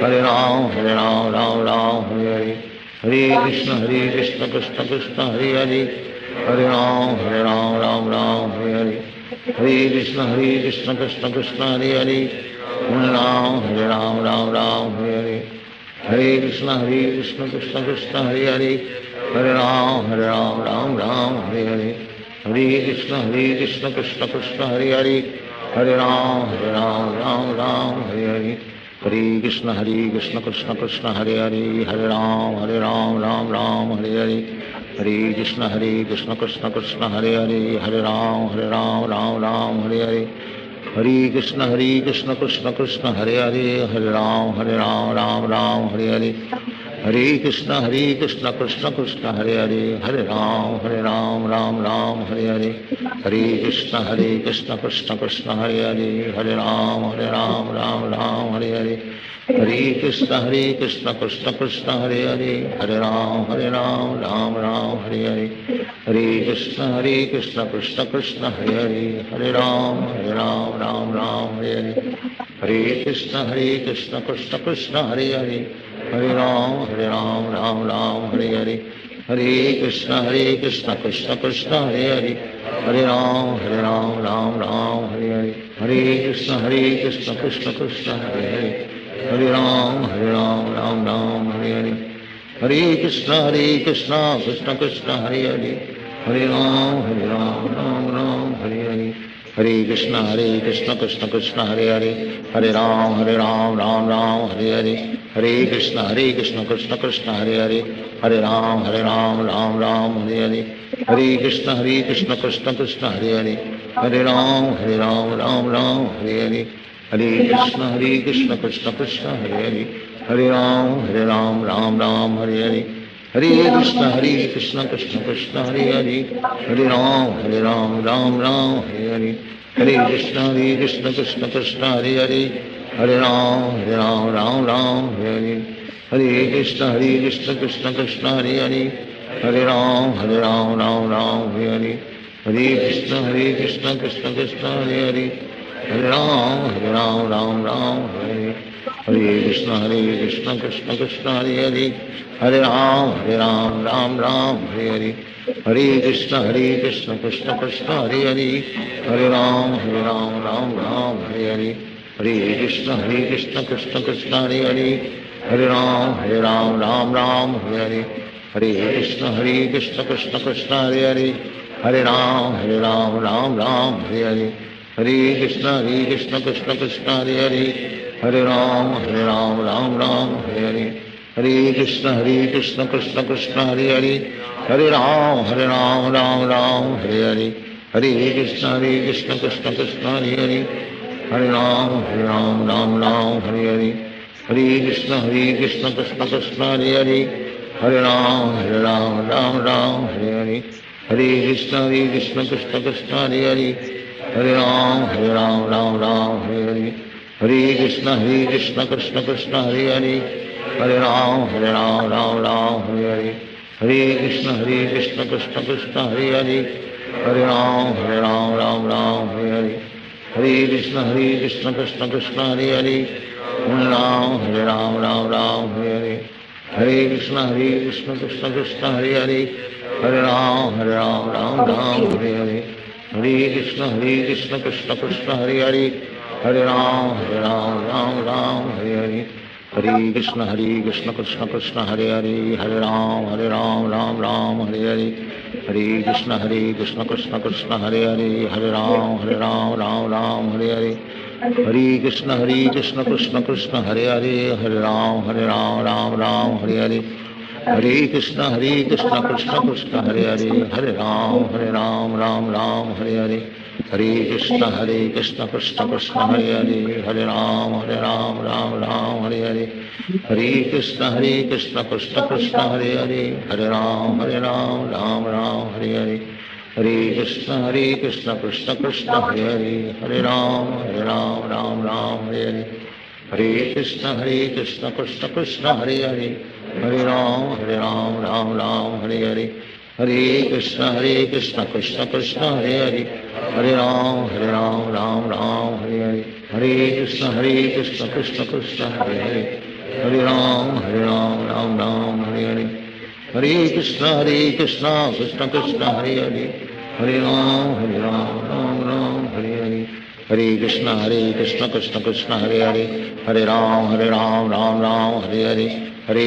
Speaker 6: Hare Ram Hare Hare Hare Krishna Krishna Krishna Hare Hare Hare Ram Ram Hare Hare Hare Krishna Krishna Krishna Hare Hare Hare Ram Ram Hare Hare Hare Krishna Krishna Krishna Hare Hare Hare Ram Ram Hare Hare Hare Krishna Krishna Krishna Hare Hare Hare Ram Ram Hare Hare Hare Krishna Krishna Krishna Hare Hare Hare Ram Ram Hare Hare Hare Krishna Krishna Krishna Hare Hare Hare Ram Ram Hare Hare Hare Krishna Krishna Krishna Hare Hare Hare Ram Ram Hare Hare Hare Krishna Krishna Krishna Hare Hare Hare Ram Ram Hare Hare Hare Krishna Krishna Krishna Hare Hare Hare Ram Ram Hare Hare Hare Krishna Krishna Krishna Hare Hare Hare Ram Hare Hare Hare Krishna Krishna Krishna Hare Hare Hare Ram Hare Hare Hare Krishna Krishna Krishna Hare Hare Hare Ram Hare Hare Hare Krishna Krishna Krishna Hare Hare Hare Ram Hare Hare Hare Krishna Krishna Krishna Hare Hare Hare Ram Ram Hare Hare Hare Krishna Krishna Krishna Hare Hare Hare Ram Ram Hare Hare Hare Krishna Krishna Krishna Hare Hare Hare Ram Hare Hare Hare Krishna Krishna Krishna Hare Hare Hare Ram Ram Hare Hare Hare Krishna Krishna Krishna Hare Hare Hare Ram Ram Hare Hare Hare Krishna Krishna Krishna Hare Hare Hare Ram Hare Hare Hare Krishna Krishna Krishna Hare Hare Hare Ram Hare Hare Hare Krishna Krishna Krishna Hare Hare Hare Ram Hare Hare Krishna Krishna Krishna Hare Hare Hare Ram Hare Hare Hare Krishna Krishna Krishna Hare Hare Hare Ram Hare Hare Hare Krishna Krishna Krishna Hare Hare Hare Ram Hare Hare Hare Krishna Krishna Krishna Hare Hare Hare Ram Hare Hare Hare Krishna Krishna Krishna Hare Hare Hare Ram Hare Hare Hare Krishna Krishna Krishna Hare Hare Hare Ram Hare Hare Hare Krishna Krishna Krishna Hare Hare Hare Ram Hare Hare Hare Krishna Krishna Krishna Hare Hare, Hare Ram Ram Ram Hare Hare, Hare Krishna Krishna Krishna Hare Hare, Hare Ram Ram Ram Hare Hare, Hare Krishna Krishna Krishna Hare Hare, Hare Ram Ram Ram Hare Hare, Hare Krishna Krishna Krishna Hare Hare, Hare Ram Ram Hare Hare, Hare Krishna Krishna Krishna Hare Hare, Hare Ram Ram Hare Hare, Hare Krishna Krishna Krishna Hare Hare, Hare Ram Ram Hare Hare, Hare Krishna Krishna Krishna Hare Hare, Hare Ram Ram Hare Hare, Hare Krishna Krishna Krishna Hare Hare, Hare Ram Ram Hare Hare, Hare Krishna Krishna Krishna Hare Hare, Hare Ram Ram Hare Hare, Hare Krishna Krishna Krishna Hare Hare, Hare Ram Ram Hare Hare, Hare Krishna Krishna Krishna Hare Hare, Hare Ram Ram Hare Hare, Hare Krishna Krishna Krishna Hare Hare, Hare Ram Ram Hare Hare, Hare Krishna Krishna Krishna Hare Hare, Hare Ram Ram Hare Hare, Hare Krishna Krishna Krishna Hare Hare, Hare Ram Ram Hare Hare, Hare Krishna Krishna Krishna Hare Hare, Hare Ram Ram Hare Hare, Hare Krishna Krishna Krishna Hare Hare, Hare Ram Ram Hare Hare, Hare Krishna Krishna Krishna Hare Hare, Hare Ram Ram Hare Hare, Hare Krishna Krishna Krishna Hare Hare, Hare Ram Hare Hare, Hare Krishna Krishna Krishna Hare Hare, Hare Ram Ram Hare Hare, Hare Krishna Krishna Krishna Hare Hare, Hare Ram Ram Hare Hare, Hare Krishna Krishna Krishna Hare Hare, Hare Ram Ram Hare Hare,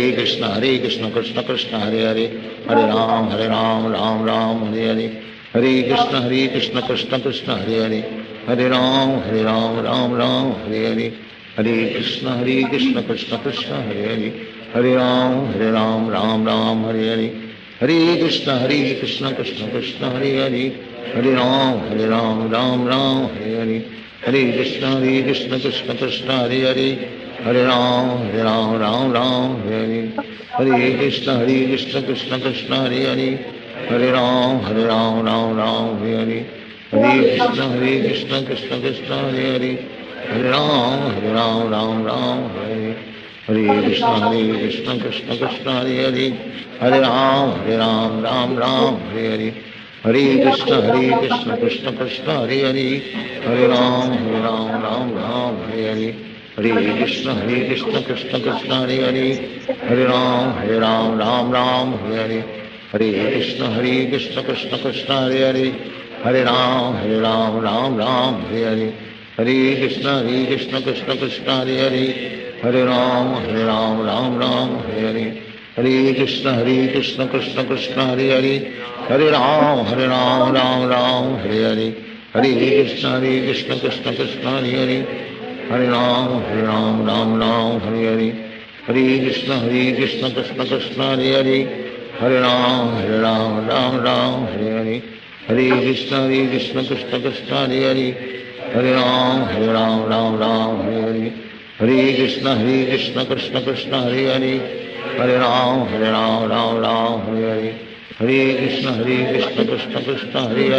Speaker 6: Hare Krishna Krishna Krishna Hare Hare, Hare Ram Ram Hare Hare, Hare Krishna Krishna Krishna Hare Hare, Hare Ram Ram Hare Hare, Hare Krishna Krishna Krishna Hare Hare, Hare Ram Ram Hare Hare, Hare Krishna Krishna Krishna Hare Hare, Hare Ram Ram Hare Hare, Hare Krishna Krishna Krishna Hare Hare, Hare Ram Ram Hare Hare, Hare Krishna Krishna Krishna Hare Hare, Hare Ram Ram Hare Hare, Hare Krishna Krishna Krishna Hare Hare, Hare Ram Ram Hare Hare, Hare Krishna Krishna Krishna Hare Hare, Hare Ram Ram Hare Hare, Hare Krishna Krishna Krishna Hare Hare, Hare Ram Ram Hare Hare, Hare Krishna Krishna Krishna Hare Hare, Hare Ram Ram Hare Hare, Hare Krishna Krishna Krishna Hare Hare, Hare Ram Ram Hare Hare, Hare Krishna Krishna Krishna Hare Hare, Hare Ram Ram Hare Hare, Hare Krishna Krishna Krishna Hare Hare, Hare Ram Ram Hare Hare, Hare Krishna Krishna Krishna Hare Hare, Hare Ram Ram Hare Hare, Hare Krishna Krishna Krishna Hare Hare, Hare Ram Ram Hare Hare, Hare Krishna Krishna Krishna Hare Hare,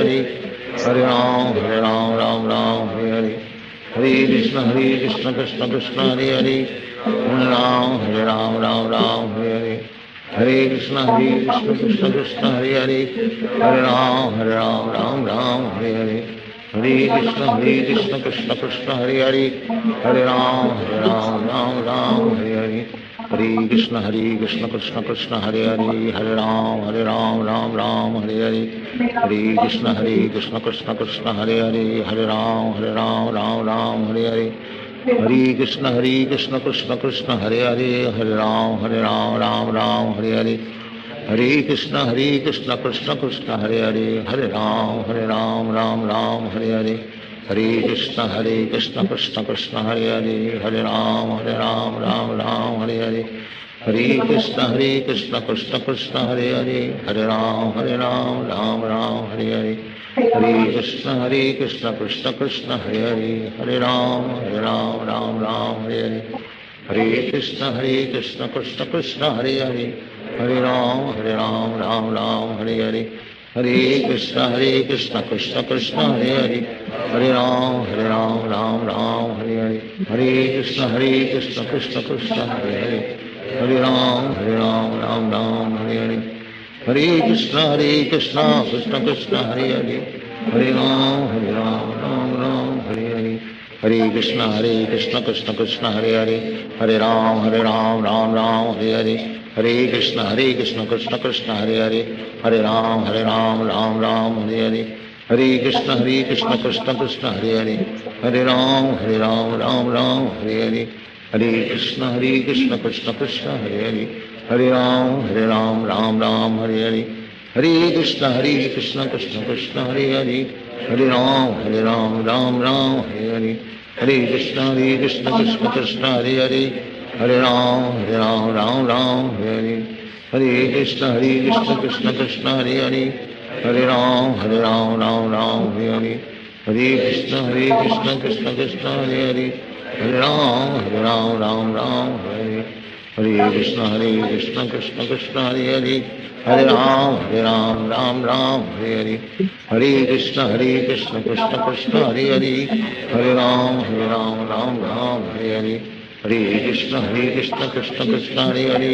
Speaker 6: Hare Ram Ram Hare Hare, Hare Krishna Krishna Krishna Hare Hare, Hare Ram Ram Hare Hare, Hare Krishna Krishna Krishna Hare Hare, Hare Ram Ram Hare Hare, Hare Krishna Krishna Krishna Hare Hare, Hare Ram Ram Hare Hare, Hare Krishna Krishna Krishna Hare Hare, Hare Ram Ram Hare Hare, Hare Krishna Krishna Krishna Hare Hare, Hare Ram Ram Hare Hare, Hare Krishna Krishna Krishna Hare Hare, Hare Ram Ram Hare Hare, Hare Krishna Krishna Krishna Hare Hare, Hare Ram Ram Hare Hare, Hare Krishna Krishna Krishna Hare Hare, Hare Ram Ram Hare Hare, Hare Krishna Krishna Krishna Hare Hare, Hare Ram Ram Hare Hare, Hare Krishna Krishna Krishna Hare Hare, Hare Ram Ram Hare Hare, Hare Krishna Krishna Krishna Hare Hare, Hare Ram Ram Ram Hare Hare, Hare Krishna Krishna Krishna Hare Hare, Hare Ram Ram Ram Hare Hare, Hare Krishna Krishna Krishna Hare Hare, Hare Ram Ram Ram Hare Hare, Hare Krishna Krishna Krishna Hare Hare, Hare Ram Ram Hare Hare, Hare Krishna Krishna Krishna Hare Hare, Hare Ram Ram Ram Hare Hare, Hare Krishna Krishna Krishna Hare Hare, Hare Ram Ram Ram Hare Hare, Hare Krishna Krishna Krishna Hare Hare, Hare Ram Ram Ram Hare Hare, Hare Krishna Krishna Krishna Hare Hare, Hare Ram Ram Hare Hare, Hare Krishna Krishna Krishna Hare Hare, Hare Ram Ram Hare Hare, Hare Krishna Krishna Krishna Hare Hare, Hare Ram Ram Hare Hare, Hare Krishna Krishna Krishna Hare Hare, Hare Ram Ram Hare Hare, Hare Krishna Krishna Krishna Hare Hare, Hare Ram Ram Hare Hare, Hare Krishna Krishna Krishna Hare Hare, Hare Ram Ram Hare Hare, Hare Krishna Krishna Krishna Hare Hare, Hare Ram Ram Hare Hare, Hare Krishna Krishna Krishna Hare Hare, Hare Ram Ram Hare Hare, Hare Krishna Krishna Krishna Hare Hare,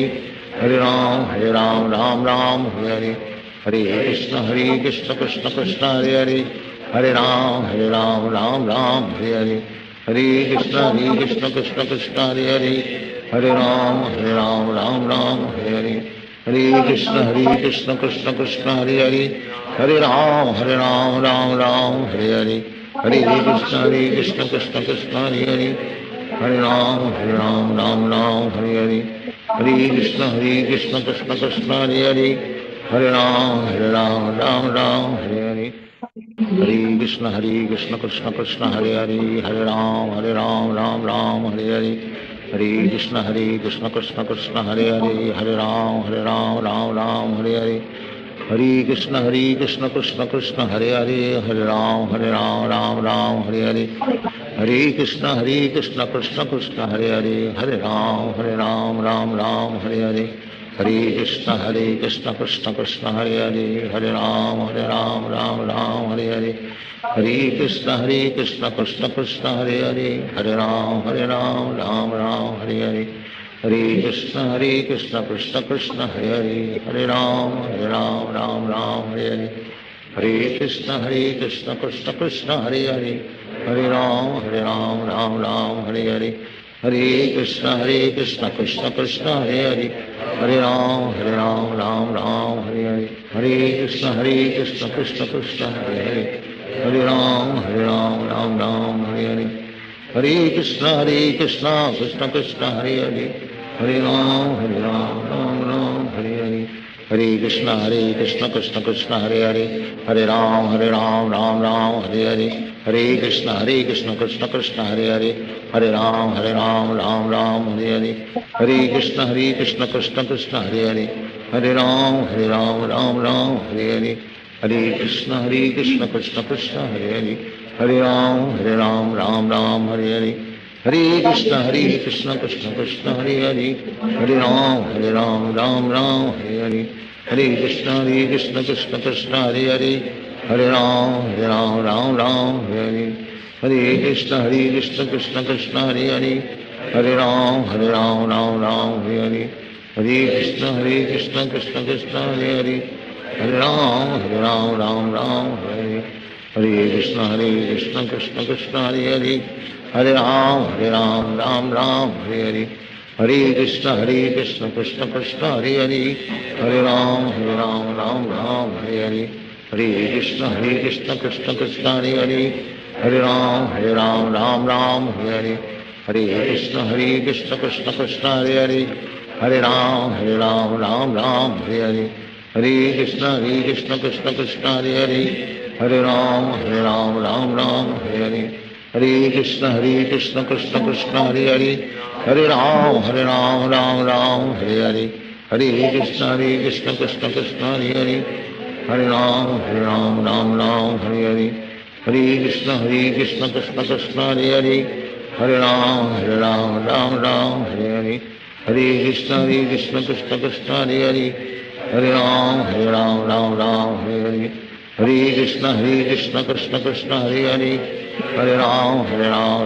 Speaker 6: Hare Ram Ram Hare Hare, Hare Krishna Krishna Krishna Hare Hare, Hare Ram Ram Hare Hare, Hare Krishna Krishna Krishna Hare Hare, Hare Ram Ram Hare Hare, Hare Krishna Krishna Krishna Hare Hare, Hare Ram Ram Hare Hare, Hare Krishna Krishna Krishna Hare Hare, Hare Ram Ram Hare Hare, Hare Krishna Krishna Krishna Hare Hare, Hare Ram Ram Hare Hare, Hare Krishna Krishna Krishna Hare Hare, Hare Ram Ram Hare Hare, Hare Krishna Krishna Krishna Hare Hare, Hare Ram Ram Hare Hare, Hare Krishna Krishna Krishna Hare Hare, Hare Ram Ram Hare Hare, Hare Krishna Krishna Krishna Hare Hare, Hare Ram Ram Hare Hare, Hare Krishna Krishna Krishna Hare Hare, Hare Ram Ram Hare Hare, Hare Krishna Krishna Krishna Hare Hare, Hare Ram Ram Hare Hare, Hare Krishna Krishna Krishna Hare Hare, Hare Ram Ram Hare Hare, Hare Krishna Krishna Krishna Hare Hare, Hare Ram Ram Hare Hare, Hare Krishna Krishna Krishna Hare Hare, Hare Ram Ram Hare Hare, Hare Krishna Krishna Krishna Hare Hare, Hare Ram Hare Hare, Hare Krishna Krishna Krishna Hare Hare, Hare Ram Ram Hare Hare, Hare Krishna Krishna Krishna Hare Hare, Hare Ram Ram Hare Hare, Hare Krishna Krishna Krishna Hare Hare, Hare Ram Ram Hare Hare, Hare Krishna Krishna Krishna Hare Hare, Hare Ram Ram Hare Hare, Hare Krishna Krishna Krishna Hare Hare, Hare Ram Ram Hare Hare, Hare Krishna Krishna Krishna Hare Hare, Hare Ram Ram Hare Hare, Hare Krishna Krishna Krishna Hare Hare, Hare Ram Ram Hare Hare, Hare Krishna Krishna Krishna Hare Hare, Hare Ram Ram Hare Hare, Hare Krishna Krishna Krishna Hare Hare, Hare Ram Ram Hare Hare, Hare Krishna Krishna Krishna Hare Hare, Hare Ram Ram Hare Hare, Hare Krishna Krishna Krishna Hare Hare, Hare Ram Ram Hare Hare, Hare Krishna Krishna Krishna Hare Hare, Hare Ram Ram Hare Hare, Hare Krishna Krishna Krishna Hare Hare, Hare Ram Ram Hare Hare, Hare Krishna Krishna Krishna Hare Hare, Hare Ram Ram Hare Hare, Hare Krishna Krishna Krishna Hare Hare, Hare Ram Ram Hare Hare, Hare Krishna Krishna Krishna Hare Hare, Hare Ram, Ram Ram, Hare Hare, Hare Krishna Krishna Krishna Hare Hare, Hare Ram, Ram Ram, Hare Hare, Hare Krishna Krishna Krishna Hare Hare, Hare Ram,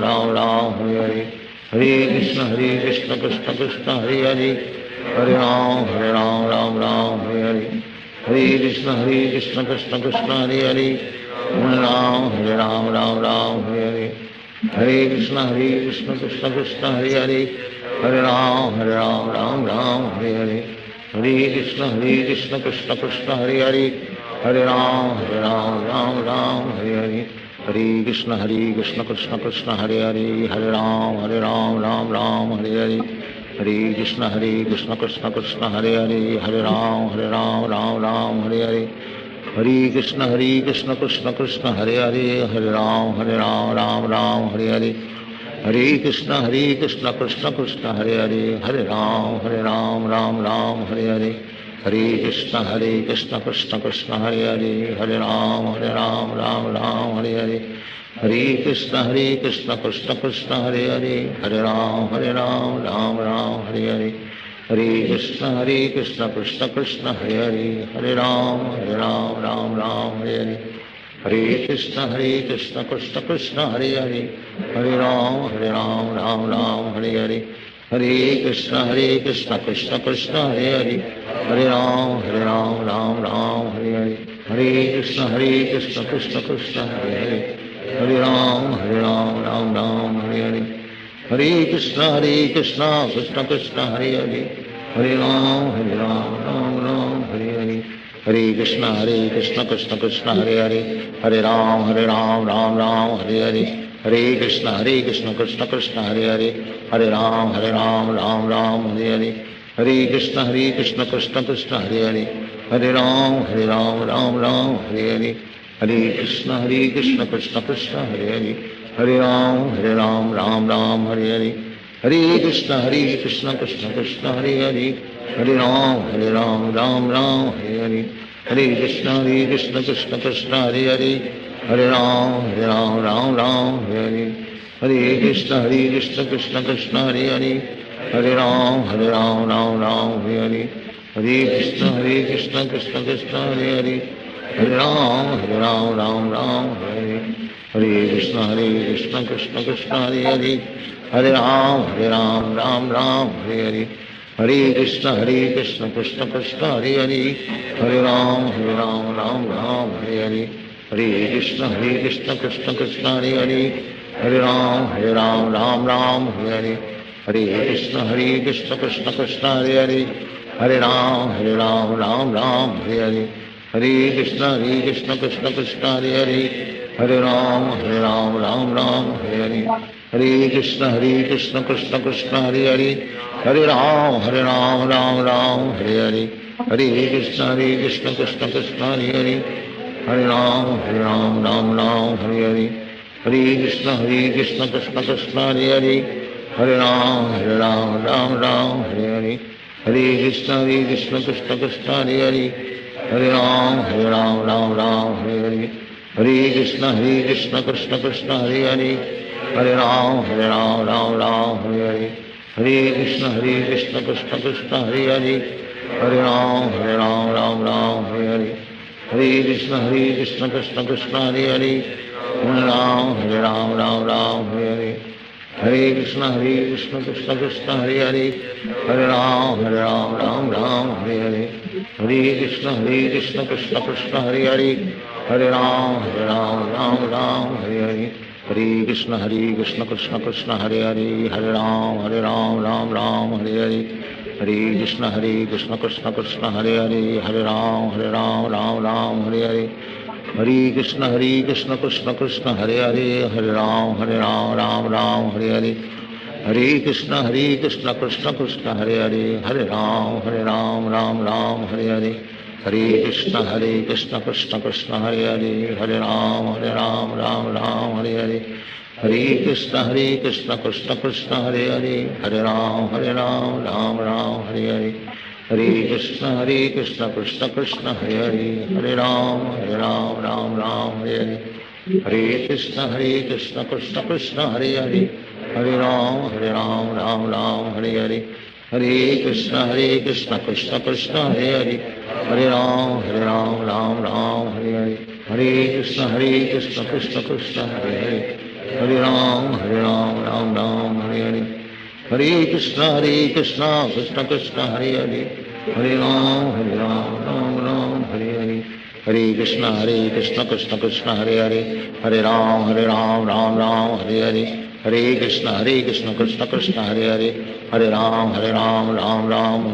Speaker 6: Ram Ram, Hare Hare, Hare Krishna Krishna Krishna Hare Hare, Hare Ram, Ram Ram, Hare Hare, Hare Krishna Krishna Krishna Hare Hare, Hare Ram, Ram Ram, Hare Hare, Hare Krishna Krishna Krishna Hare Hare, Hare Ram, Ram Ram, Hare Hare, Hare Krishna Krishna Krishna Hare Hare, Hare Ram, Ram Ram, Hare Hare, Hare Krishna Krishna Krishna Hare Hare, Hare Ram, Ram Ram, Hare Hare, Hare Krishna Krishna Krishna Hare Hare, Hare Ram, Ram Ram, Hare Hare, Hare Krishna Krishna Krishna Hare Hare, Hare Ram, Ram Ram, Hare Hare, Hare Krishna Krishna Krishna Hare Hare, Hare Ram, Ram Ram, Hare Hare, Hare Krishna Krishna Krishna Hare Hare, Hare Ram, Ram Hare Hare, Hare Krishna Krishna Krishna Hare Hare, Hare Ram, Ram Hare Hare, Hare Krishna Krishna Krishna Hare Hare, Hare Ram, Ram Hare Hare, Hare Krishna Krishna Krishna Hare Hare, Hare Ram, Ram Hare Hare, Hare Krishna Krishna Krishna Hare Hare, Hare Ram, Ram Hare Hare, Hare Krishna Krishna Krishna Hare Hare, Hare Ram, Ram Hare Hare, Hare Krishna Krishna Krishna Hare Hare, Hare Ram, Hare Hare, Hare Krishna Krishna Krishna Hare Hare, Hare Ram, Ram Hare Hare, Hare Krishna Krishna Krishna Hare Hare, Hare Ram, Ram Hare Hare, Hare Krishna Krishna Krishna Hare Hare, Hare Ram, Ram Hare Hare, Hare Krishna Krishna Krishna Hare Hare, Hare Ram, Ram Hare Hare, Hare Krishna Krishna Krishna Hare Hare, Hare Ram, Ram Hare Hare, Hare Krishna Krishna Krishna Hare Hare, Hare Ram, Ram Hare Hare, Hare Krishna Krishna Krishna Hare Hare, Hare Ram, Ram Hare Hare, Hare Krishna Krishna Krishna Hare Hare, Hare Ram, Ram Hare Hare, Hare Krishna Krishna Krishna Hare Hare, Hare Ram, Ram Hare Hare, Hare Krishna Krishna Krishna Hare Hare, Hare Ram, Ram Hare Hare, Hare Krishna Krishna Krishna Hare Hare, Hare Ram, Ram Hare Hare, Hare Krishna Krishna Krishna Hare Hare, Hare Ram, Ram Hare Hare, Hare Krishna Krishna Krishna Hare Hare, Hare Ram, Hare Hare, Hare Krishna Krishna Krishna Hare Hare, Hare Ram, Hare Hare, Hare Krishna Krishna Krishna Hare Hare, Hare Ram, Hare Hare, Hare Krishna Krishna Krishna Hare Hare, Hare Ram, Hare Hare, Hare Krishna Krishna Krishna Hare Hare, Hare Ram, Hare Hare, Hare Krishna Krishna Krishna Hare Hare, Hare Ram, Hare Hare, Hare Krishna Krishna Krishna Hare Hare, Hare Ram, Hare Hare, Hare Krishna Krishna Krishna Hare Hare, Hare Ram, Hare Hare, Hare Krishna Krishna Krishna Hare Hare, Hare Ram, Hare Hare, Hare Krishna Krishna Krishna Hare Hare, Hare Ram, Hare Hare, Hare Krishna Krishna Krishna Hare Hare, Hare Ram, Hare Hare, Hare Krishna Krishna Krishna Hare Hare, Hare Ram, Hare Hare, Hare Krishna Krishna Krishna Hare Hare, Hare Ram, Hare Hare, Hare Krishna Krishna Krishna Hare Hare, Hare Ram, Hare Hare, Hare Krishna Krishna Krishna Hare Hare, Hare Ram, Hare Hare, Hare Krishna Krishna Krishna Hare Hare, Hare Ram, Hare Hare, Hare Krishna Krishna Krishna Hare Hare, Hare Ram, Hare Hare, Hare Krishna Krishna Krishna Hare Hare, Hare Ram Ram Ram Hare Hare, Hare Krishna Krishna Krishna Hare Hare, Hare Ram Ram Ram Hare Hare, Hare Krishna Krishna Krishna Hare Hare, Hare Ram Ram Ram Hare Hare, Hare Krishna Krishna Krishna Hare Hare, Hare Ram Ram Hare Hare, Hare Krishna Krishna Krishna Hare Hare, Hare Ram Ram Hare Hare, Hare Krishna Krishna Krishna Hare Hare, Hare Ram Ram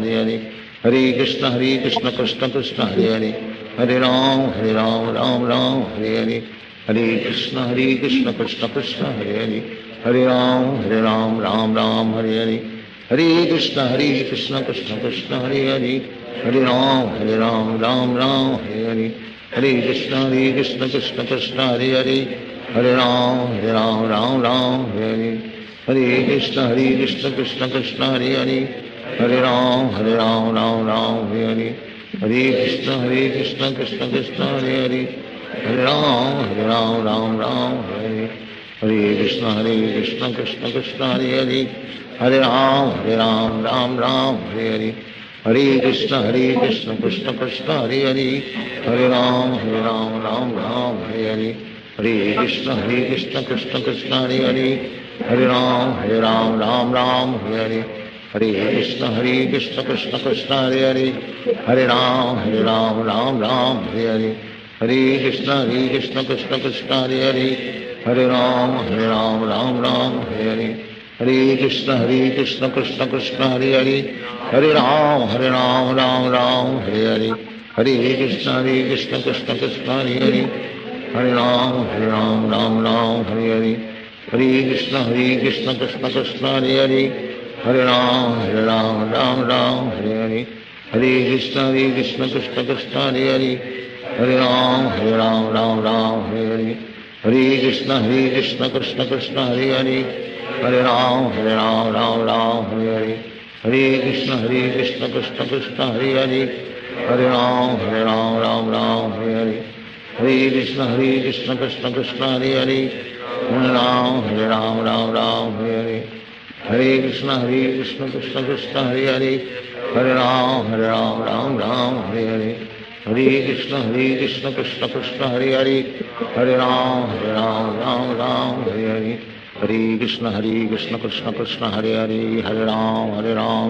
Speaker 6: Hare Hare, Hare Krishna Krishna Krishna Hare Hare, Hare Ram Ram Hare Hare, Hare Krishna Krishna Krishna Hare Hare, Hare Ram Ram Hare Hare, Hare Krishna Krishna Krishna Hare Hare, Hare Ram Ram Hare Hare, Hare Krishna Krishna Krishna Hare Hare, Hare Ram Ram Hare Hare, Hare Krishna Krishna Krishna Hare Hare, Hare Ram Ram Hare Hare, Hare Krishna Krishna Krishna Hare Hare, Hare Ram Ram Hare Hare, Hare Krishna Krishna Krishna Hare Hare, Hare Ram Ram Hare Hare, Hare Krishna Krishna Krishna Hare Hare, Hare Ram Hare Hare, Hare Krishna Krishna Krishna Hare Hare, Hare Ram Hare Hare, Hare Krishna Krishna Krishna Hare Hare, Hare Ram Hare Hare, Hare Krishna Krishna Krishna Hare Hare, Hare Ram Hare Hare, Hare Krishna Krishna Krishna Hare Hare, Hare Ram Hare Hare, Hare Krishna Krishna Krishna Hare Hare, Hare Ram Hare Hare, Hare Krishna Krishna Krishna Hare Hare, Hare Ram Hare Hare, Hare Krishna Krishna Krishna Hare Hare, Hare Ram Hare Hare, Hare Krishna Krishna Krishna Hare Hare, Hare Ram Hare Hare, Hare Krishna Krishna Krishna Hare Hare, Hare Ram Hare Hare, Hare Krishna Krishna Krishna Hare Hare, Hare Ram Hare Hare, Hare Krishna Krishna Krishna Hare Hare, Hare Ram Hare Hare, Hare Krishna Krishna Krishna Hare Hare, Hare Ram Hare Hare, Hare Krishna Krishna Krishna Hare Hare, Hare Ram Hare Hare, Hare Krishna Krishna Krishna Hare Hare, Hare Ram Hare Hare, Hare Krishna Krishna Krishna Hare Hare, Hare Ram Hare Hare,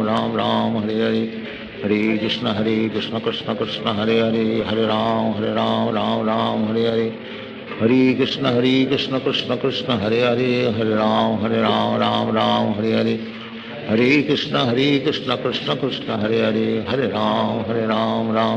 Speaker 6: Hare Krishna Krishna Krishna Hare Hare, Hare Ram Hare Hare, Hare Krishna Krishna Krishna Hare Hare, Hare Ram Hare Hare, Hare Krishna Krishna Krishna Hare Hare, Hare Ram Hare Hare,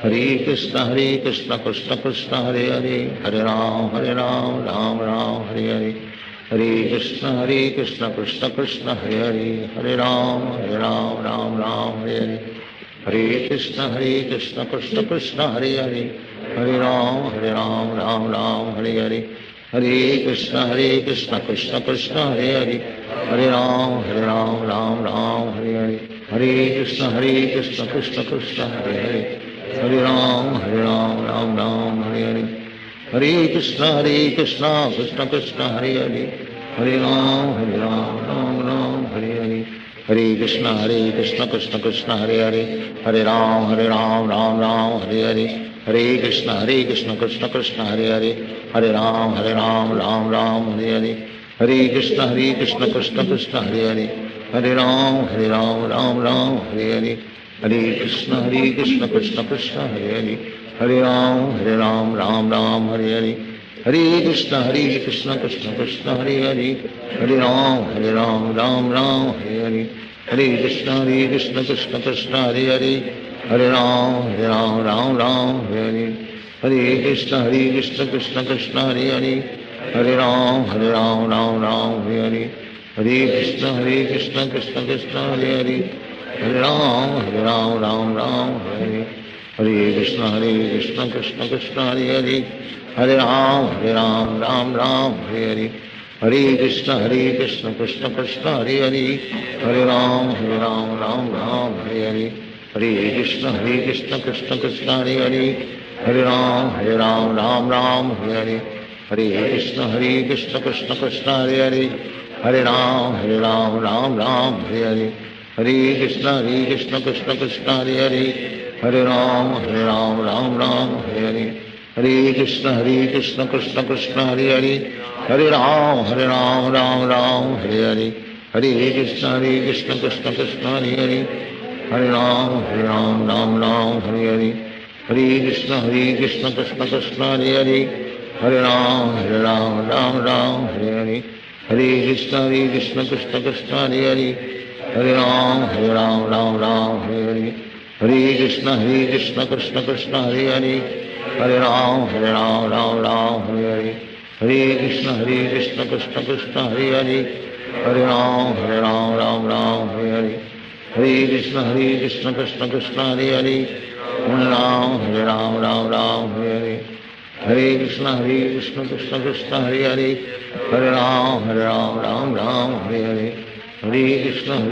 Speaker 6: Hare Krishna Krishna Krishna Hare Hare, Hare Ram Hare Hare, Hare Krishna Krishna Krishna Hare Hare, Hare Ram Hare Hare, Hare Krishna Krishna Krishna Hare Hare, Hare Ram Hare Hare, Hare Krishna Krishna Krishna Hare Hare, Hare Ram Hare Hare, Hare Krishna Krishna Krishna Hare Hare, Hare Ram Hare Hare, Hare Krishna Krishna Krishna Hare Hare, Hare Ram Hare Hare, Hare Krishna Krishna Krishna Hare Hare, Hare Ram Hare Hare, Hare Krishna Krishna Krishna Hare Hare, Hare Ram Hare Hare, Hare Krishna Krishna Krishna Hare Hare, Hare Ram Hare Hare, Hare Krishna Krishna Krishna Hare Hare, Hare Ram Hare Hare, Hare Krishna Krishna Krishna Hare Hare, Hare Ram Hare Hare, Hare Krishna Krishna Krishna Hare Hare, Hare Ram Hare Hare, Hare Krishna Krishna Krishna Hare Hare, Hare Ram Hare Hare, Hare Krishna Krishna Krishna Hare Hare, Hare Ram Hare Hare, Hare Krishna Krishna Krishna Hare Hare, Hare Ram Hare Hare, Hare Krishna Krishna Krishna Hare Hare, Hare Ram Ram Ram Hare Hare, Hare Krishna Krishna Krishna Hare Hare, Hare Ram Ram Ram Hare Hare, Hare Krishna Krishna Krishna Hare Hare, Hare Ram Ram Ram Hare Hare, Hare Krishna Krishna Krishna Hare Hare, Hare Ram Ram Ram Hare Hare, Hare Krishna Krishna Krishna Hare Hare, Hare Ram Ram Ram Hare Hare, Hare Krishna Krishna Krishna Hare Hare, Hare Ram Ram Ram Hare Hare, Hare Krishna Krishna Krishna Hare Hare, Hare Ram Ram Ram Hare Hare, Hare Krishna Krishna Krishna Hare Hare, Hare Ram Ram Ram Hare Hare, Hare Krishna Krishna Krishna Hare Hare, Hare Ram Ram Ram Hare Hare, Hare Krishna Krishna Krishna Hare Hare, Hare Ram Ram Hare Hare, Hare Krishna Krishna Krishna Hare Hare, Hare Ram Ram Ram Hare Hare, Hare Krishna Krishna Krishna Hare Hare, Hare Ram Ram Ram Hare Hare, Hare Krishna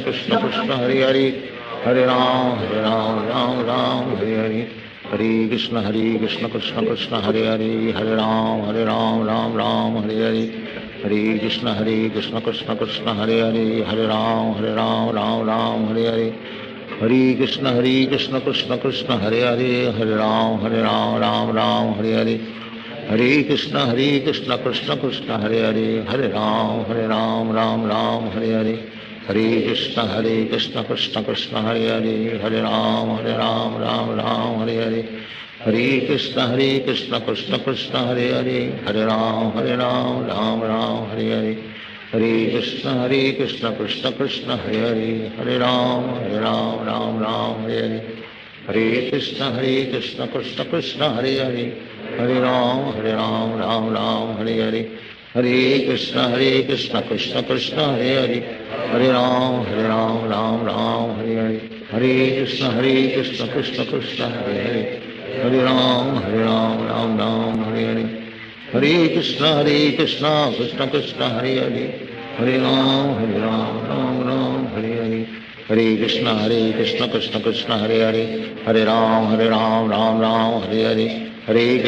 Speaker 6: Krishna Krishna Hare Hare, Hare Ram Ram Hare Hare, Hare Krishna Krishna Krishna Hare Hare, Hare Ram Ram Hare Hare, Hare Krishna Krishna Krishna Hare Hare, Hare Ram Ram Hare Hare, Hare Krishna Krishna Krishna Hare Hare, Hare Ram Ram Hare Hare, Hare Krishna Krishna Krishna Hare Hare, Hare Ram Ram Hare Hare, Hare Krishna Krishna Krishna Hare Hare, Hare Ram Ram Hare Hare, Hare Krishna Krishna Krishna Hare Hare, Hare Ram Ram Hare Hare, Hare Krishna Krishna Krishna Hare Hare, Hare Ram Ram Hare Hare, Hare Krishna Krishna Krishna Hare Hare, Hare Ram Ram Hare Hare, Hare Krishna Krishna Krishna Hare Hare, Hare Ram Ram Hare Hare, Hare Krishna Krishna Krishna Hare Hare, Hare Ram Ram Hare Hare, Hare Krishna Krishna Krishna Hare Hare, Hare Ram Ram Hare Hare, Hare Krishna Krishna Krishna Hare Hare, Hare Ram Ram Hare Hare, Hare Krishna Krishna Krishna Hare Hare, Hare Ram Ram Hare Hare, Hare Krishna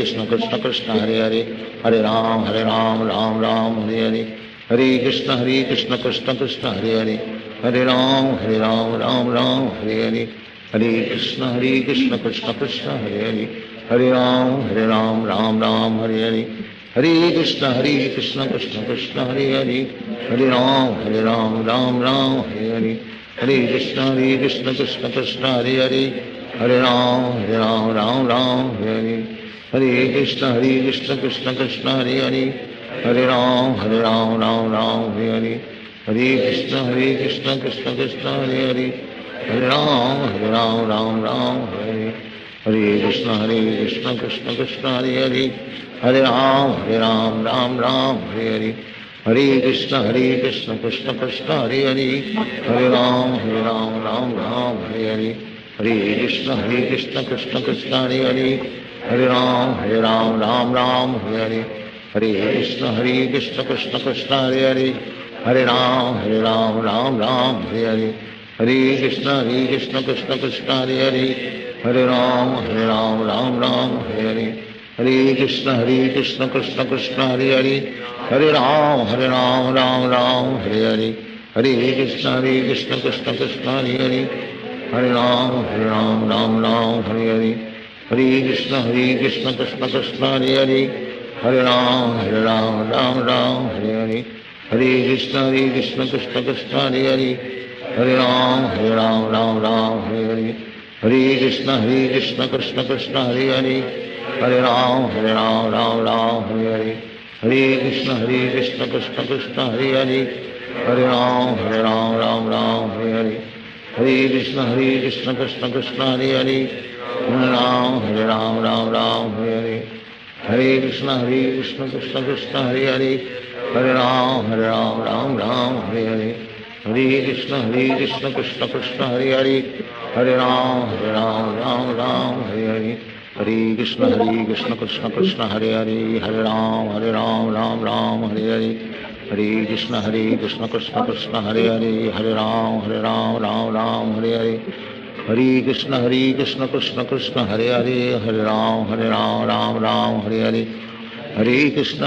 Speaker 6: Krishna Krishna Hare Hare, Hare Ram Ram Hare Hare, Hare Krishna Krishna Krishna Hare Hare, Hare Ram Ram Hare Hare, Hare Krishna Krishna Krishna Hare Hare, Hare Ram Ram Hare Hare, Hare Krishna Krishna Krishna Hare Hare, Hare Ram Ram Hare Hare, Hare Krishna Krishna Krishna Hare Hare, Hare Ram Ram Hare Hare, Hare Krishna Krishna Krishna Hare Hare, Hare Ram Ram Hare Hare, Hare Krishna Krishna Krishna Hare Hare, Hare Ram Ram Hare Hare, Hare Krishna Krishna Krishna Hare Hare, Hare Ram Ram Hare Hare, Hare Krishna Krishna Krishna Hare Hare, Hare Ram Ram Hare Hare, Hare Krishna Krishna Krishna Hare Hare, Hare Ram Ram Hare Hare, Hare Krishna Krishna Krishna Hare Hare, Hare Ram Ram Hare Hare, Hare Krishna Krishna Krishna Hare Hare, Hare Ram Ram Hare Hare, Hare Krishna Krishna Krishna Hare Hare, Hare Ram Ram Hare Hare, Hare Krishna Krishna Krishna Hare Hare, Hare Ram Ram Hare Hare, Hare Krishna Krishna Krishna Hare Hare, Hare Ram Ram Hare Hare, Hare Krishna Krishna Krishna Hare Hare, Hare Ram Ram Hare Hare, Hare Krishna Krishna Krishna Hare Hare, Hare Ram Hare Hare, Hare Krishna Krishna Krishna Hare Hare, Hare Ram Hare Hare, Hare Krishna Krishna Krishna Hare Hare, Hare Ram Hare Hare, Hare Krishna Krishna Krishna Hare Hare, Hare Ram Ram Hare Hare, Hare Krishna Krishna Krishna Hare Hare, Hare Ram Ram Ram Hare Hare, Hare Krishna Krishna Krishna Hare Hare, Hare Ram Ram Ram Hare Hare, Hare Krishna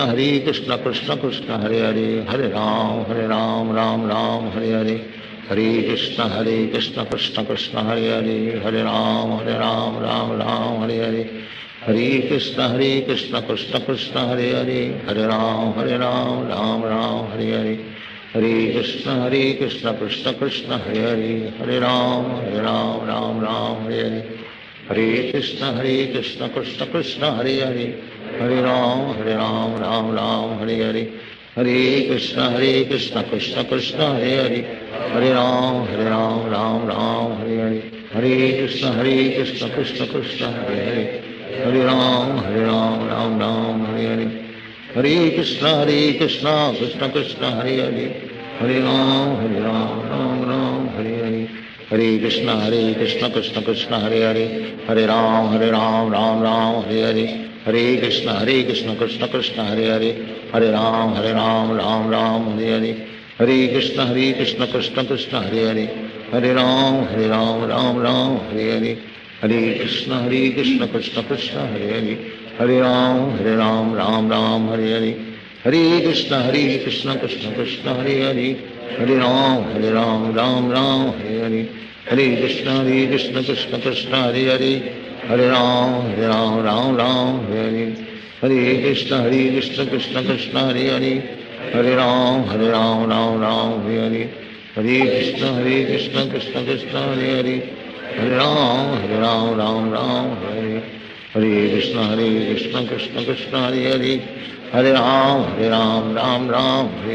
Speaker 6: Krishna Krishna Hare Hare, Hare Ram Ram Ram Hare Hare, Hare Krishna Krishna Krishna Hare Hare, Hare Ram Ram Ram Hare Hare, Hare Krishna Krishna Krishna Hare Hare, Hare Ram Ram Ram Hare Hare, Hare Krishna Krishna Krishna Hare Hare, Hare Ram Ram Ram Hare Hare, Hare Krishna Krishna Krishna Hare Hare, Hare Ram Ram Ram Hare Hare, Hare Krishna Krishna Krishna Hare Hare, Hare Ram Ram Hare Hare, Hare Krishna Krishna Krishna Hare Hare, Hare Ram Ram Ram Hare Hare, Hare Krishna Krishna Krishna Hare Hare, Hare Ram Ram Hare Hare, Hare Krishna Krishna Krishna Hare Hare, Hare Ram Ram Ram Hare Hare, Hare Krishna Krishna Krishna Hare Hare, Hare Ram Ram Ram Hare Hare, Hare Krishna Krishna Krishna Hare Hare, Hare Ram Ram Ram Hare Hare, Hare Krishna Krishna Krishna Hare Hare, Hare Ram Ram Hare Hare, Hare Krishna Krishna Krishna Hare Hare, Hare Ram Ram Hare Hare, Hare Krishna Krishna Krishna Hare Hare, Hare Ram Ram Hare Hare, Hare Krishna Krishna Krishna Hare Hare, Hare Ram Ram Hare Hare, Hare Krishna Krishna Krishna Hare Hare, Hare Ram Ram Hare Hare, Hare Krishna Krishna Krishna Hare Hare, Hare Ram Ram Hare Hare, Hare Krishna Krishna Krishna Hare Hare, Hare Ram Ram Hare Hare, Hare Krishna Krishna Krishna Hare Hare, Hare Ram Ram Hare Hare,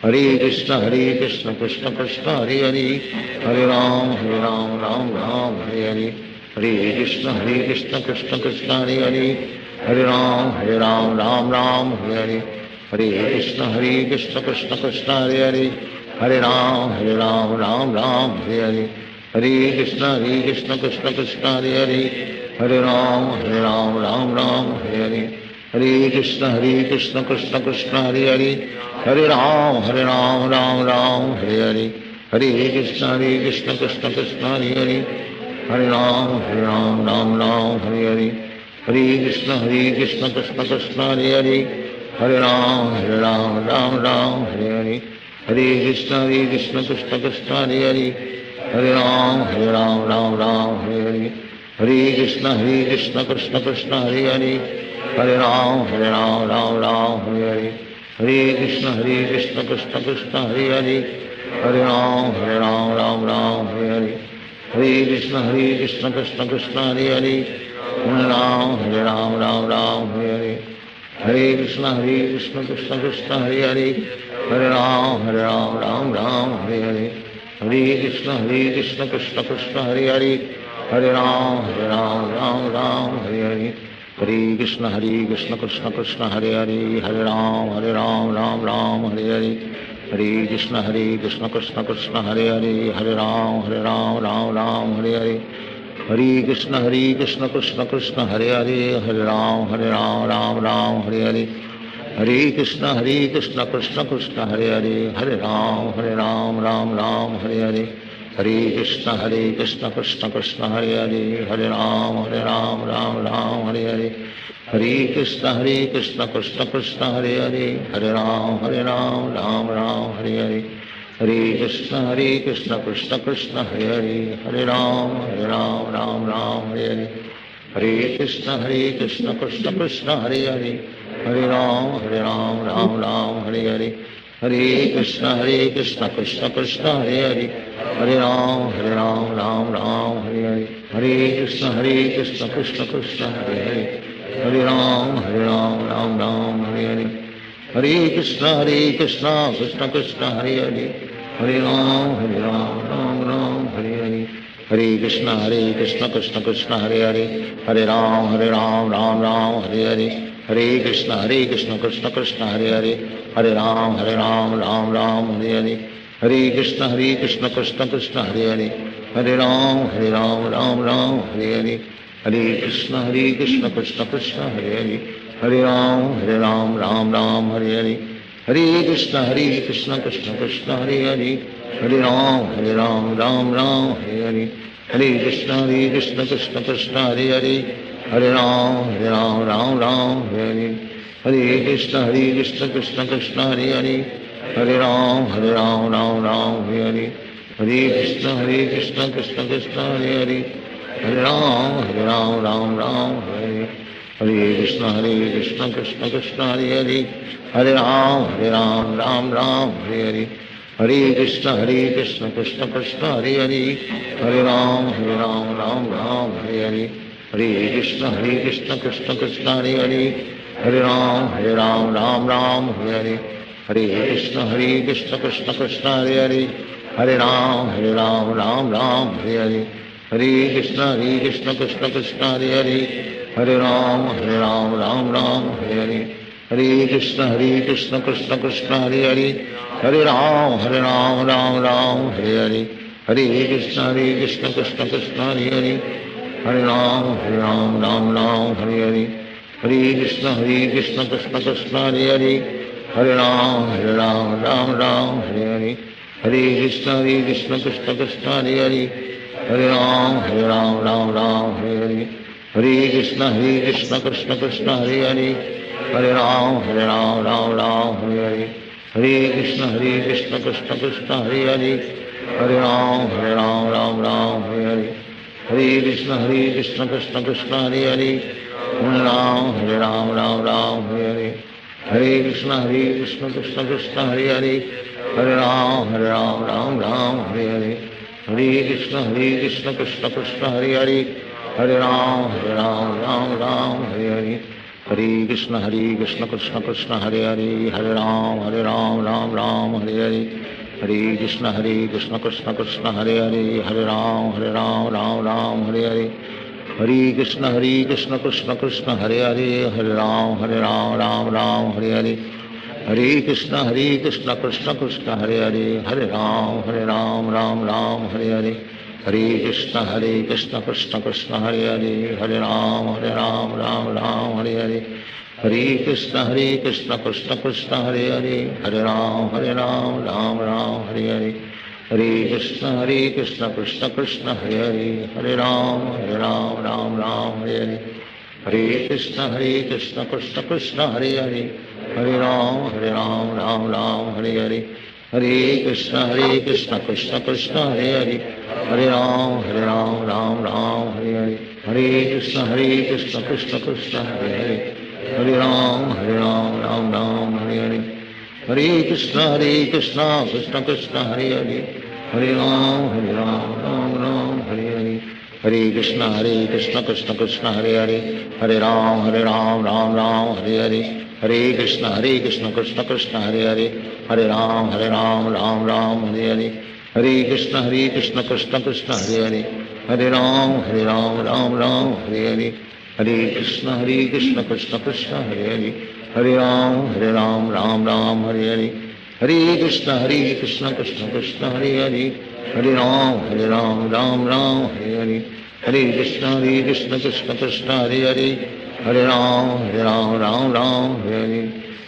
Speaker 6: Hare Krishna Krishna Krishna Hare Hare, Hare Ram Ram Hare Hare, Hare Krishna Krishna Krishna Hare Hare, Hare Ram Ram Hare Hare, Hare Krishna Krishna Krishna Hare Hare, Hare Ram Ram Hare Hare, Hare Krishna Krishna Krishna Hare Hare, Hare Ram Ram Hare Hare, Hare Krishna Krishna Krishna Hare Hare, Hare Ram Ram Hare Hare, Hare Krishna Krishna Krishna Hare Hare, Hare Ram Ram Hare Hare, Hare Krishna Krishna Krishna Hare Hare, Hare Ram Ram Hare Hare, Hare Krishna Krishna Krishna Hare Hare, Hare Ram Ram Hare Hare, Hare Krishna Krishna Krishna Hare Hare, Hare Ram Ram Hare Hare, Hare Krishna Krishna Krishna Hare Hare, Hare Ram Ram Hare Hare, Hare Krishna Krishna Krishna Hare Hare, Hare Ram Ram Hare Hare, Hare Krishna Krishna Krishna Hare Hare, Hare Ram Ram Hare Hare, Hare Krishna Krishna Krishna Hare Hare, Hare Ram Ram Hare Hare, Hare Krishna Krishna Krishna Hare Hare, Hare Ram Ram Hare Hare, Hare Krishna Krishna Krishna Hare Hare, Hare Ram Ram Hare Hare, Hare Krishna Krishna Krishna Hare Hare, Hare Ram Ram Hare Hare, Hare Krishna Krishna Krishna Hare Hare, Hare Ram Ram Hare Hare, Hare Krishna Krishna Krishna Hare Hare, Hare Ram Ram Hare Hare, Hare Krishna Krishna Krishna Hare Hare, Hare Ram Ram Hare Hare, Hare Krishna Krishna Krishna Hare Hare, Hare Ram Ram Hare Hare, Hare Krishna Krishna Krishna Hare Hare, Hare Ram Ram Hare Hare, Hare Krishna Krishna Krishna Hare Hare, Hare Ram Hare Hare, Hare Krishna Krishna Krishna Hare Hare, Hare Ram Ram Hare Hare, Hare Krishna Krishna Krishna Hare Hare, Hare Ram Ram Hare Hare, Hare Krishna Krishna Krishna Hare Hare, Hare Ram Ram Hare Hare, Hare Krishna Krishna Krishna Hare Hare, Hare Ram Ram Hare Hare, Hare Krishna Krishna Krishna Hare Hare, Hare Ram Ram Ram Hare Hare, Hare Krishna Krishna Krishna Hare Hare, Hare Ram Ram Hare Hare, Hare Krishna Krishna Krishna Hare Hare, Hare Ram Ram Hare Hare, Hare Krishna Krishna Krishna Hare Hare, Hare Ram Ram Hare Hare, Hare Krishna Krishna Krishna Hare Hare, Hare Ram Ram Hare Hare, Hare Krishna Krishna Krishna Hare Hare, Hare Ram Ram Hare Hare, Hare Krishna Krishna Krishna Hare Hare, Hare Ram Ram Hare Hare, Hare Krishna Krishna Krishna Hare Hare, Hare Ram Ram Hare Hare, Hare Krishna Krishna Krishna Hare Hare, Hare Ram Hare Hare, Hare Krishna Krishna Krishna Hare Hare, Hare Ram Hare Hare, Hare Krishna Krishna Krishna Hare Hare, Hare Ram Hare Hare, Hare Krishna Krishna Krishna Hare Hare, Hare Ram Hare Hare, Hare Krishna Krishna Krishna Hare Hare, Hare Ram Hare Hare, Hare Krishna Krishna Krishna Hare Hare, Hare Ram Hare Hare, Hare Krishna Krishna Krishna Hare Hare, Hare Ram Hare Hare, Hare Krishna Krishna Krishna Hare Hare, Hare Ram Hare Hare, Hare Krishna Krishna Krishna Hare Hare, Hare Ram Hare Hare, Hare Krishna Krishna Krishna Hare Hare, Hare Ram Hare Hare, Hare Krishna Krishna Krishna Hare Hare, Hare Ram Hare Hare, Hare Krishna Krishna Krishna Hare Hare, Hare Ram Hare Hare, Hare Krishna Krishna Krishna Hare Hare, Hare Ram Hare Hare, Hare Krishna Krishna Krishna Hare Hare, Hare Ram Hare Hare, Hare Krishna Krishna Krishna Hare Hare, Hare Ram Hare Hare, Hare Krishna Krishna Krishna Hare Hare, Hare Ram Hare Hare, Hare Krishna Krishna Krishna Hare Hare, Hare Ram Hare Hare, Hare Krishna Krishna Krishna Hare Hare, Hare Ram Hare Hare, Hare Krishna Krishna Krishna Hare Hare, Hare Ram Hare Hare, Hare Krishna Krishna Krishna Hare Hare, Hare Ram Hare Hare, Hare Krishna Krishna Krishna Hare Hare, Hare Ram Hare Hare, Hare Krishna Krishna Krishna Hare Hare, Hare Ram Hare Hare, Hare Krishna Krishna Krishna Hare Hare, Hare Ram Hare Hare, Hare Krishna Krishna Krishna Hare Hare, Hare Ram Hare Hare, Hare Krishna Krishna Krishna Hare Hare, Hare Ram Hare Hare, Hare Krishna Krishna Krishna Hare Hare, Hare Ram Hare Hare, Hare Krishna Krishna Krishna Hare Hare, Hare Ram Hare Hare,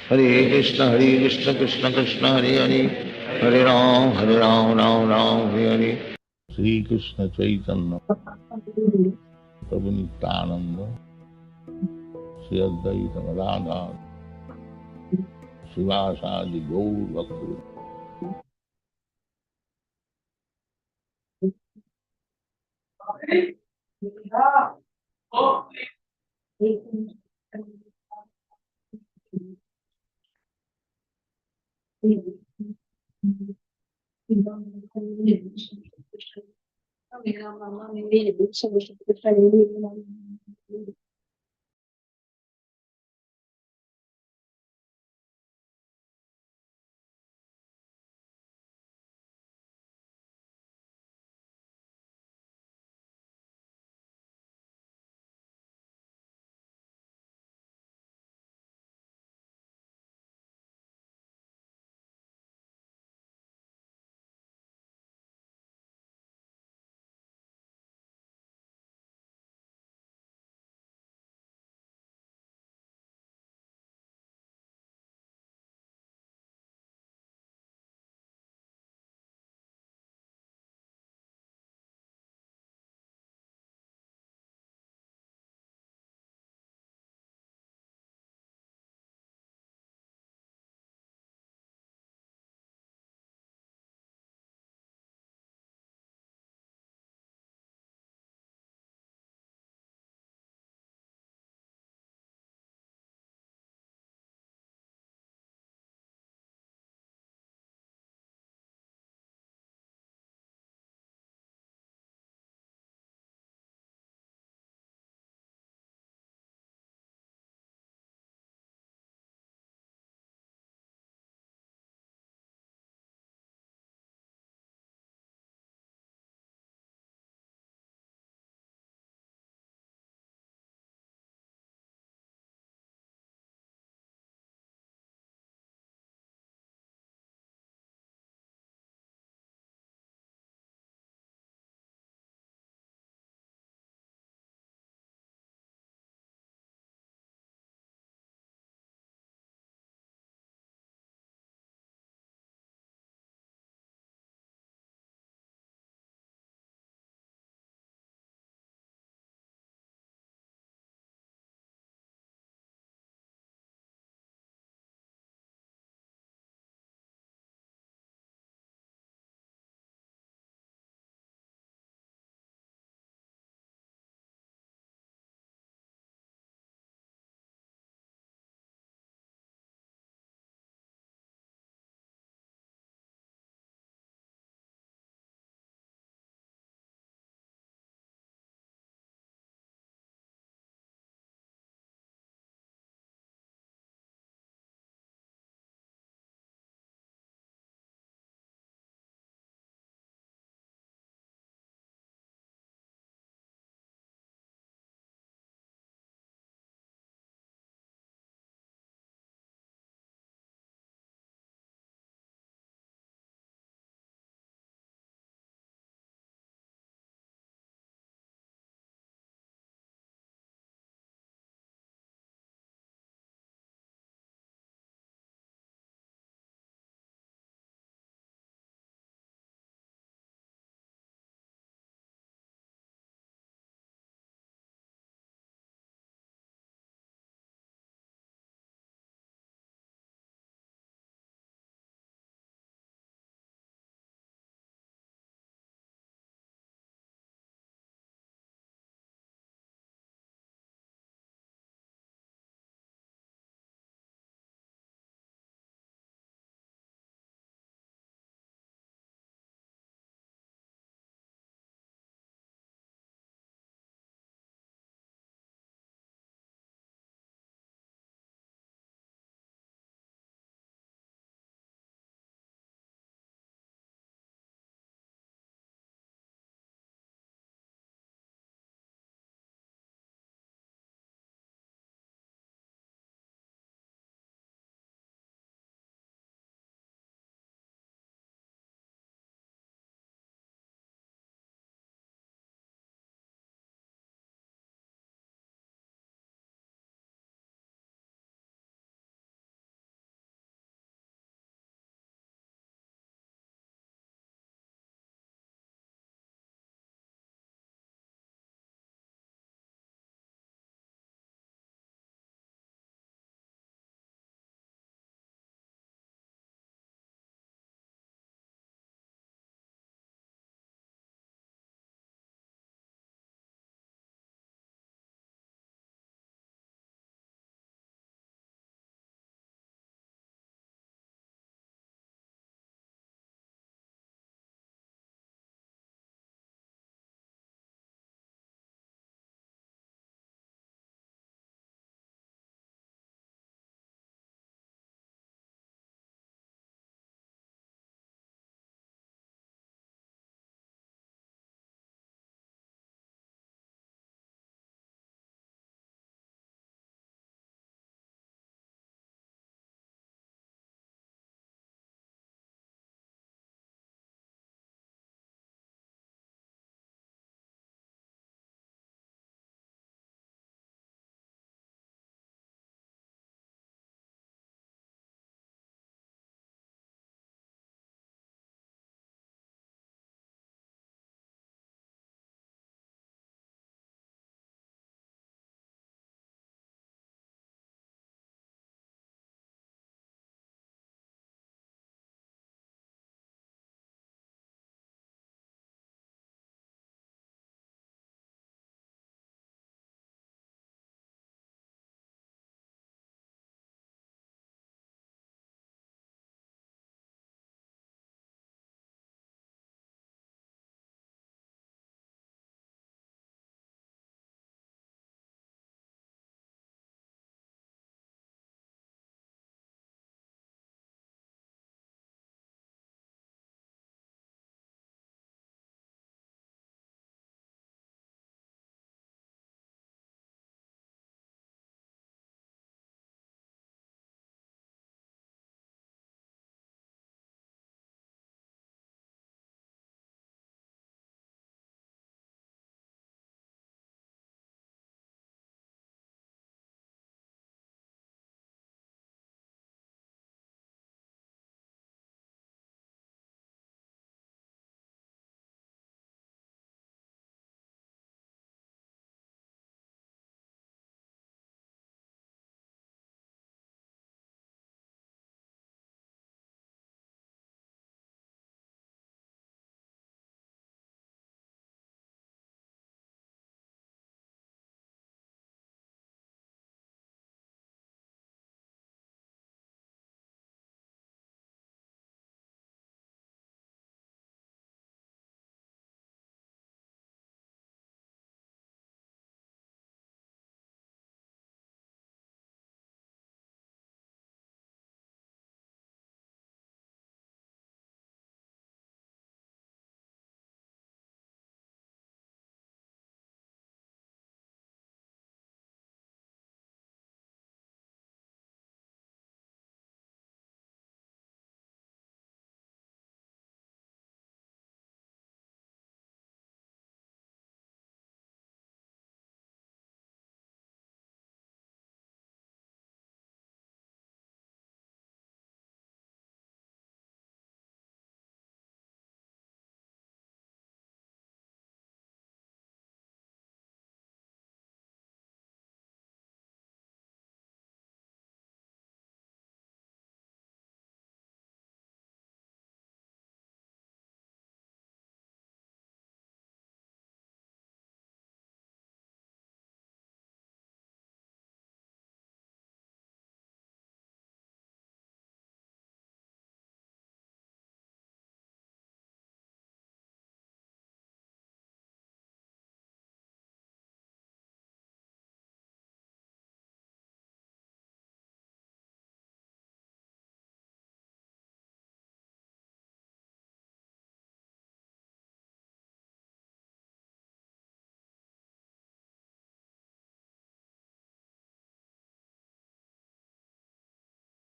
Speaker 6: Hare Krishna Krishna Krishna Hare Hare, Hare Ram Hare Hare, Sri Krishna Chaitanya Prabhu Nityananda, Sri Advaita Radha, Srivasadi Gaur Bhakti.
Speaker 5: Mamma mi vede, sono stata